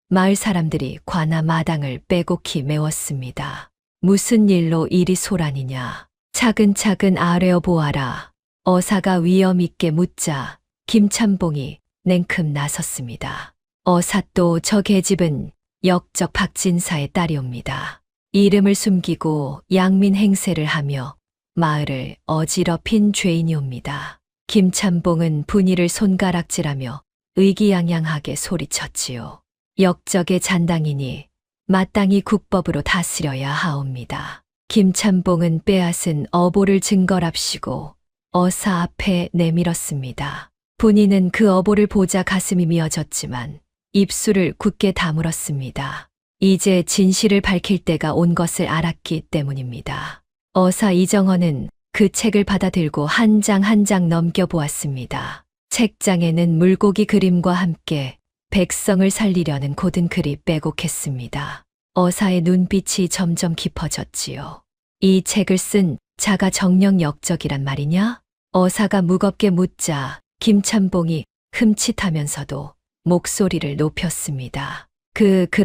마을 사람들이 관아 마당을 빼곡히 메웠습니다. 무슨 일로 이리 소란이냐. 차근차근 아뢰어 보아라. 어사가 위엄 있게 묻자 김참봉이 냉큼 나섰습니다. 어사또 저 계집은 역적 박진사의 딸이옵니다. 이름을 숨기고 양민 행세를 하며 마을을 어지럽힌 죄인이옵니다. 김참봉은 분이를 손가락질하며 의기양양하게 소리쳤지요. 역적의 잔당이니 마땅히 국법으로 다스려야 하옵니다. 김참봉은 빼앗은 어보를 증거랍시고 어사 앞에 내밀었습니다. 분이는 그 어보를 보자 가슴이 미어졌지만 입술을 굳게 다물었습니다. 이제 진실을 밝힐 때가 온 것을 알았기 때문입니다. 어사 이정헌은 그 책을 받아들고 한 장 한 장 넘겨보았습니다. 책장에는 물고기 그림과 함께 백성을 살리려는 고든 글이 빼곡했습니다. 어사의 눈빛이 점점 깊어졌지요. 이 책을 쓴 자가 정녕 역적이란 말이냐? 어사가 무겁게 묻자 김참봉이 흠칫하면서도 목소리를 높였습니다.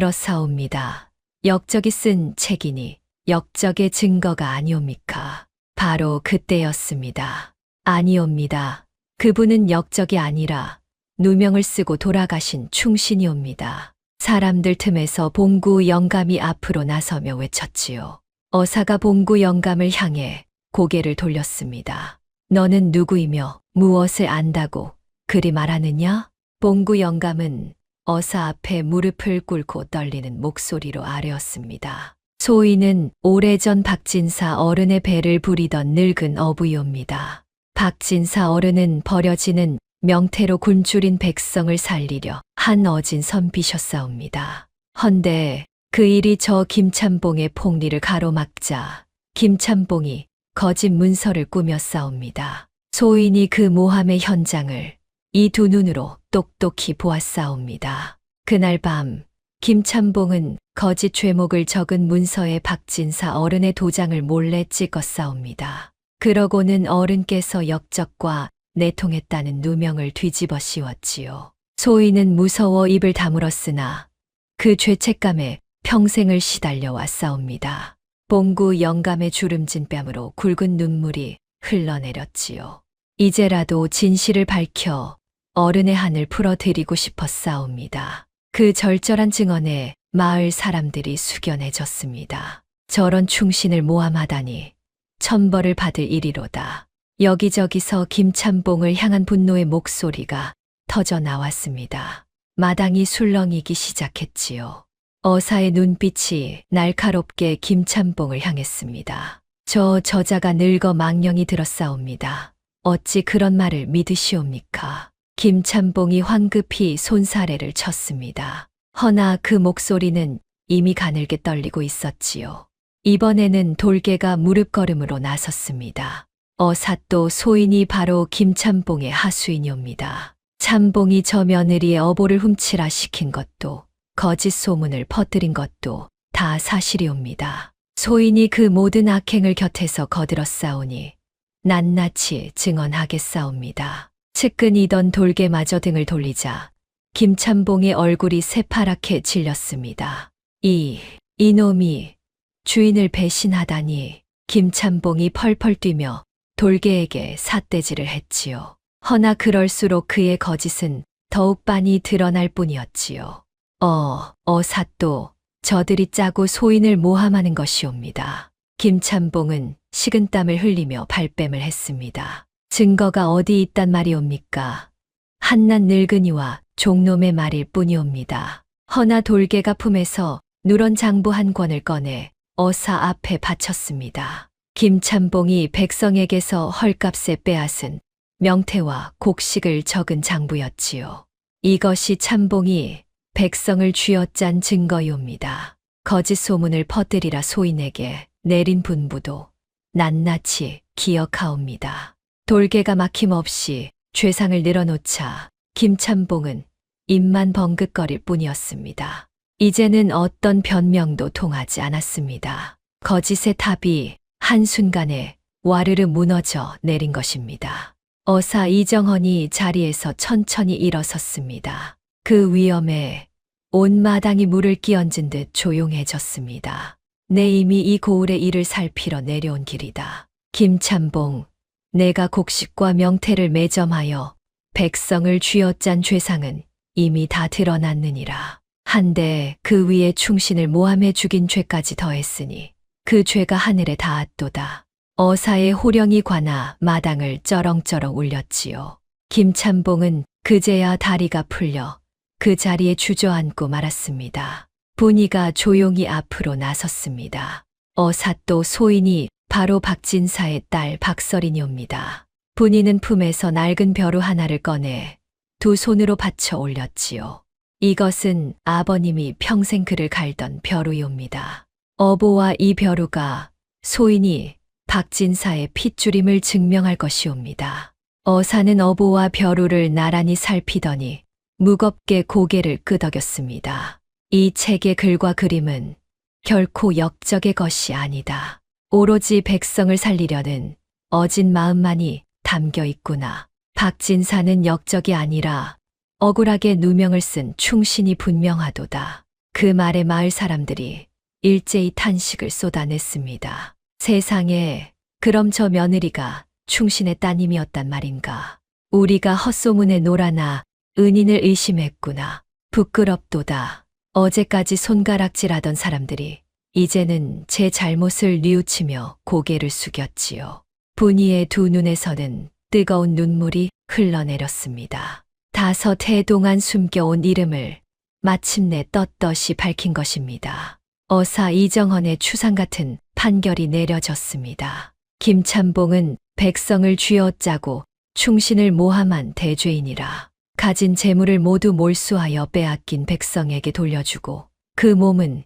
그렇사옵니다. 역적이 쓴 책이니 역적의 증거가 아니옵니까? 바로 그때였습니다. 아니옵니다. 그분은 역적이 아니라 누명을 쓰고 돌아가신 충신이옵니다. 사람들 틈에서 봉구 영감이 앞으로 나서며 외쳤지요. 어사가 봉구 영감을 향해 고개를 돌렸습니다. 너는 누구이며 무엇을 안다고 그리 말하느냐? 봉구 영감은 어사 앞에 무릎을 꿇고 떨리는 목소리로 아뢰었습니다. 소인은 오래전 박진사 어른의 배를 부리던 늙은 어부이옵니다. 박진사 어른은 버려지는 명태로 굶주린 백성을 살리려 한 어진 선비셨사옵니다. 헌데 그 일이 저 김참봉의 폭리를 가로막자 김참봉이 거짓 문서를 꾸몄사옵니다. 소인이 그 모함의 현장을 이 두 눈으로 똑똑히 보았사옵니다. 그날 밤 김참봉은 거짓 죄목을 적은 문서에 박진사 어른의 도장을 몰래 찍었사옵니다. 그러고는 어른께서 역적과 내통했다는 누명을 뒤집어 씌웠지요. 소인은 무서워 입을 다물었으나 그 죄책감에 평생을 시달려 왔사옵니다. 봉구 영감의 주름진 뺨으로 굵은 눈물이 흘러내렸지요. 이제라도 진실을 밝혀 어른의 한을 풀어드리고 싶었사옵니다. 그 절절한 증언에 마을 사람들이 숙연해졌습니다. 저런 충신을 모함하다니 천벌을 받을 일이로다. 여기저기서 김참봉을 향한 분노의 목소리가 터져 나왔습니다. 마당이 술렁이기 시작했지요. 어사의 눈빛이 날카롭게 김참봉을 향했습니다. 저 저자가 늙어 망령이 들었사옵니다. 어찌 그런 말을 믿으시옵니까? 김참봉이 황급히 손사래를 쳤습니다. 허나 그 목소리는 이미 가늘게 떨리고 있었지요. 이번에는 돌개가 무릎걸음으로 나섰습니다. 어사또 소인이 바로 김참봉의 하수인이옵니다. 참봉이 저 며느리의 어보를 훔치라 시킨 것도 거짓 소문을 퍼뜨린 것도 다 사실이옵니다. 소인이 그 모든 악행을 곁에서 거들어 싸우니 낱낱이 증언하겠사옵니다. 측근이던 돌개마저 등을 돌리자 김참봉의 얼굴이 새파랗게 질렸습니다. 이놈이 주인을 배신하다니. 김참봉이 펄펄 뛰며 돌개에게 삿대질을 했지요. 허나 그럴수록 그의 거짓은 더욱 빤히 드러날 뿐이었지요. 어삿도 저들이 짜고 소인을 모함하는 것이옵니다. 김참봉은 식은땀을 흘리며 발뺌을 했습니다. 증거가 어디 있단 말이옵니까? 한낱 늙은이와 종놈의 말일 뿐이옵니다. 허나 돌개가 품에서 누런 장부 한 권을 꺼내 어사 앞에 바쳤습니다. 김참봉이 백성에게서 헐값에 빼앗은 명태와 곡식을 적은 장부였지요. 이것이 참봉이 백성을 쥐어짠 증거이옵니다. 거짓 소문을 퍼뜨리라 소인에게 내린 분부도 낱낱이 기억하옵니다. 돌개가 막힘없이 죄상을 늘어놓자 김참봉은 입만 벙긋거릴 뿐이었습니다. 이제는 어떤 변명도 통하지 않았습니다. 거짓의 탑이 한순간에 와르르 무너져 내린 것입니다. 어사 이정헌이 자리에서 천천히 일어섰습니다. 그 위험에 온 마당이 물을 끼얹은 듯 조용해졌습니다. 내 이미 이 고을의 일을 살피러 내려온 길이다. 김참봉, 내가 곡식과 명태를 매점하여 백성을 쥐어짠 죄상은 이미 다 드러났느니라. 한데 그 위에 충신을 모함해 죽인 죄까지 더했으니 그 죄가 하늘에 닿았도다. 어사의 호령이 관아 마당을 쩌렁쩌렁 울렸지요. 김참봉은 그제야 다리가 풀려 그 자리에 주저앉고 말았습니다. 분이가 조용히 앞으로 나섰습니다. 어삿도 소인이 바로 박진사의 딸 박설인이옵니다. 분이는 품에서 낡은 벼루 하나를 꺼내 두 손으로 받쳐 올렸지요. 이것은 아버님이 평생 그를 갈던 벼루이옵니다. 어보와 이 벼루가 소인이 박진사의 핏줄임을 증명할 것이옵니다. 어사는 어보와 벼루를 나란히 살피더니 무겁게 고개를 끄덕였습니다. 이 책의 글과 그림은 결코 역적의 것이 아니다. 오로지 백성을 살리려는 어진 마음만이 담겨 있구나. 박진사는 역적이 아니라 억울하게 누명을 쓴 충신이 분명하도다. 그 말에 마을 사람들이 일제히 탄식을 쏟아냈습니다. 세상에, 그럼 저 며느리가 충신의 따님이었단 말인가. 우리가 헛소문에 놀아나 은인을 의심했구나. 부끄럽도다. 어제까지 손가락질하던 사람들이 이제는 제 잘못을 뉘우치며 고개를 숙였지요. 분이의 두 눈에서는 뜨거운 눈물이 흘러내렸습니다. 5해 동안 숨겨온 이름을 마침내 떳떳이 밝힌 것입니다. 어사 이정헌의 추상 같은 판결이 내려졌습니다. 김참봉은 백성을 쥐어짜고 충신을 모함한 대죄인이라. 가진 재물을 모두 몰수하여 빼앗긴 백성에게 돌려주고 그 몸은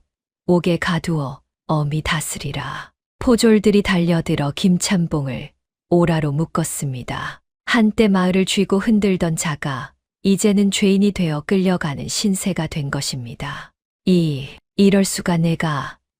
옥에 가두어 엄히 다스리라. 포졸들이 달려들어 김참봉을 오라로 묶었습니다. 한때 마을을 쥐고 흔들던 자가 이제는 죄인이 되어 끌려가는 신세가 된 것입니다. 이럴 수가.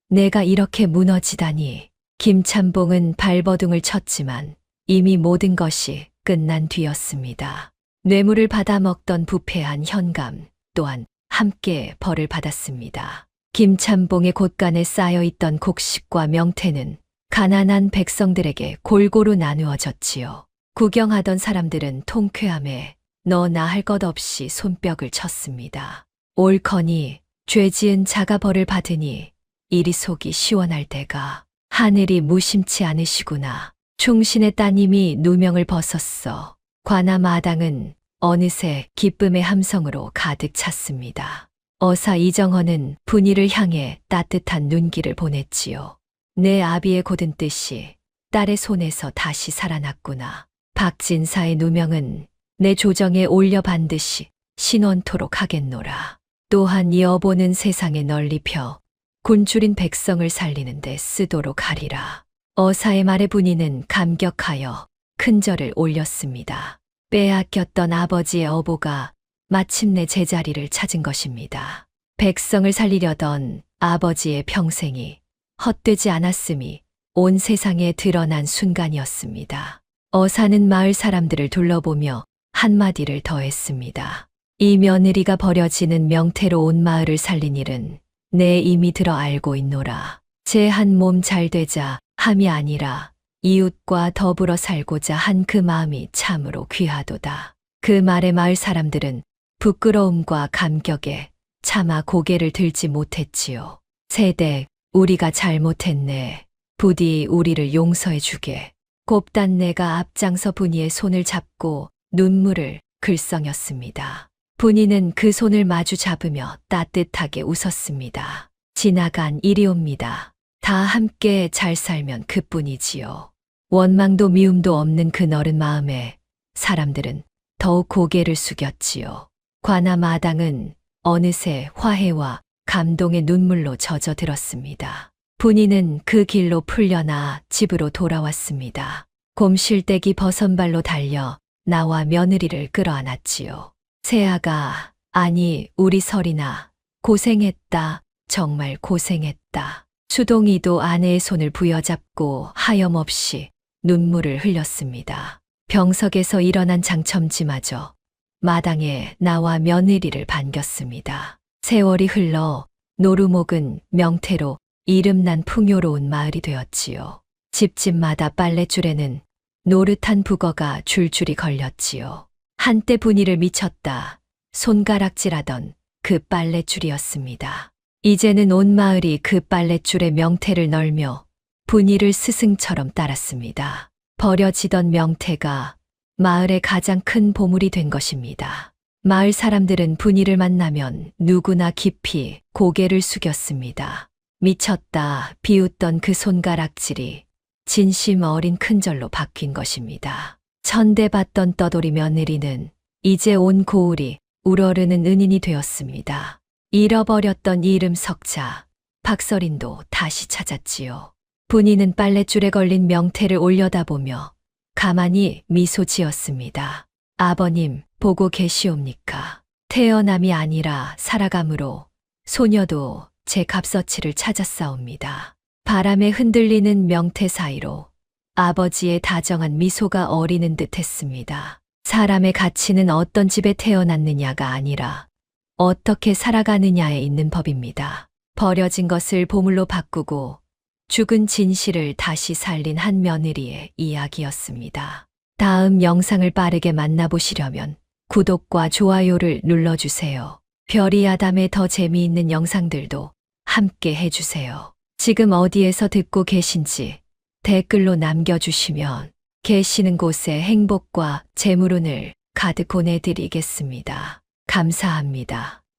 내가 이렇게 무너지다니. 김참봉은 발버둥을 쳤지만 이미 모든 것이 끝난 뒤였습니다. 뇌물을 받아먹던 부패한 현감 또한 함께 벌을 받았습니다. 김참봉의 곳간에 쌓여있던 곡식과 명태는 가난한 백성들에게 골고루 나누어졌지요. 구경하던 사람들은 통쾌함에 너나 할 것 없이 손뼉을 쳤습니다. 옳거니 죄 지은 자가 벌을 받으니 이리 속이 시원할 때가. 하늘이 무심치 않으시구나. 충신의 따님이 누명을 벗었어. 관아 마당은 어느새 기쁨의 함성으로 가득 찼습니다. 어사 이정헌은 분이를 향해 따뜻한 눈길을 보냈지요. 내 아비의 고든 뜻이 딸의 손에서 다시 살아났구나. 박진사의 누명은 내 조정에 올려 반드시 신원토록 하겠노라. 또한 이 어보는 세상에 널리 펴 곤줄인 백성을 살리는 데 쓰도록 하리라. 어사의 말에 분이는 감격하여 큰 절을 올렸습니다. 빼앗겼던 아버지의 어보가 마침내 제자리를 찾은 것입니다. 백성을 살리려던 아버지의 평생이 헛되지 않았음이 온 세상에 드러난 순간이었습니다. 어사는 마을 사람들을 둘러보며 한마디를 더했습니다. 이 며느리가 버려지는 명태로 온 마을을 살린 일은 내 이미 들어 알고 있노라. 제 한 몸 잘 되자 함이 아니라 이웃과 더불어 살고자 한 그 마음이 참으로 귀하도다. 그 말에 마을 사람들은 부끄러움과 감격에 차마 고개를 들지 못했지요. 세대, 우리가 잘못했네. 부디 우리를 용서해 주게. 곱단 내가 앞장서 분이의 손을 잡고 눈물을 글썽였습니다. 분이는 그 손을 마주 잡으며 따뜻하게 웃었습니다. 지나간 일이옵니다. 다 함께 잘 살면 그뿐이지요. 원망도 미움도 없는 그 너른 마음에 사람들은 더욱 고개를 숙였지요. 관아 마당은 어느새 화해와 감동의 눈물로 젖어들었습니다. 분이는 그 길로 풀려나 집으로 돌아왔습니다. 곰실대기 버선발로 달려 나와 며느리를 끌어안았지요. 새아가, 아니 우리 설이나 고생했다. 정말 고생했다. 수동이도 아내의 손을 부여잡고 하염없이 눈물을 흘렸습니다. 병석에서 일어난 장첨지마저 마당에 나와 며느리를 반겼습니다. 세월이 흘러 노루목은 명태로 이름난 풍요로운 마을이 되었지요. 집집마다 빨랫줄에는 노릇한 북어가 줄줄이 걸렸지요. 한때 분이를 미쳤다. 손가락질하던 그 빨랫줄이었습니다. 이제는 온 마을이 그 빨랫줄에 명태를 널며 분이를 스승처럼 따랐습니다. 버려지던 명태가 마을의 가장 큰 보물이 된 것입니다. 마을 사람들은 분이를 만나면 누구나 깊이 고개를 숙였습니다. 미쳤다 비웃던 그 손가락질이 진심 어린 큰절로 바뀐 것입니다. 천대받던 떠돌이 며느리는 이제 온 고을이 우러르는 은인이 되었습니다. 잃어버렸던 이름 석자, 박서린도 다시 찾았지요. 분이는 빨랫줄에 걸린 명태를 올려다보며 가만히 미소 지었습니다. 아버님, 보고 계시옵니까? 태어남이 아니라 살아감으로 소녀도 제 값어치를 찾았사옵니다. 바람에 흔들리는 명태 사이로 아버지의 다정한 미소가 어리는 듯 했습니다. 사람의 가치는 어떤 집에 태어났느냐가 아니라 어떻게 살아가느냐에 있는 법입니다. 버려진 것을 보물로 바꾸고 죽은 진실을 다시 살린 한 며느리의 이야기였습니다. 다음 영상을 빠르게 만나보시려면 구독과 좋아요를 눌러주세요. 별이 아담의 더 재미있는 영상들도 함께 해주세요. 지금 어디에서 듣고 계신지 댓글로 남겨주시면 계시는 곳에 행복과 재물운을 가득 보내드리겠습니다. 감사합니다.